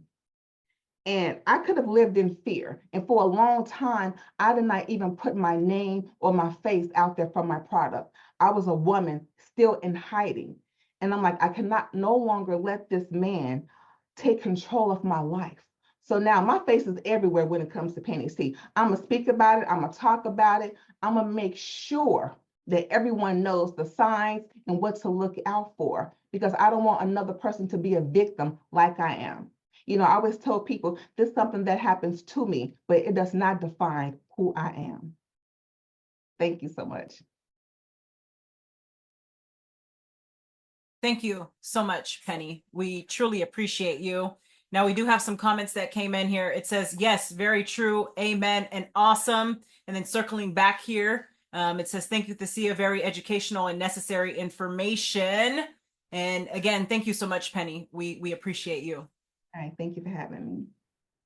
And I could have lived in fear. And for a long time, I did not even put my name or my face out there for my product. I was a woman still in hiding. And I'm like, I cannot no longer let this man take control of my life. So now my face is everywhere when it comes to Penny's Tea. I'm going to speak about it. I'm going to talk about it. I'm going to make sure that everyone knows the signs and what to look out for, because I don't want another person to be a victim like I am. You know, I always tell people this is something that happens to me, but it does not define who I am. Thank you so much. Thank you so much, Penny. We truly appreciate you. Now, we do have some comments that came in here. It says, yes, very true, amen, and awesome. And then circling back here, it says, thank you, Thecia, very educational and necessary information. And again, thank you so much, Penny. We appreciate you. All right, thank you for having me.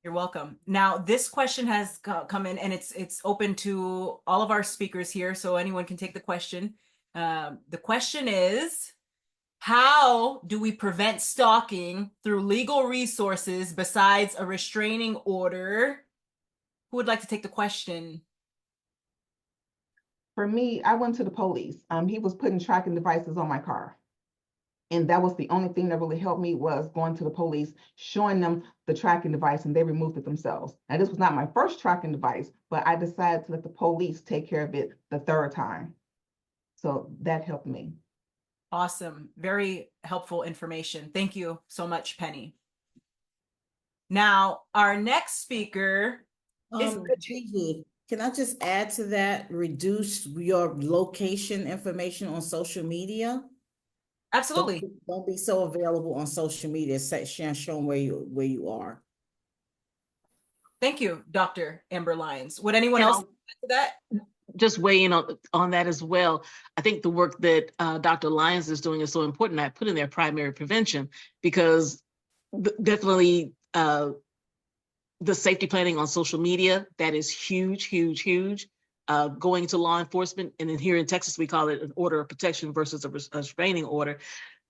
You're welcome. Now, this question has come in, and it's open to all of our speakers here, so anyone can take the question. The question is, how do we prevent stalking through legal resources besides a restraining order? Who would like to take the question? For me, I went to the police. He was putting tracking devices on my car. And that was the only thing that really helped me, was going to the police, showing them the tracking device, and they removed it themselves. Now, this was not my first tracking device, but I decided to let the police take care of it the 3rd time. So that helped me. Awesome. Very helpful information. Thank you so much, Penny. Now, our next speaker is Gigi, can I just add to that? Reduce your location information on social media. Absolutely. Don't be so available on social media, showing where you are. Thank you, Dr. Amber Lyons. Would anyone else add to that? Just weigh in on that as well. I think the work that Dr. Lyons is doing is so important. I put in there primary prevention, because definitely the safety planning on social media, that is huge, huge, huge. Going to law enforcement, and then here in Texas, we call it an order of protection versus a restraining order.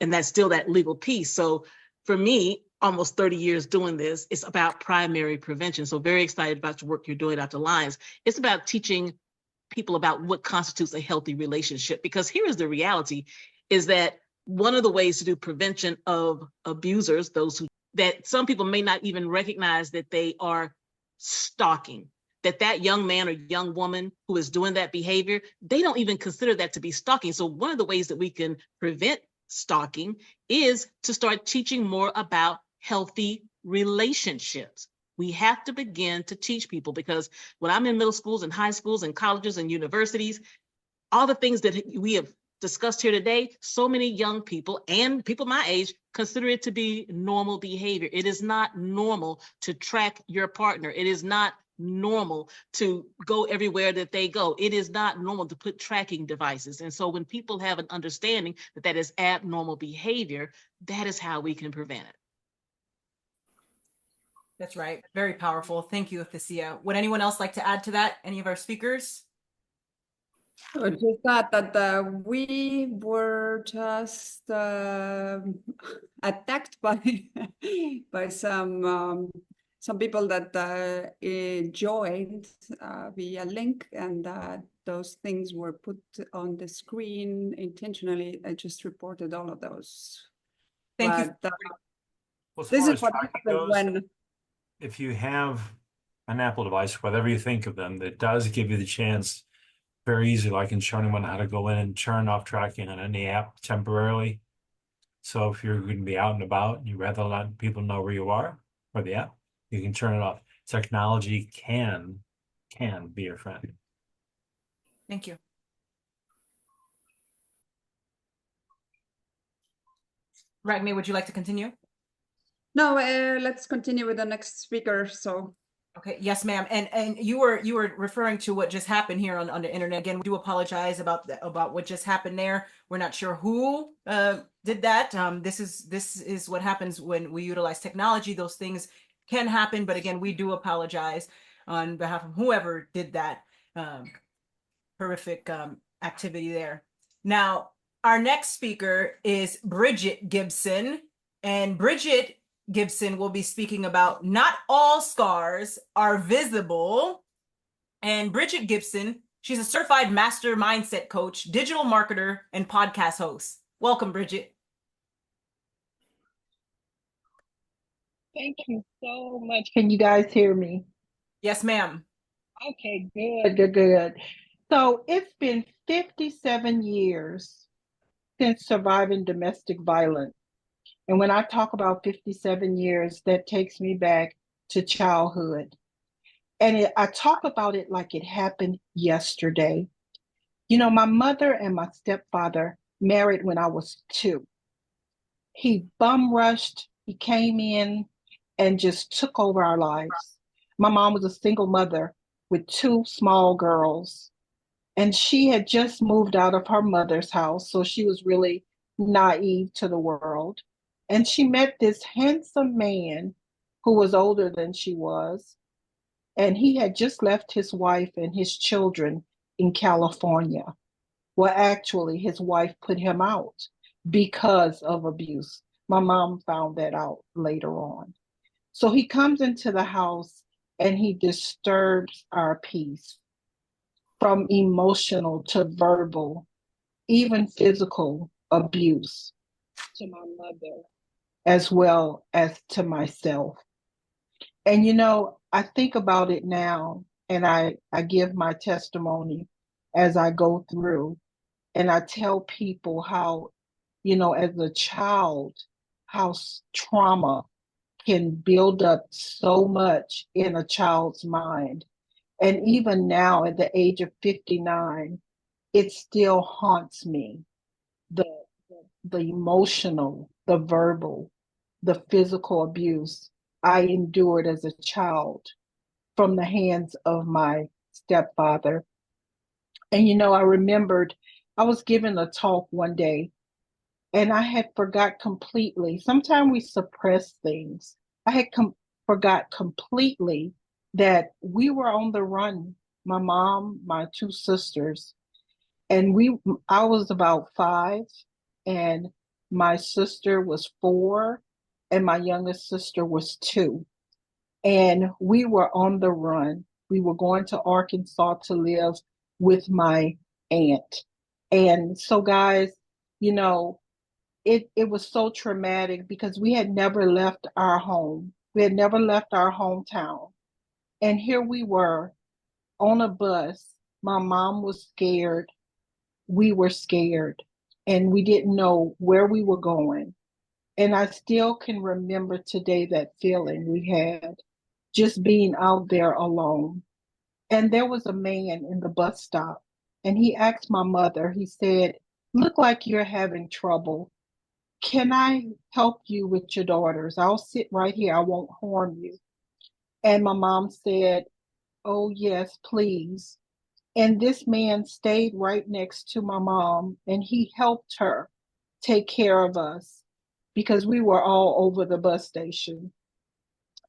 And that's still that legal piece. So for me, almost 30 years doing this, it's about primary prevention. So very excited about the work you're doing, Dr. Lyons. It's about teaching people about what constitutes a healthy relationship, because here is the reality, is that one of the ways to do prevention of abusers, those who, that some people may not even recognize that they are stalking, that young man or young woman who is doing that behavior, they don't even consider that to be stalking. So one of the ways that we can prevent stalking is to start teaching more about healthy relationships. We have to begin to teach people, because when I'm in middle schools and high schools and colleges and universities, all the things that we have discussed here today, so many young people and people my age consider it to be normal behavior. It is not normal to track your partner. It is not normal to go everywhere that they go. It is not normal to put tracking devices. And so when people have an understanding that that is abnormal behavior, that is how we can prevent it. That's right. Very powerful. Thank you, Thecia. Would anyone else like to add to that? Any of our speakers? I just thought that we were just attacked by some people that joined via link, and those things were put on the screen intentionally. I just reported all of those. Thank you. Well, as This far is as what tracking happens goes, when if you have an Apple device, whatever you think of them, that does give you the chance very easily, like in showing anyone how to go in and turn off tracking on any app temporarily. So if you're going to be out and about and you rather let people know where you are or the app, you can turn it off. Technology can can be your friend. Thank you. Ragme, would you like to continue? No, let's continue with the next speaker. So, Okay, yes, ma'am. And you were referring to what just happened here on the internet. Again, we do apologize about what just happened there. We're not sure who did that. This is what happens when we utilize technology. Those things can happen, but again, we do apologize on behalf of whoever did that horrific activity there. Now, our next speaker is Bridget Gibson, and Bridget Gibson will be speaking about not all scars are visible. And Bridget Gibson, she's a certified master mindset coach, digital marketer, and podcast host. Welcome, Bridget. Thank you so much. Can you guys hear me? Yes, ma'am. Okay, good. So it's been 57 years since surviving domestic violence. And when I talk about 57 years, that takes me back to childhood. And I talk about it like it happened yesterday. You know, my mother and my stepfather married when I was 2. He bum rushed, he came in and just took over our lives. My mom was a single mother with 2 small girls. And she had just moved out of her mother's house, so she was really naive to the world. And she met this handsome man who was older than she was. And he had just left his wife and his children in California. Well, actually, his wife put him out because of abuse. My mom found that out later on. So he comes into the house and he disturbs our peace, from emotional to verbal, even physical abuse to my mother, as well as to myself. And, you know, I think about it now, and I give my testimony as I go through, and I tell people how, you know, as a child, how trauma can build up so much in a child's mind. And even now, at the age of 59, it still haunts me. The emotional, the verbal, the physical abuse I endured as a child from the hands of my stepfather. And, you know, I remembered I was given a talk one day and I had forgot completely. Sometimes we suppress things. I had forgot completely that we were on the run. My mom, my 2 sisters, and I was about 5, and my sister was 4, and my youngest sister was 2. And we were on the run. We were going to Arkansas to live with my aunt. And so, guys, you know, it was so traumatic because we had never left our home. We had never left our hometown. And here we were on a bus. My mom was scared. We were scared. And we didn't know where we were going. And I still can remember today that feeling we had, just being out there alone. And there was a man in the bus stop. And he asked my mother, he said, "Look like you're having trouble. Can I help you with your daughters? I'll sit right here. I won't harm you." And my mom said, "Oh, yes, please." And this man stayed right next to my mom and he helped her take care of us because we were all over the bus station.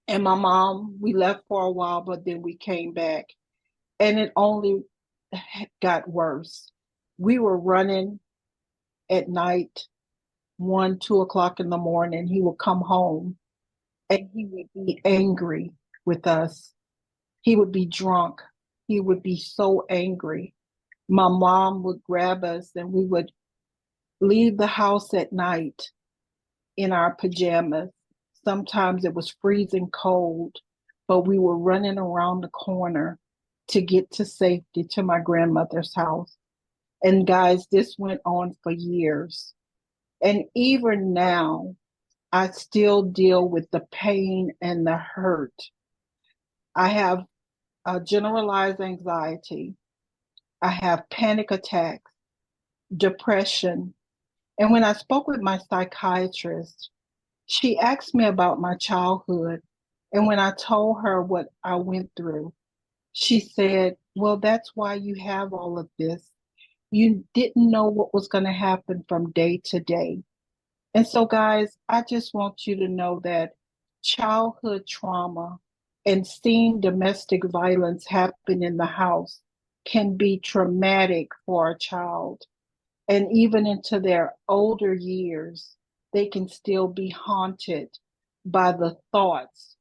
And my mom, we left for a while, but then we came back and it only got worse. We were running at night, 1, 2 o'clock in the morning. He would come home and he would be angry with us. He would be drunk. He would be so angry. My mom would grab us and we would leave the house at night in our pajamas. Sometimes it was freezing cold, but we were running around the corner to get to safety to my grandmother's house. And guys, this went on for years. And even now, I still deal with the pain and the hurt. I have generalized anxiety. I have panic attacks, depression. And when I spoke with my psychiatrist, she asked me about my childhood. And when I told her what I went through, she said, well, that's why you have all of this. You didn't know what was going to happen from day to day. And so, guys, I just want you to know that childhood trauma and seeing domestic violence happen in the house can be traumatic for a child. And even into their older years, they can still be haunted by the thoughts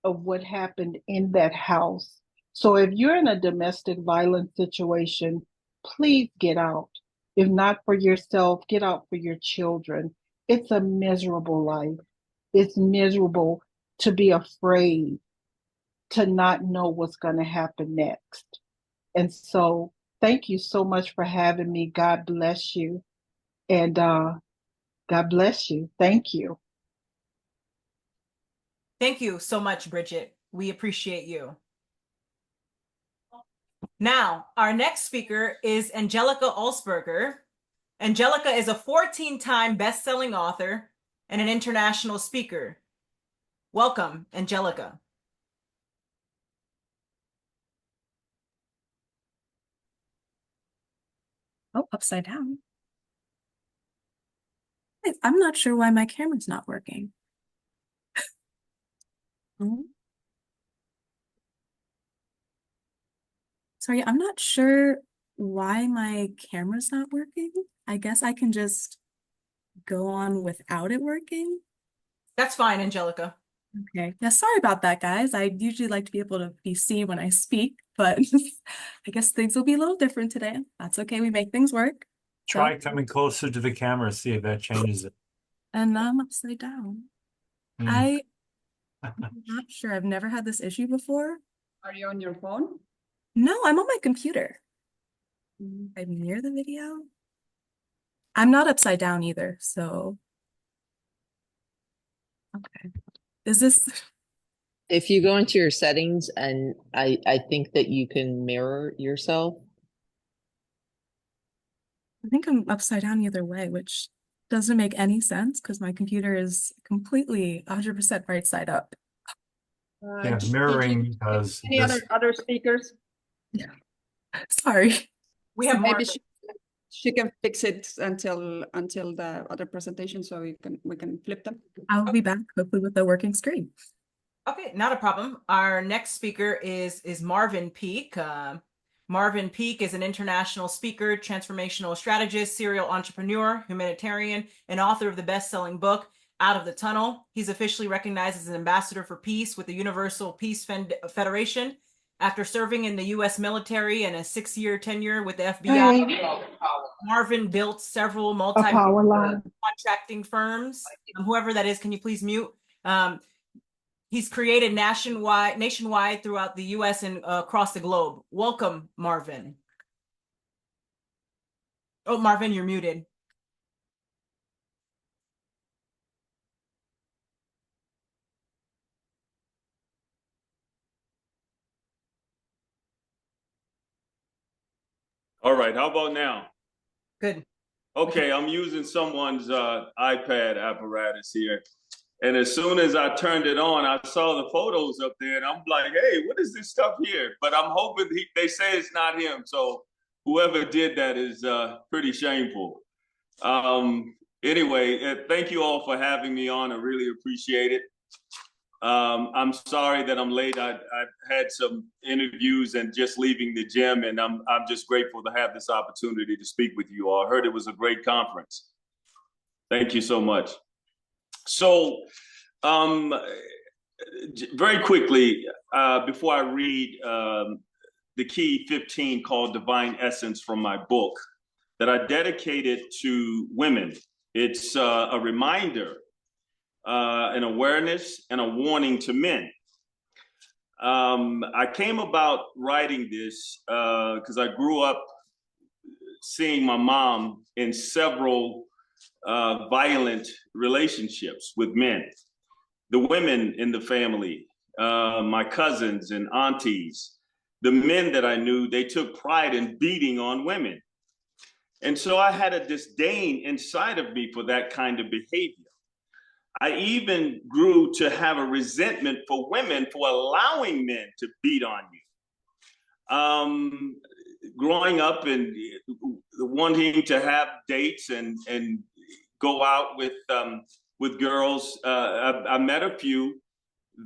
of what happened in that house. So if you're in a domestic violence situation, please get out. If not for yourself, get out for your children. It's a miserable life. It's miserable to be afraid, to not know what's going to happen next. And so thank you so much for having me. God bless you. And God bless you. Thank you. Thank you so much, Bridget. We appreciate you. Now, our next speaker is Angelica Ulsberger. Angelica is a 14-time best-selling author and an international speaker. Welcome, Angelica. Oh, upside down. I'm not sure why my camera's not working. Sorry, I'm not sure why my camera's not working. I guess I can just go on without it working. That's fine, Angelica. Okay. Yeah, sorry about that, guys. I usually like to be able to be seen when I speak, but I guess things will be a little different today. That's okay. We make things work. Try So, coming closer to the camera, see if that changes it. and I'm upside down. I'm not sure. I've never had this issue before. Are you on your phone? No, I'm on my computer. I'm near the video. I'm not upside down either, so. Okay. Is this? If you go into your settings, and I think that you can mirror yourself. I think I'm upside down either way, which doesn't make any sense because my computer is completely 100% right side up. Yeah, mirroring does Any this. other speakers? Yeah. Sorry. We have Maybe Marvin. she can fix it until the other presentation, so we can flip them. I'll be back hopefully with a working screen. Okay, not a problem. Our next speaker is Marvin Peak. Marvin Peak is an international speaker, transformational strategist, serial entrepreneur, humanitarian, and author of the best-selling book, Out of the Tunnel. He's officially recognized as an ambassador for peace with the Universal Peace Federation. After serving in the U.S. military and a 6-year tenure with the FBI, Marvin built several multi-contracting firms. Whoever that is, can you please mute? He's created nationwide throughout the U.S. and across the globe. Welcome, Marvin. Oh, Marvin, you're muted. All right, how about now? Good. Okay, I'm using someone's iPad apparatus here. And as soon as I turned it on, I saw the photos up there and I'm like, hey, what is this stuff here? But I'm hoping they say it's not him. So whoever did that is pretty shameful. Anyway, thank you all for having me on. I really appreciate it. I'm sorry that I'm late. I had some interviews and just leaving the gym, and I'm just grateful to have this opportunity to speak with you all. I heard it was a great conference. Thank you so much. So, very quickly, before I read the key 15 called Divine Essence from my book that I dedicated to women, it's a reminder, an awareness, and a warning to men. I came about writing this because I grew up seeing my mom in several violent relationships with men. The women in the family, my cousins and aunties, the men that I knew, they took pride in beating on women. And so I had a disdain inside of me for that kind of behavior. I even grew to have a resentment for women for allowing men to beat on you. Growing up and wanting to have dates and go out with girls, I met a few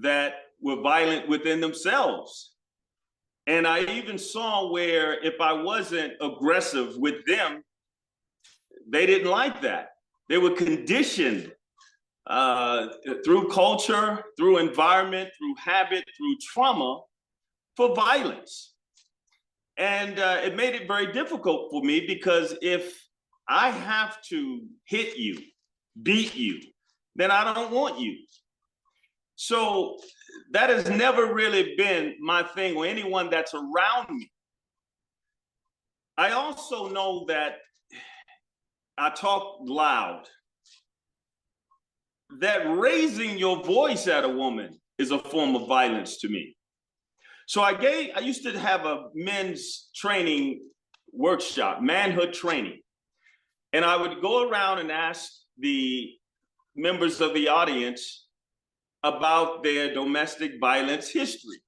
that were violent within themselves. And I even saw where if I wasn't aggressive with them, they didn't like that. They were conditioned through culture, through environment, through habit, through trauma for violence. And it made it very difficult for me because if I have to hit you, beat you, then I don't want you. So that has never really been my thing or anyone that's around me. I also know that I talk loud, that raising your voice at a woman is a form of violence to me. So I used to have a men's training workshop, manhood training. And I would go around and ask the members of the audience about their domestic violence history.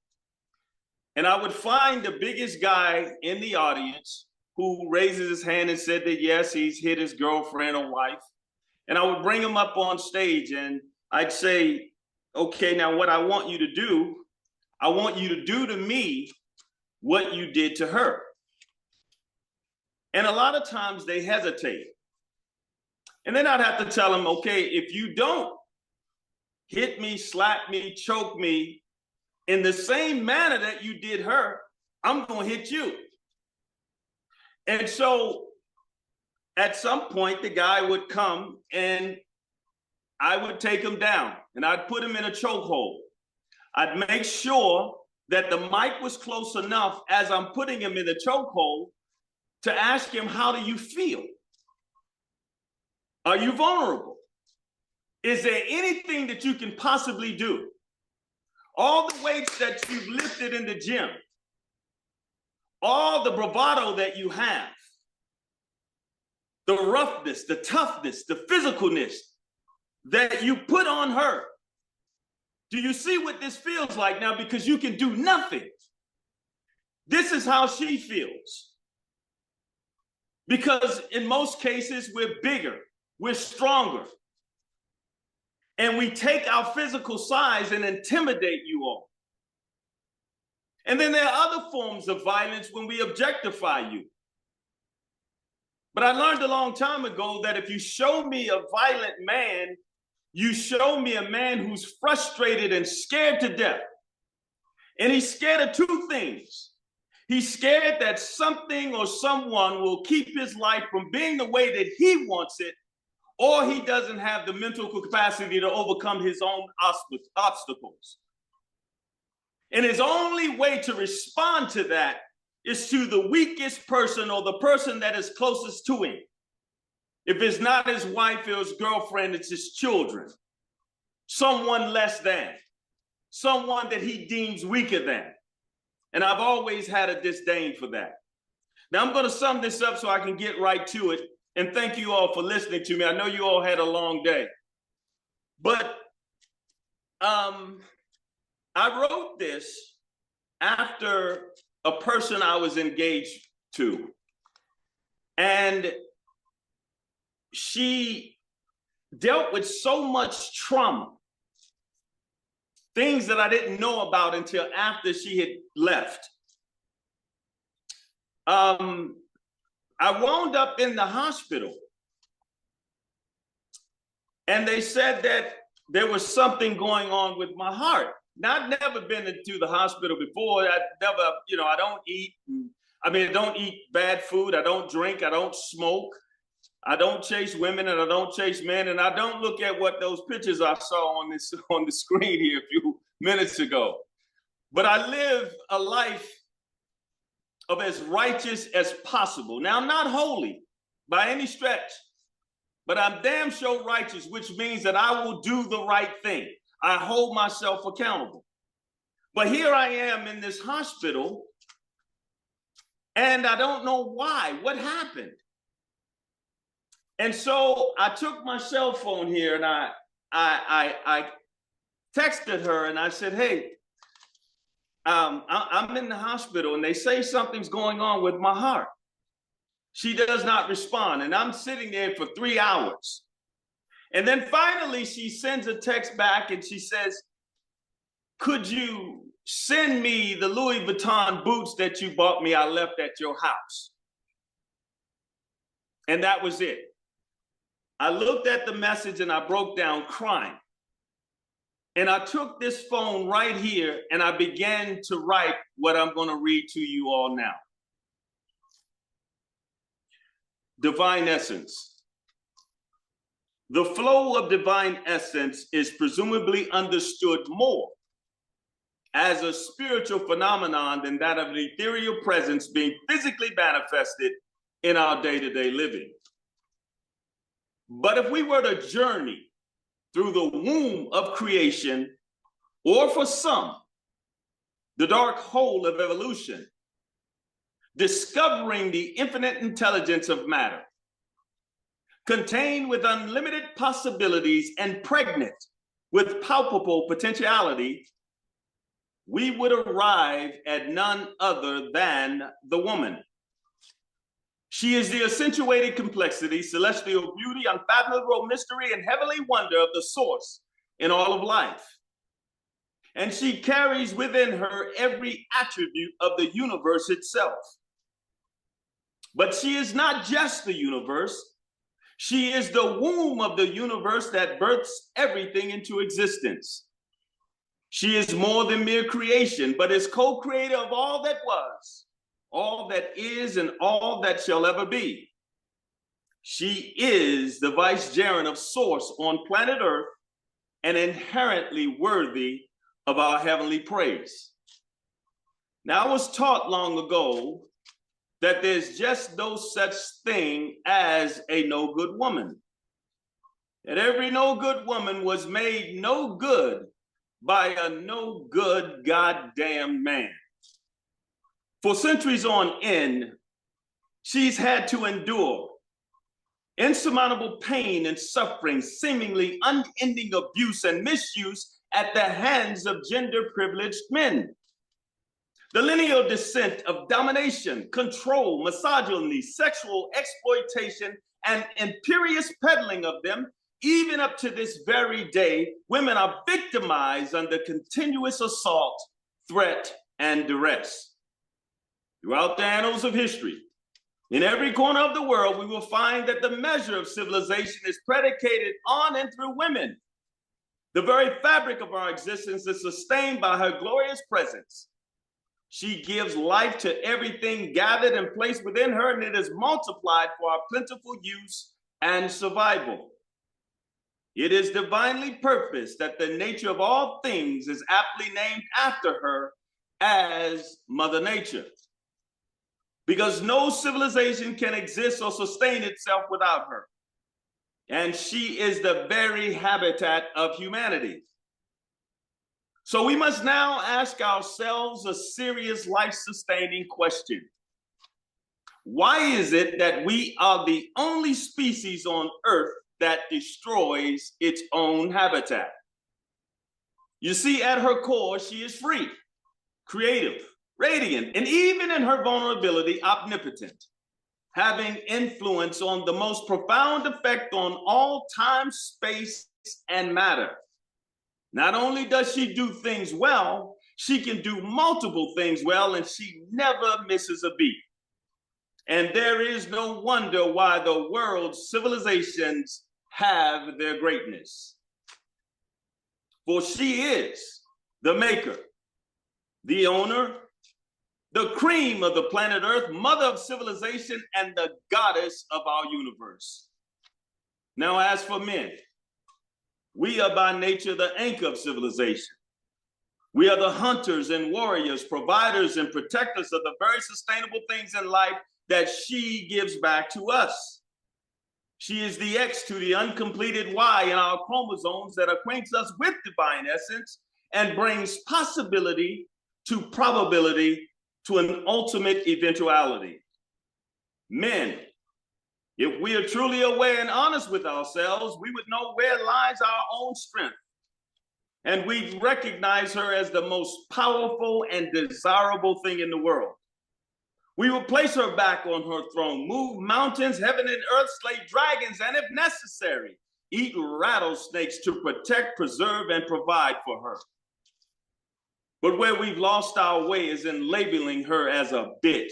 And I would find the biggest guy in the audience who raises his hand and said that, yes, he's hit his girlfriend or wife. And I would bring him up on stage and I'd say, okay, now what I want you to do, I want you to do to me what you did to her. And a lot of times they hesitate. And then I'd have to tell them, okay, if you don't hit me, slap me, choke me in the same manner that you did her, I'm going to hit you. And so at some point, the guy would come and I would take him down and I'd put him in a chokehold. I'd make sure that the mic was close enough as I'm putting him in the chokehold to ask him, how do you feel? Are you vulnerable? Is there anything that you can possibly do? All the weights that you've lifted in the gym, all the bravado that you have, the roughness, the toughness, the physicalness that you put on her. Do you see what this feels like now? Because you can do nothing. This is how she feels. Because in most cases, we're bigger, we're stronger. And we take our physical size and intimidate you all. And then there are other forms of violence when we objectify you. But I learned a long time ago that if you show me a violent man, you show me a man who's frustrated and scared to death. And he's scared of two things. He's scared that something or someone will keep his life from being the way that he wants it, or he doesn't have the mental capacity to overcome his own obstacles. And his only way to respond to that is to the weakest person or the person that is closest to him. If it's not his wife or his girlfriend, it's his children. Someone less than. Someone that he deems weaker than. And I've always had a disdain for that. Now I'm going to sum this up so I can get right to it. And thank you all for listening to me. I know you all had a long day. But I wrote this after a person I was engaged to. And she dealt with so much trauma, things that I didn't know about until after she had left. I wound up in the hospital and they said that there was something going on with my heart. Now, I've never been into the hospital before. I never, I don't eat. I don't eat bad food. I don't drink. I don't smoke. I don't chase women and I don't chase men. And I don't look at what those pictures I saw on the screen here a few minutes ago. But I live a life of as righteous as possible. Now, I'm not holy by any stretch, but I'm damn sure righteous, which means that I will do the right thing. I hold myself accountable. But here I am in this hospital And I don't know why. What happened? And so I took my cell phone here and I texted her and I said, hey, I'm in the hospital and they say something's going on with my heart. She does not respond. And I'm sitting there for 3 hours. And then finally she sends a text back and she says, could you send me the Louis Vuitton boots that you bought me? I left at your house. And that was it. I looked at the message and I broke down crying. And I took this phone right here and I began to write what I'm going to read to you all now. Divine essence. The flow of divine essence is presumably understood more as a spiritual phenomenon than that of an ethereal presence being physically manifested in our day-to-day living. But if we were to journey through the womb of creation, or for some, the dark hole of evolution, discovering the infinite intelligence of matter, contained with unlimited possibilities and pregnant with palpable potentiality, we would arrive at none other than the woman. She is the accentuated complexity, celestial beauty, unfathomable mystery, and heavenly wonder of the source in all of life. And she carries within her every attribute of the universe itself. But she is not just the universe. She is the womb of the universe that births everything into existence. She is more than mere creation, but is co-creator of all that was, all that is, and all that shall ever be. She is the vicegerent of Source on planet Earth and inherently worthy of our heavenly praise. Now, I was taught long ago that there's just no such thing as a no good woman. That every no good woman was made no good by a no good goddamn man. For centuries on end, she's had to endure insurmountable pain and suffering, seemingly unending abuse and misuse at the hands of gender-privileged men. The lineal descent of domination, control, misogyny, sexual exploitation, and imperious peddling of them, even up to this very day, women are victimized under continuous assault, threat, and duress. Throughout the annals of history, in every corner of the world, we will find that the measure of civilization is predicated on and through women. The very fabric of our existence is sustained by her glorious presence. She gives life to everything gathered and placed within her, and it is multiplied for our plentiful use and survival. It is divinely purposed that the nature of all things is aptly named after her as Mother Nature, because no civilization can exist or sustain itself without her. And she is the very habitat of humanity. So we must now ask ourselves a serious life-sustaining question. Why is it that we are the only species on Earth that destroys its own habitat? You see, at her core, she is free, creative, radiant, and even in her vulnerability, omnipotent, having influence on the most profound effect on all time, space, and matter. Not only does she do things well, she can do multiple things well, and she never misses a beat. And there is no wonder why the world's civilizations have their greatness. For she is the maker, the owner, the cream of the planet Earth, mother of civilization, and the goddess of our universe. Now, as for men, we are by nature the anchor of civilization. We are the hunters and warriors, providers and protectors of the very sustainable things in life that she gives back to us. She is the X to the uncompleted Y in our chromosomes that acquaints us with divine essence and brings possibility to probability to an ultimate eventuality. Men, if we are truly aware and honest with ourselves, we would know where lies our own strength. And we'd recognize her as the most powerful and desirable thing in the world. We will place her back on her throne, move mountains, heaven and earth, slay dragons, and if necessary, eat rattlesnakes to protect, preserve, and provide for her. But where we've lost our way is in labeling her as a bitch,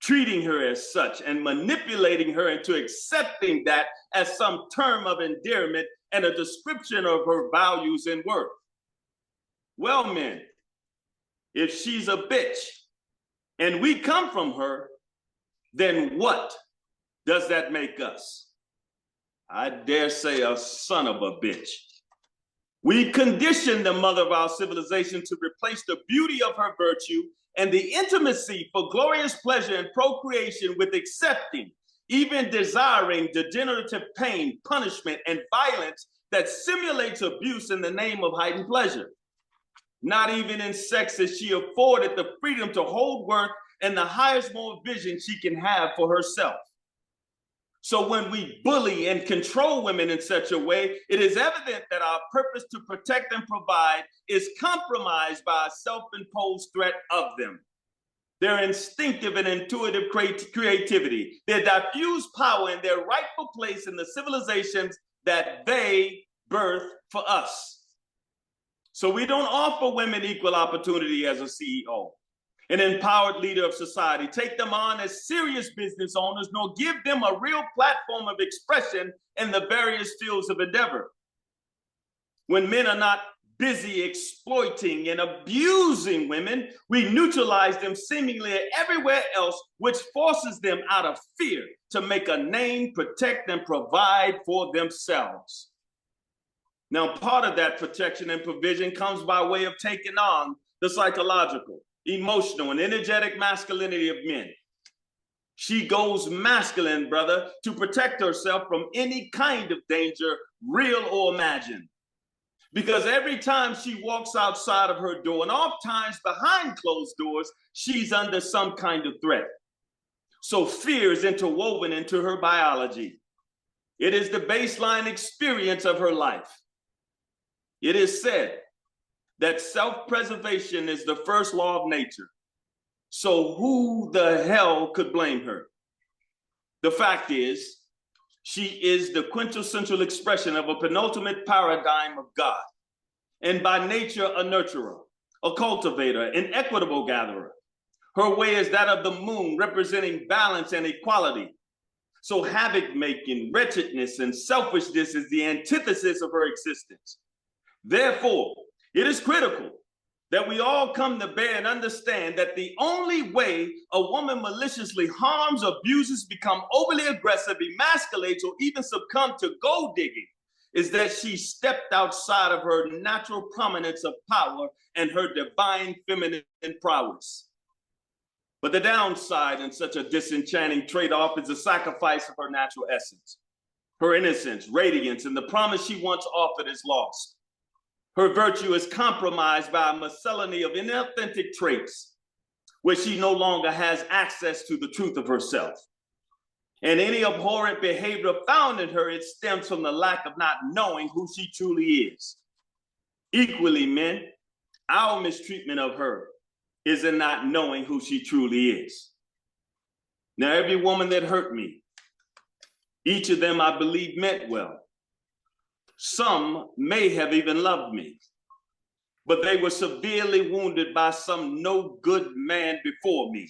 treating her as such, and manipulating her into accepting that as some term of endearment and a description of her values and worth. Well, men, if she's a bitch and we come from her, then what does that make us? I dare say a son of a bitch. We conditioned the mother of our civilization to replace the beauty of her virtue and the intimacy for glorious pleasure and procreation with accepting, even desiring degenerative pain, punishment, and violence that simulates abuse in the name of heightened pleasure. Not even in sex is she afforded the freedom to hold worth and the highest moral vision she can have for herself. So when we bully and control women in such a way, it is evident that our purpose to protect and provide is compromised by a self-imposed threat of them. Their instinctive and intuitive creativity, their diffuse power, and their rightful place in the civilizations that they birth for us. So we don't offer women equal opportunity as a CEO, an empowered leader of society, take them on as serious business owners, nor give them a real platform of expression in the various fields of endeavor. When men are not busy exploiting and abusing women, we neutralize them seemingly everywhere else, which forces them out of fear to make a name, protect, and provide for themselves. Now, part of that protection and provision comes by way of taking on the psychological, emotional, and energetic masculinity of men. She goes masculine, brother, to protect herself from any kind of danger, real or imagined. Because every time she walks outside of her door, and oftentimes behind closed doors, she's under some kind of threat. So fear is interwoven into her biology. It is the baseline experience of her life. It is said that self-preservation is the first law of nature. So who the hell could blame her? The fact is, she is the quintessential expression of a penultimate paradigm of God, and by nature a nurturer, a cultivator, an equitable gatherer. Her way is that of the moon, representing balance and equality. So havoc-making, wretchedness, and selfishness is the antithesis of her existence. Therefore, it is critical that we all come to bear and understand that the only way a woman maliciously harms, abuses, become overly aggressive, emasculates, or even succumb to gold digging is that she stepped outside of her natural prominence of power and her divine feminine prowess. But the downside in such a disenchanting trade-off is the sacrifice of her natural essence. Her innocence, radiance, and the promise she once offered is lost. Her virtue is compromised by a miscellany of inauthentic traits, where she no longer has access to the truth of herself. And any abhorrent behavior found in her, it stems from the lack of not knowing who she truly is. Equally, men, our mistreatment of her is in not knowing who she truly is. Now, every woman that hurt me, each of them I believe meant well. Some may have even loved me, but they were severely wounded by some no good man before me.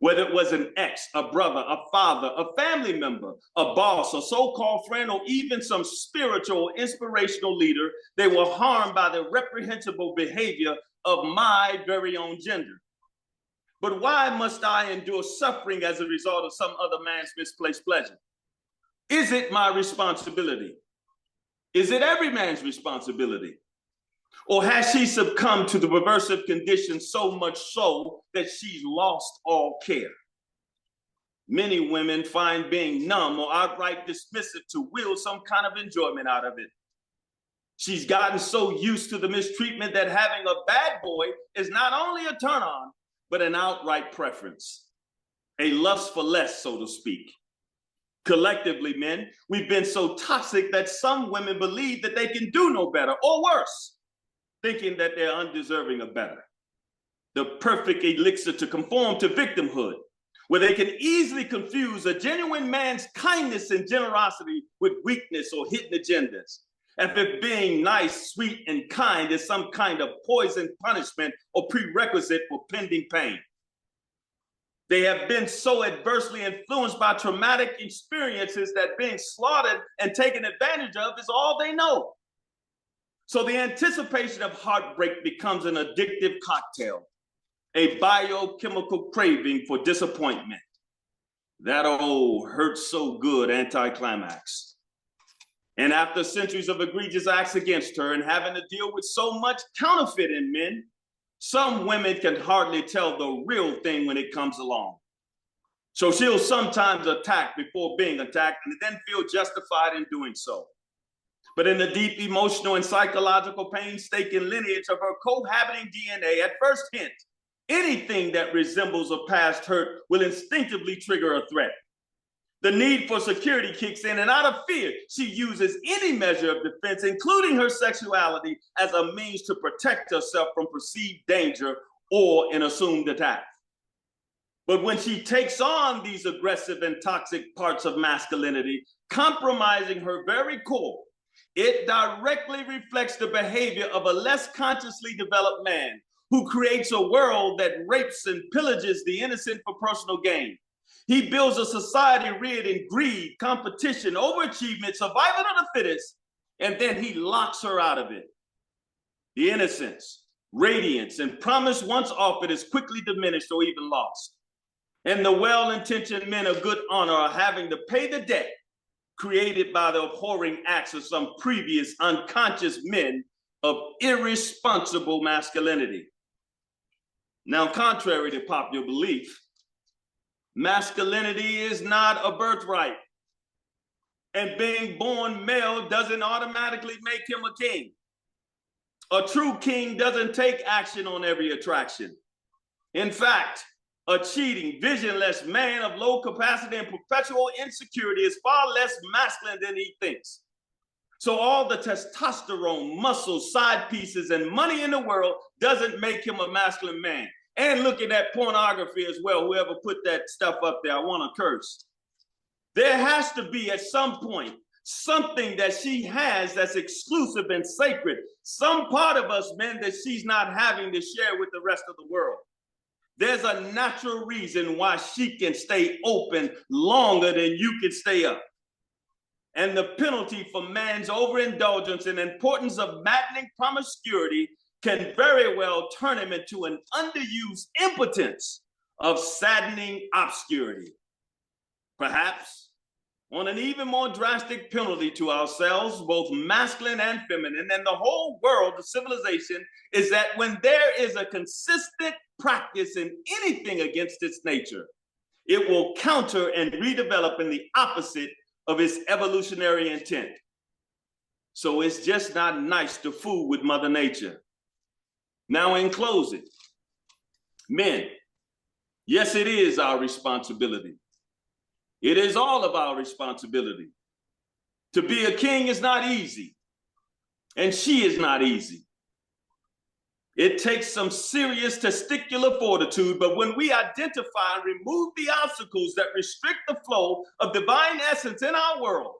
Whether it was an ex, a brother, a father, a family member, a boss, a so-called friend, or even some spiritual or inspirational leader, they were harmed by the reprehensible behavior of my very own gender. But why must I endure suffering as a result of some other man's misplaced pleasure? Is it my responsibility? Is it every man's responsibility? Or has she succumbed to the perversive condition so much so that she's lost all care? Many women find being numb or outright dismissive to will some kind of enjoyment out of it. She's gotten so used to the mistreatment that having a bad boy is not only a turn on, but an outright preference, a lust for less, so to speak. Collectively, men, we've been so toxic that some women believe that they can do no better, or worse, thinking that they're undeserving of better. The perfect elixir to conform to victimhood, where they can easily confuse a genuine man's kindness and generosity with weakness or hidden agendas, as if being nice, sweet, and kind is some kind of poison punishment or prerequisite for pending pain. They have been so adversely influenced by traumatic experiences that being slaughtered and taken advantage of is all they know. So the anticipation of heartbreak becomes an addictive cocktail, a biochemical craving for disappointment. That old hurts so good anticlimax. And after centuries of egregious acts against her and having to deal with so much counterfeit in men, some women can hardly tell the real thing when it comes along. So she'll sometimes attack before being attacked and then feel justified in doing so. But in the deep emotional and psychological painstaking lineage of her cohabiting DNA, at first hint, anything that resembles a past hurt will instinctively trigger a threat. The need for security kicks in, and out of fear, she uses any measure of defense, including her sexuality, as a means to protect herself from perceived danger or an assumed attack. But when she takes on these aggressive and toxic parts of masculinity, compromising her very core, it directly reflects the behavior of a less consciously developed man who creates a world that rapes and pillages the innocent for personal gain. He builds a society reared in greed, competition, overachievement, survival of the fittest, and then he locks her out of it. The innocence, radiance, and promise once offered is quickly diminished or even lost. And the well-intentioned men of good honor are having to pay the debt created by the abhorring acts of some previous unconscious men of irresponsible masculinity. Now, contrary to popular belief, masculinity is not a birthright, and being born male doesn't automatically make him a king. A true king doesn't take action on every attraction. In fact, a cheating, visionless man of low capacity and perpetual insecurity is far less masculine than he thinks. So all the testosterone, muscles, side pieces, and money in the world doesn't make him a masculine man. And looking at pornography as well, whoever put that stuff up there, I want to curse. There has to be at some point something that she has that's exclusive and sacred. Some part of us men that she's not having to share with the rest of the world. There's a natural reason why she can stay open longer than you can stay up. And the penalty for man's overindulgence and importance of maddening promiscuity can very well turn him into an underused impotence of saddening obscurity. Perhaps on an even more drastic penalty to ourselves, both masculine and feminine, and the whole world of civilization, is that when there is a consistent practice in anything against its nature, it will counter and redevelop in the opposite of its evolutionary intent. So it's just not nice to fool with Mother Nature. Now, in closing, men, yes, it is our responsibility. It is all of our responsibility. To be a king is not easy, and she is not easy. It takes some serious testicular fortitude, but when we identify and remove the obstacles that restrict the flow of divine essence in our world,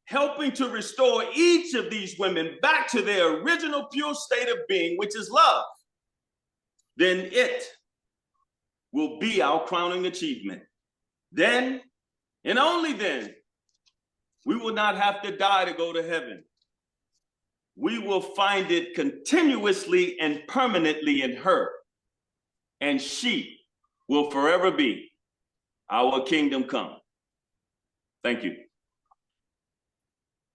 helping to restore each of these women back to their original pure state of being, which is love, then it will be our crowning achievement. Then, and only then, we will not have to die to go to heaven. We will find it continuously and permanently in her, and she will forever be our kingdom come. Thank you.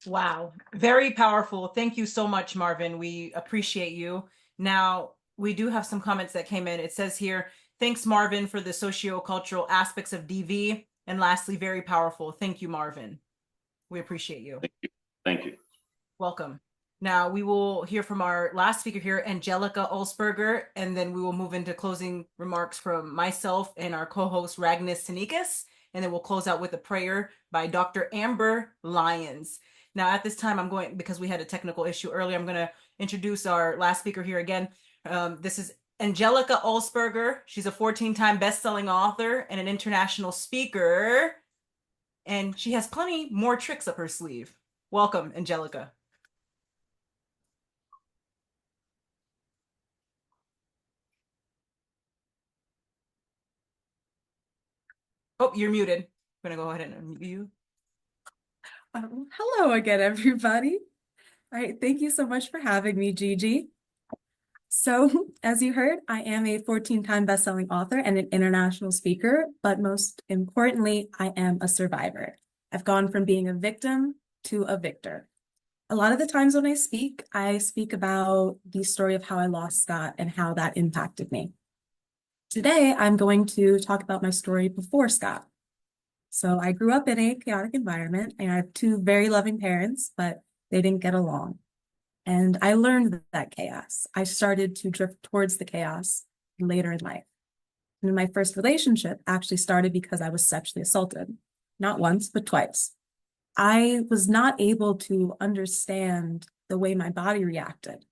Wow, very powerful. Thank you so much, Marvin. We appreciate you. Now, we do have some comments that came in. It says here, thanks, Marvin, for the socio-cultural aspects of DV. And lastly, very powerful. Thank you, Marvin. We appreciate you. Thank you. Thank you. Welcome. Now we will hear from our last speaker here, Angelica Ulsberger, and then we will move into closing remarks from myself and our co-host Ragnis Tanikas, and then we'll close out with a prayer by Dr. Amber Lyons. Now at this time, I'm going, because we had a technical issue earlier, I'm going to introduce our last speaker here again. This is Angelica Ulsberger. She's a 14-time best-selling author and an international speaker, and she has plenty more tricks up her sleeve. Welcome, Angelica. Oh, you're muted. I'm gonna go ahead and unmute you. Hello again, everybody. All right, thank you so much for having me, Gigi. So, as you heard, I am a 14-time best-selling author and an international speaker, but most importantly, I am a survivor. I've gone from being a victim to a victor. A lot of the times when I speak about the story of how I lost Scott and how that impacted me. Today, I'm going to talk about my story before Scott. So I grew up in a chaotic environment, and I have two very loving parents, but they didn't get along. And I learned that chaos. I started to drift towards the chaos later in life. And my first relationship actually started because I was sexually assaulted, not once, but twice. I was not able to understand the way my body reacted.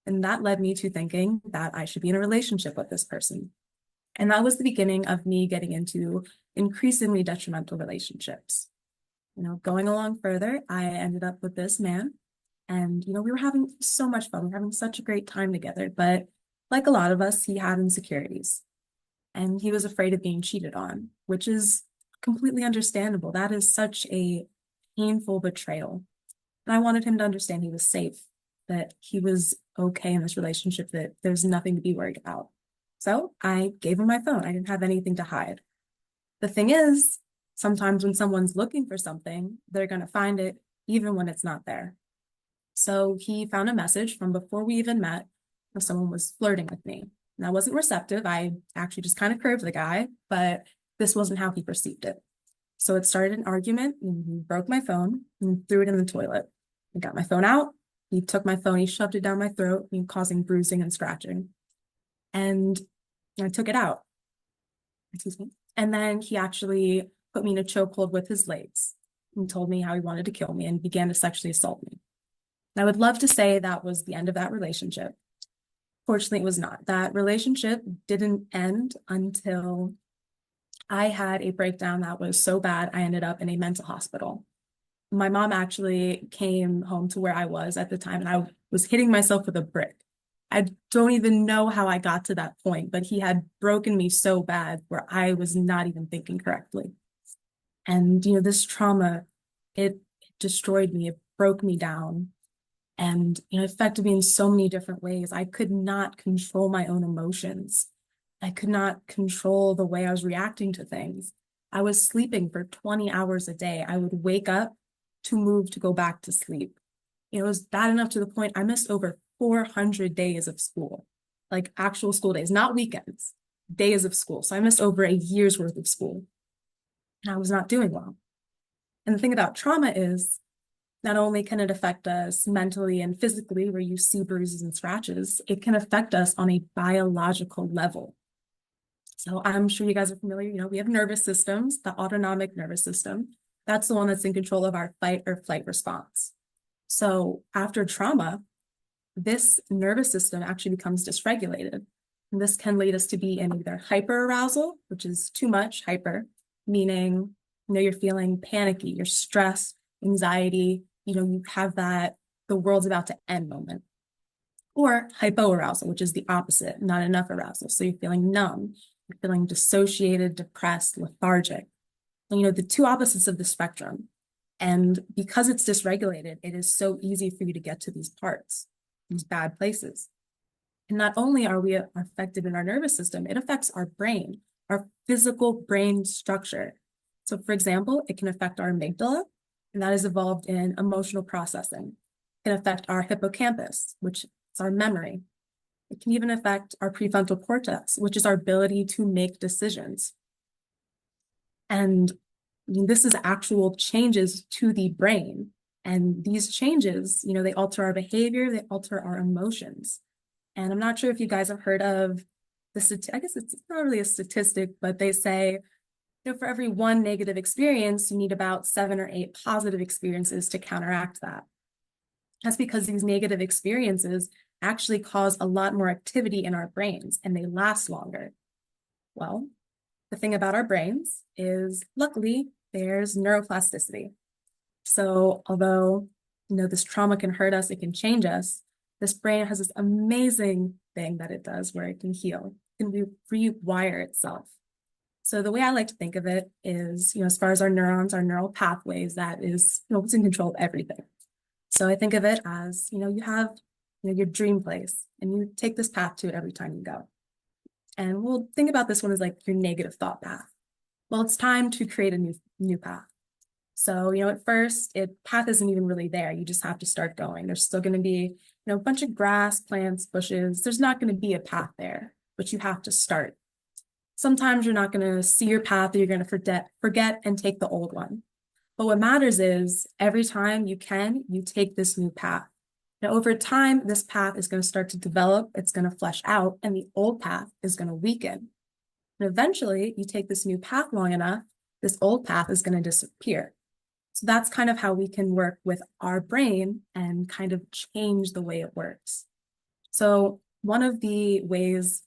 And that led me to thinking that I should be in a relationship with this person. And that was the beginning of me getting into increasingly detrimental relationships. Going along further, I ended up with this man. And, we were having so much fun. We were having such a great time together. But like a lot of us, he had insecurities. And he was afraid of being cheated on, which is completely understandable. That is such a painful betrayal. And I wanted him to understand he was safe, that he was okay in this relationship, that there's nothing to be worried about. So I gave him my phone. I didn't have anything to hide. The thing is, sometimes when someone's looking for something, they're going to find it even when it's not there. So he found a message from before we even met where someone was flirting with me. And I wasn't receptive. I actually just kind of curved the guy, but this wasn't how he perceived it. So it started an argument, and he broke my phone and threw it in the toilet. I got my phone out. He took my phone, he shoved it down my throat, causing bruising and scratching. And I took it out. Excuse me. And then he actually put me in a chokehold with his legs and told me how he wanted to kill me and began to sexually assault me. And I would love to say that was the end of that relationship. Fortunately, it was not. That relationship didn't end until I had a breakdown that was so bad, I ended up in a mental hospital. My mom actually came home to where I was at the time, and I was hitting myself with a brick. I don't even know how I got to that point, but he had broken me so bad where I was not even thinking correctly. And, this trauma, it destroyed me. It broke me down. And, it affected me in so many different ways. I could not control my own emotions. I could not control the way I was reacting to things. I was sleeping for 20 hours a day. I would wake up to move to go back to sleep. It was bad enough to the point I missed over 400 days of school, like actual school days, not weekends, days of school. So I missed over a year's worth of school. And I was not doing well. And the thing about trauma is, not only can it affect us mentally and physically, where you see bruises and scratches, it can affect us on a biological level. So I'm sure you guys are familiar, we have nervous systems, the autonomic nervous system. That's the one that's in control of our fight or flight response. So after trauma, this nervous system actually becomes dysregulated. And this can lead us to be in either hyperarousal, which is too much hyper, meaning, you're feeling panicky, you're stressed, anxiety, you have that the world's about to end moment. Or hypoarousal, which is the opposite, not enough arousal. So you're feeling numb, you're feeling dissociated, depressed, lethargic. And, the two opposites of the spectrum. And because it's dysregulated, it is so easy for you to get to these parts, these bad places. And not only are we affected in our nervous system, it affects our brain, our physical brain structure. So for example, it can affect our amygdala, and that is involved in emotional processing. It can affect our hippocampus, which is our memory. It can even affect our prefrontal cortex, which is our ability to make decisions. And this is actual changes to the brain And these changes, they alter our behavior, they alter our emotions. And I'm not sure if you guys have heard of I guess it's not really a statistic, but they say, for every one negative experience, you need about 7 or 8 positive experiences to counteract that. That's because these negative experiences actually cause a lot more activity in our brains and they last longer. Well, the thing about our brains is, luckily, there's neuroplasticity. So although, this trauma can hurt us, it can change us, this brain has this amazing thing that it does where it can heal, it can rewire itself. So the way I like to think of it is, as far as our neurons, our neural pathways, that is, what's in control of everything. So I think of it as, you have, your dream place, and you take this path to it every time you go. And we'll think about this one as like your negative thought path. Well, it's time to create a new path. So, at first, path isn't even really there. You just have to start going. There's still going to be, a bunch of grass, plants, bushes. There's not going to be a path there, but you have to start. Sometimes you're not going to see your path, or you're going to forget and take the old one. But what matters is every time you take this new path. Now, over time, this path is going to start to develop, it's going to flesh out, and the old path is going to weaken. And eventually, you take this new path long enough, this old path is going to disappear. So that's kind of how we can work with our brain and kind of change the way it works. So one of the ways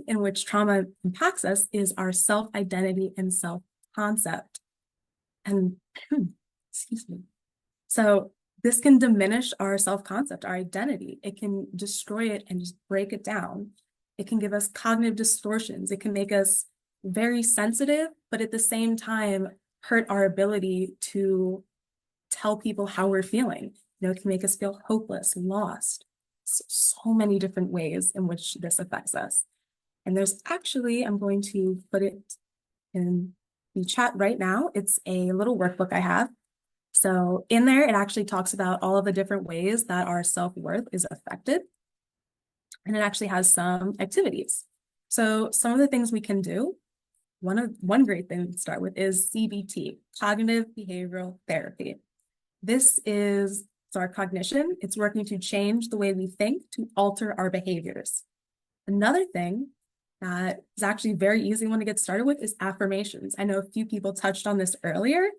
in which trauma impacts us is our self-identity and self-concept. And, excuse me. So this can diminish our self-concept, our identity. It can destroy it and just break it down. It can give us cognitive distortions. It can make us very sensitive, but at the same time, hurt our ability to tell people how we're feeling. It can make us feel hopeless, lost. So many different ways in which this affects us. And there's actually, I'm going to put it in the chat right now. It's a little workbook I have. So in there, it actually talks about all of the different ways that our self-worth is affected. And it actually has some activities. So some of the things we can do, one great thing to start with is CBT, cognitive behavioral therapy. This is our cognition. It's working to change the way we think to alter our behaviors. Another thing that is actually very easy one to get started with is affirmations. I know a few people touched on this earlier,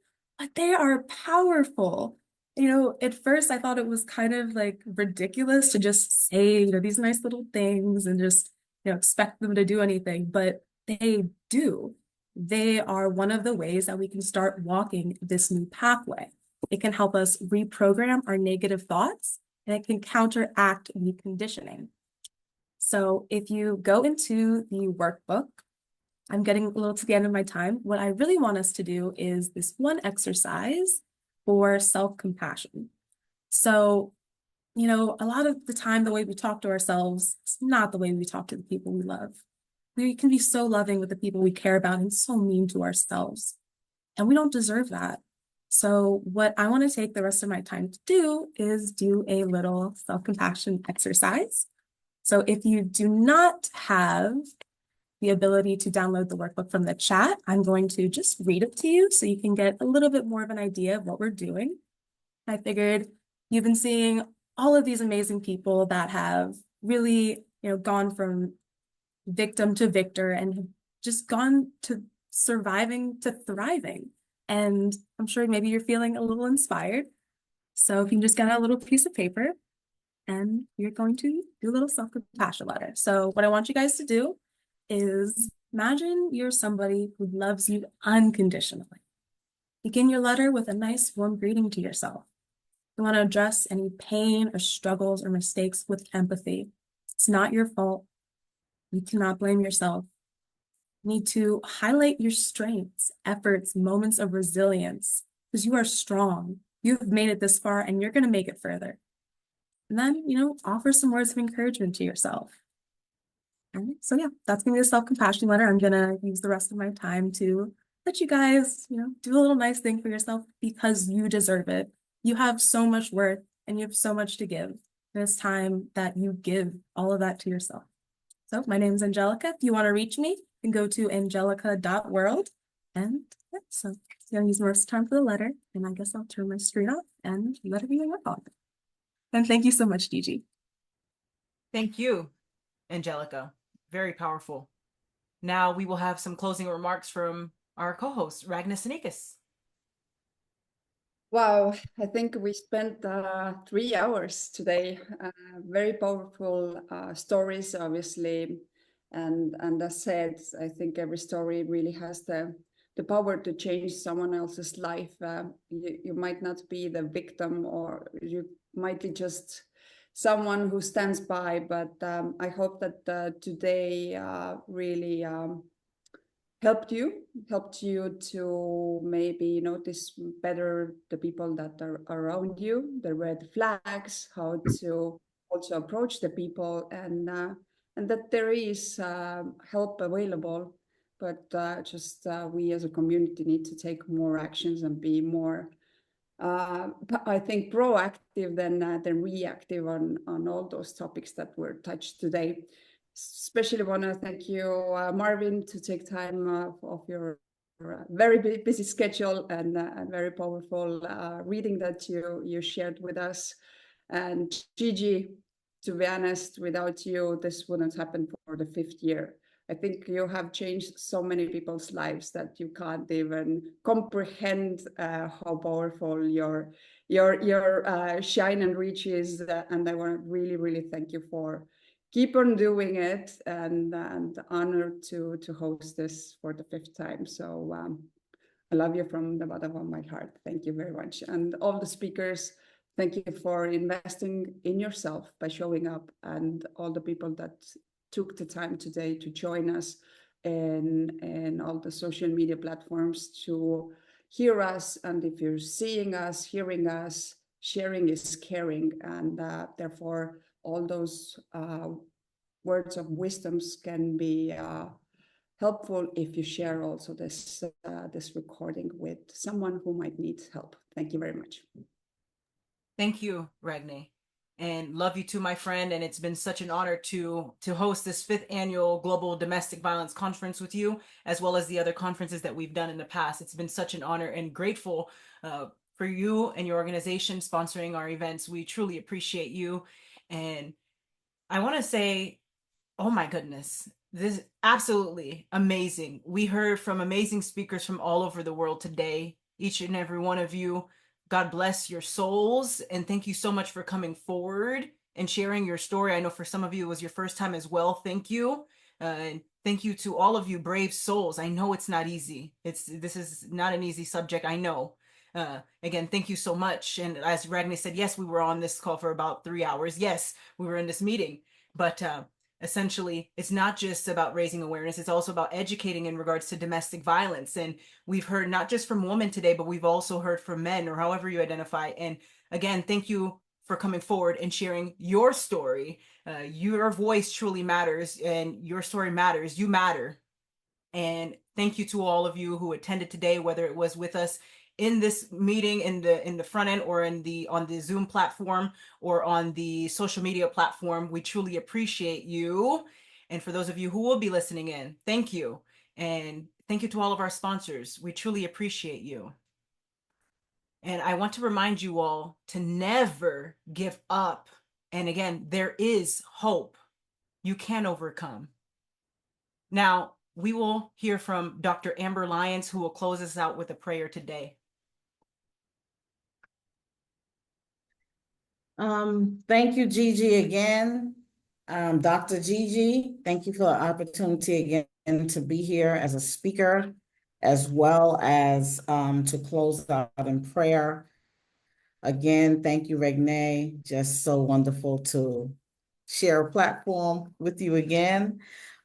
but they are powerful. At first I thought it was kind of like ridiculous to just say, these nice little things and just, expect them to do anything, but they do. They are one of the ways that we can start walking this new pathway. It can help us reprogram our negative thoughts, and it can counteract the conditioning. So if you go into the workbook, I'm getting a little to the end of my time. What I really want us to do is this one exercise for self-compassion. So, a lot of the time, the way we talk to ourselves is not the way we talk to the people we love. We can be so loving with the people we care about and so mean to ourselves. And we don't deserve that. So what I want to take the rest of my time to do is do a little self-compassion exercise. So if you do not have the ability to download the workbook from the chat, I'm going to just read it to you so you can get a little bit more of an idea of what we're doing. I figured you've been seeing all of these amazing people that have really, gone from victim to victor and have just gone to surviving to thriving. And I'm sure maybe you're feeling a little inspired. So if you can just get a little piece of paper and you're going to do a little self-compassion letter. So what I want you guys to do is imagine you're somebody who loves you unconditionally. Begin your letter with a nice warm greeting to yourself. You want to address any pain or struggles or mistakes with empathy. It's not your fault. You cannot blame yourself. You need to highlight your strengths, efforts, moments of resilience, because you are strong. You've made it this far and you're going to make it further. And then, offer some words of encouragement to yourself. And so yeah, that's going to be a self-compassion letter. I'm going to use the rest of my time to let you guys, do a little nice thing for yourself because you deserve it. You have so much worth and you have so much to give. And it's time that you give all of that to yourself. So my name is Angelica. If you want to reach me, you can go to angelica.world. And yeah, so So I'll use most time for the letter, and I guess I'll turn my screen off and let everyone work on it. And thank you so much, Gigi. Thank you, Angelica. Very powerful. Now we will have some closing remarks from our co-host, Ragnar Sinikas. Wow, I think we spent 3 hours today. Very powerful stories, obviously. And as said, I think every story really has the power to change someone else's life. You might not be the victim, or you might be just someone who stands by, but I hope that today really helped you to maybe notice better the people that are around you, the red flags, how to also approach the people, and that there is help available, but just we as a community need to take more actions and be more I think proactive than reactive on all those topics that were touched today. Especially want to thank you, Marvin, to take time of your very busy schedule and very powerful reading that you shared with us. And Gigi, to be honest, without you, this wouldn't happen for the 5th year. I think you have changed so many people's lives that you can't even comprehend how powerful your shine and reach is. And I want to really, really thank you for keep on doing it, and honored to host this for the 5th time. So I love you from the bottom of my heart. Thank you very much. And all the speakers, thank you for investing in yourself by showing up, and all the people that took the time today to join us in all the social media platforms to hear us. And if you're seeing us, hearing us, sharing is caring, and therefore all those words of wisdoms can be helpful if you share also this recording with someone who might need help. Thank you very much. Thank you, Ragnar, and love you too, my friend. And it's been such an honor to host this 5th annual Global Domestic Violence Conference with you, as well as the other conferences that we've done in the past. It's been such an honor, and grateful for you and your organization sponsoring our events. We truly appreciate you. And I want to say, oh my goodness, this is absolutely amazing. We heard from amazing speakers from all over the world today, each and every one of you. God bless your souls, and thank you so much for coming forward and sharing your story. I know for some of you it was your first time as well. Thank you. And thank you to all of you brave souls. I know it's not easy. This is not an easy subject, I know. Again, thank you so much. And as Ragnar said, yes, we were on this call for about 3 hours. Yes, we were in this meeting, but essentially, it's not just about raising awareness, it's also about educating in regards to domestic violence. And we've heard not just from women today, but we've also heard from men, or however you identify. And again, thank you for coming forward and sharing your story. Your voice truly matters, and your story matters. You matter. And thank you to all of you who attended today, whether it was with us in this meeting in the front end, or on the Zoom platform, or on the social media platform. We truly appreciate you. And for those of you who will be listening in, thank you. And thank you to all of our sponsors. We truly appreciate you. And I want to remind you all to never give up. And again, there is hope. You can overcome. Now, we will hear from Dr. Amber Lyons, who will close us out with a prayer today. Thank you, Gigi, again. Dr. Gigi, thank you for the opportunity again to be here as a speaker, as well as to close out in prayer. Again, thank you, Ragnar. Just so wonderful to share a platform with you again.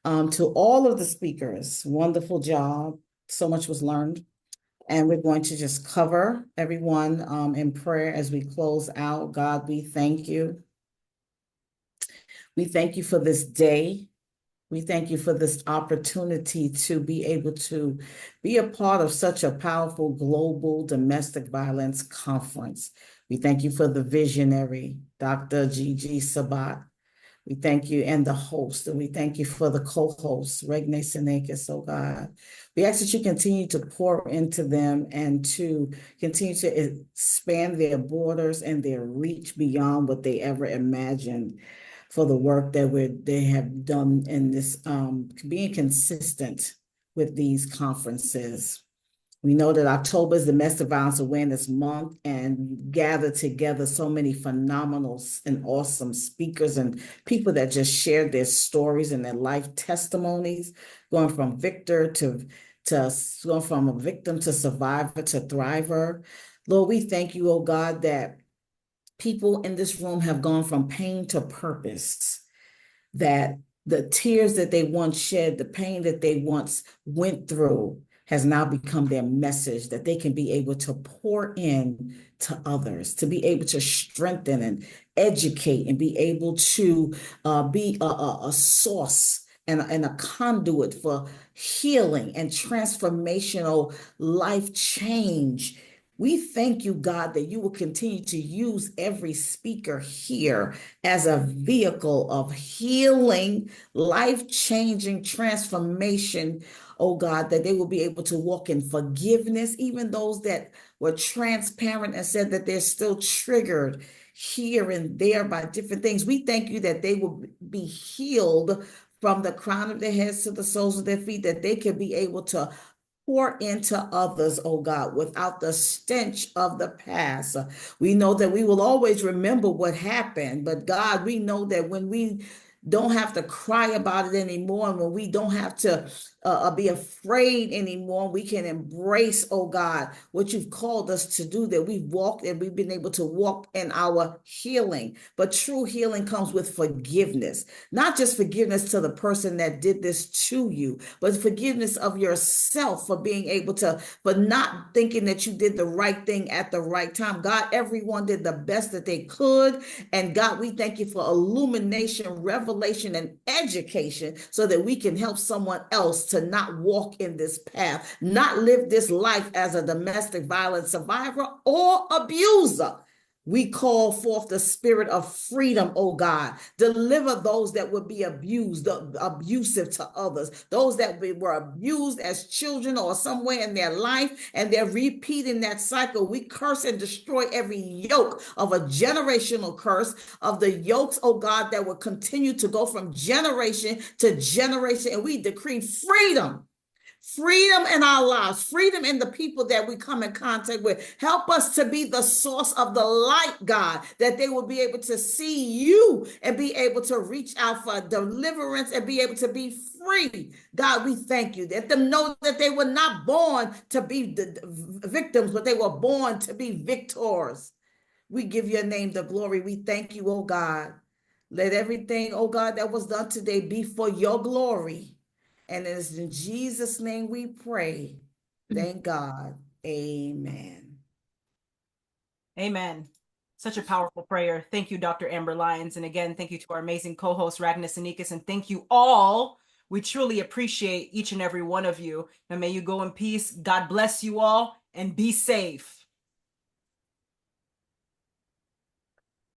To all of the speakers, wonderful job. So much was learned. And we're going to just cover everyone in prayer as we close out. God, we thank you. We thank you for this day. We thank you for this opportunity to be able to be a part of such a powerful global domestic violence conference. We thank you for the visionary, Dr. Gigi Sabat. We thank you, and the host, and we thank you for the co-host, Regne Sinekis, oh God. We ask that you continue to pour into them and to continue to expand their borders and their reach beyond what they ever imagined for the work that they have done in this, being consistent with these conferences. We know that October is Domestic Violence Awareness Month, and gather together so many phenomenal and awesome speakers and people that just shared their stories and their life testimonies, going from victor to going from a victim to survivor to thriver. Lord, we thank you, oh God, that people in this room have gone from pain to purpose, that the tears that they once shed, the pain that they once went through, has now become their message, that they can be able to pour in to others, to be able to strengthen and educate and be able to be a source and a conduit for healing and transformational life change. We thank you, God, that you will continue to use every speaker here as a vehicle of healing, life-changing transformation. Oh God, that they will be able to walk in forgiveness, even those that were transparent and said that they're still triggered here and there by different things. We thank you that they will be healed from the crown of their heads to the soles of their feet, that they can be able to pour into others, oh God, without the stench of the past. We know that we will always remember what happened, but God, we know that when we don't have to cry about it anymore, and when we don't have to be afraid anymore, we can embrace, oh God, what you've called us to do, that we've walked and we've been able to walk in our healing. But true healing comes with forgiveness, not just forgiveness to the person that did this to you, but forgiveness of yourself for being able to, for not thinking that you did the right thing at the right time. God, everyone did the best that they could. And God, we thank you for illumination, revelation, and education so that we can help someone else to not walk in this path, not live this life as a domestic violence survivor or abuser. We call forth the spirit of freedom, oh God. Deliver those that would be abused, abusive to others, those that were abused as children or somewhere in their life, and they're repeating that cycle. We curse and destroy every yoke of a generational curse, of the yokes, oh God, that will continue to go from generation to generation. And we decree freedom. Freedom in our lives, freedom in the people that we come in contact with. Help us to be the source of the light, God, that they will be able to see you and be able to reach out for deliverance and be able to be free. God, we thank you. Let them know that they were not born to be the victims, but they were born to be victors. We give your name the glory. We thank you, oh God. Let everything, oh God, that was done today be for your glory. And it is in Jesus' name we pray. Thank God. Amen. Amen. Such a powerful prayer. Thank you, Dr. Amber Lyons. And again, thank you to our amazing co-host, Ragnar Sinekis. And thank you all. We truly appreciate each and every one of you. And may you go in peace. God bless you all and be safe.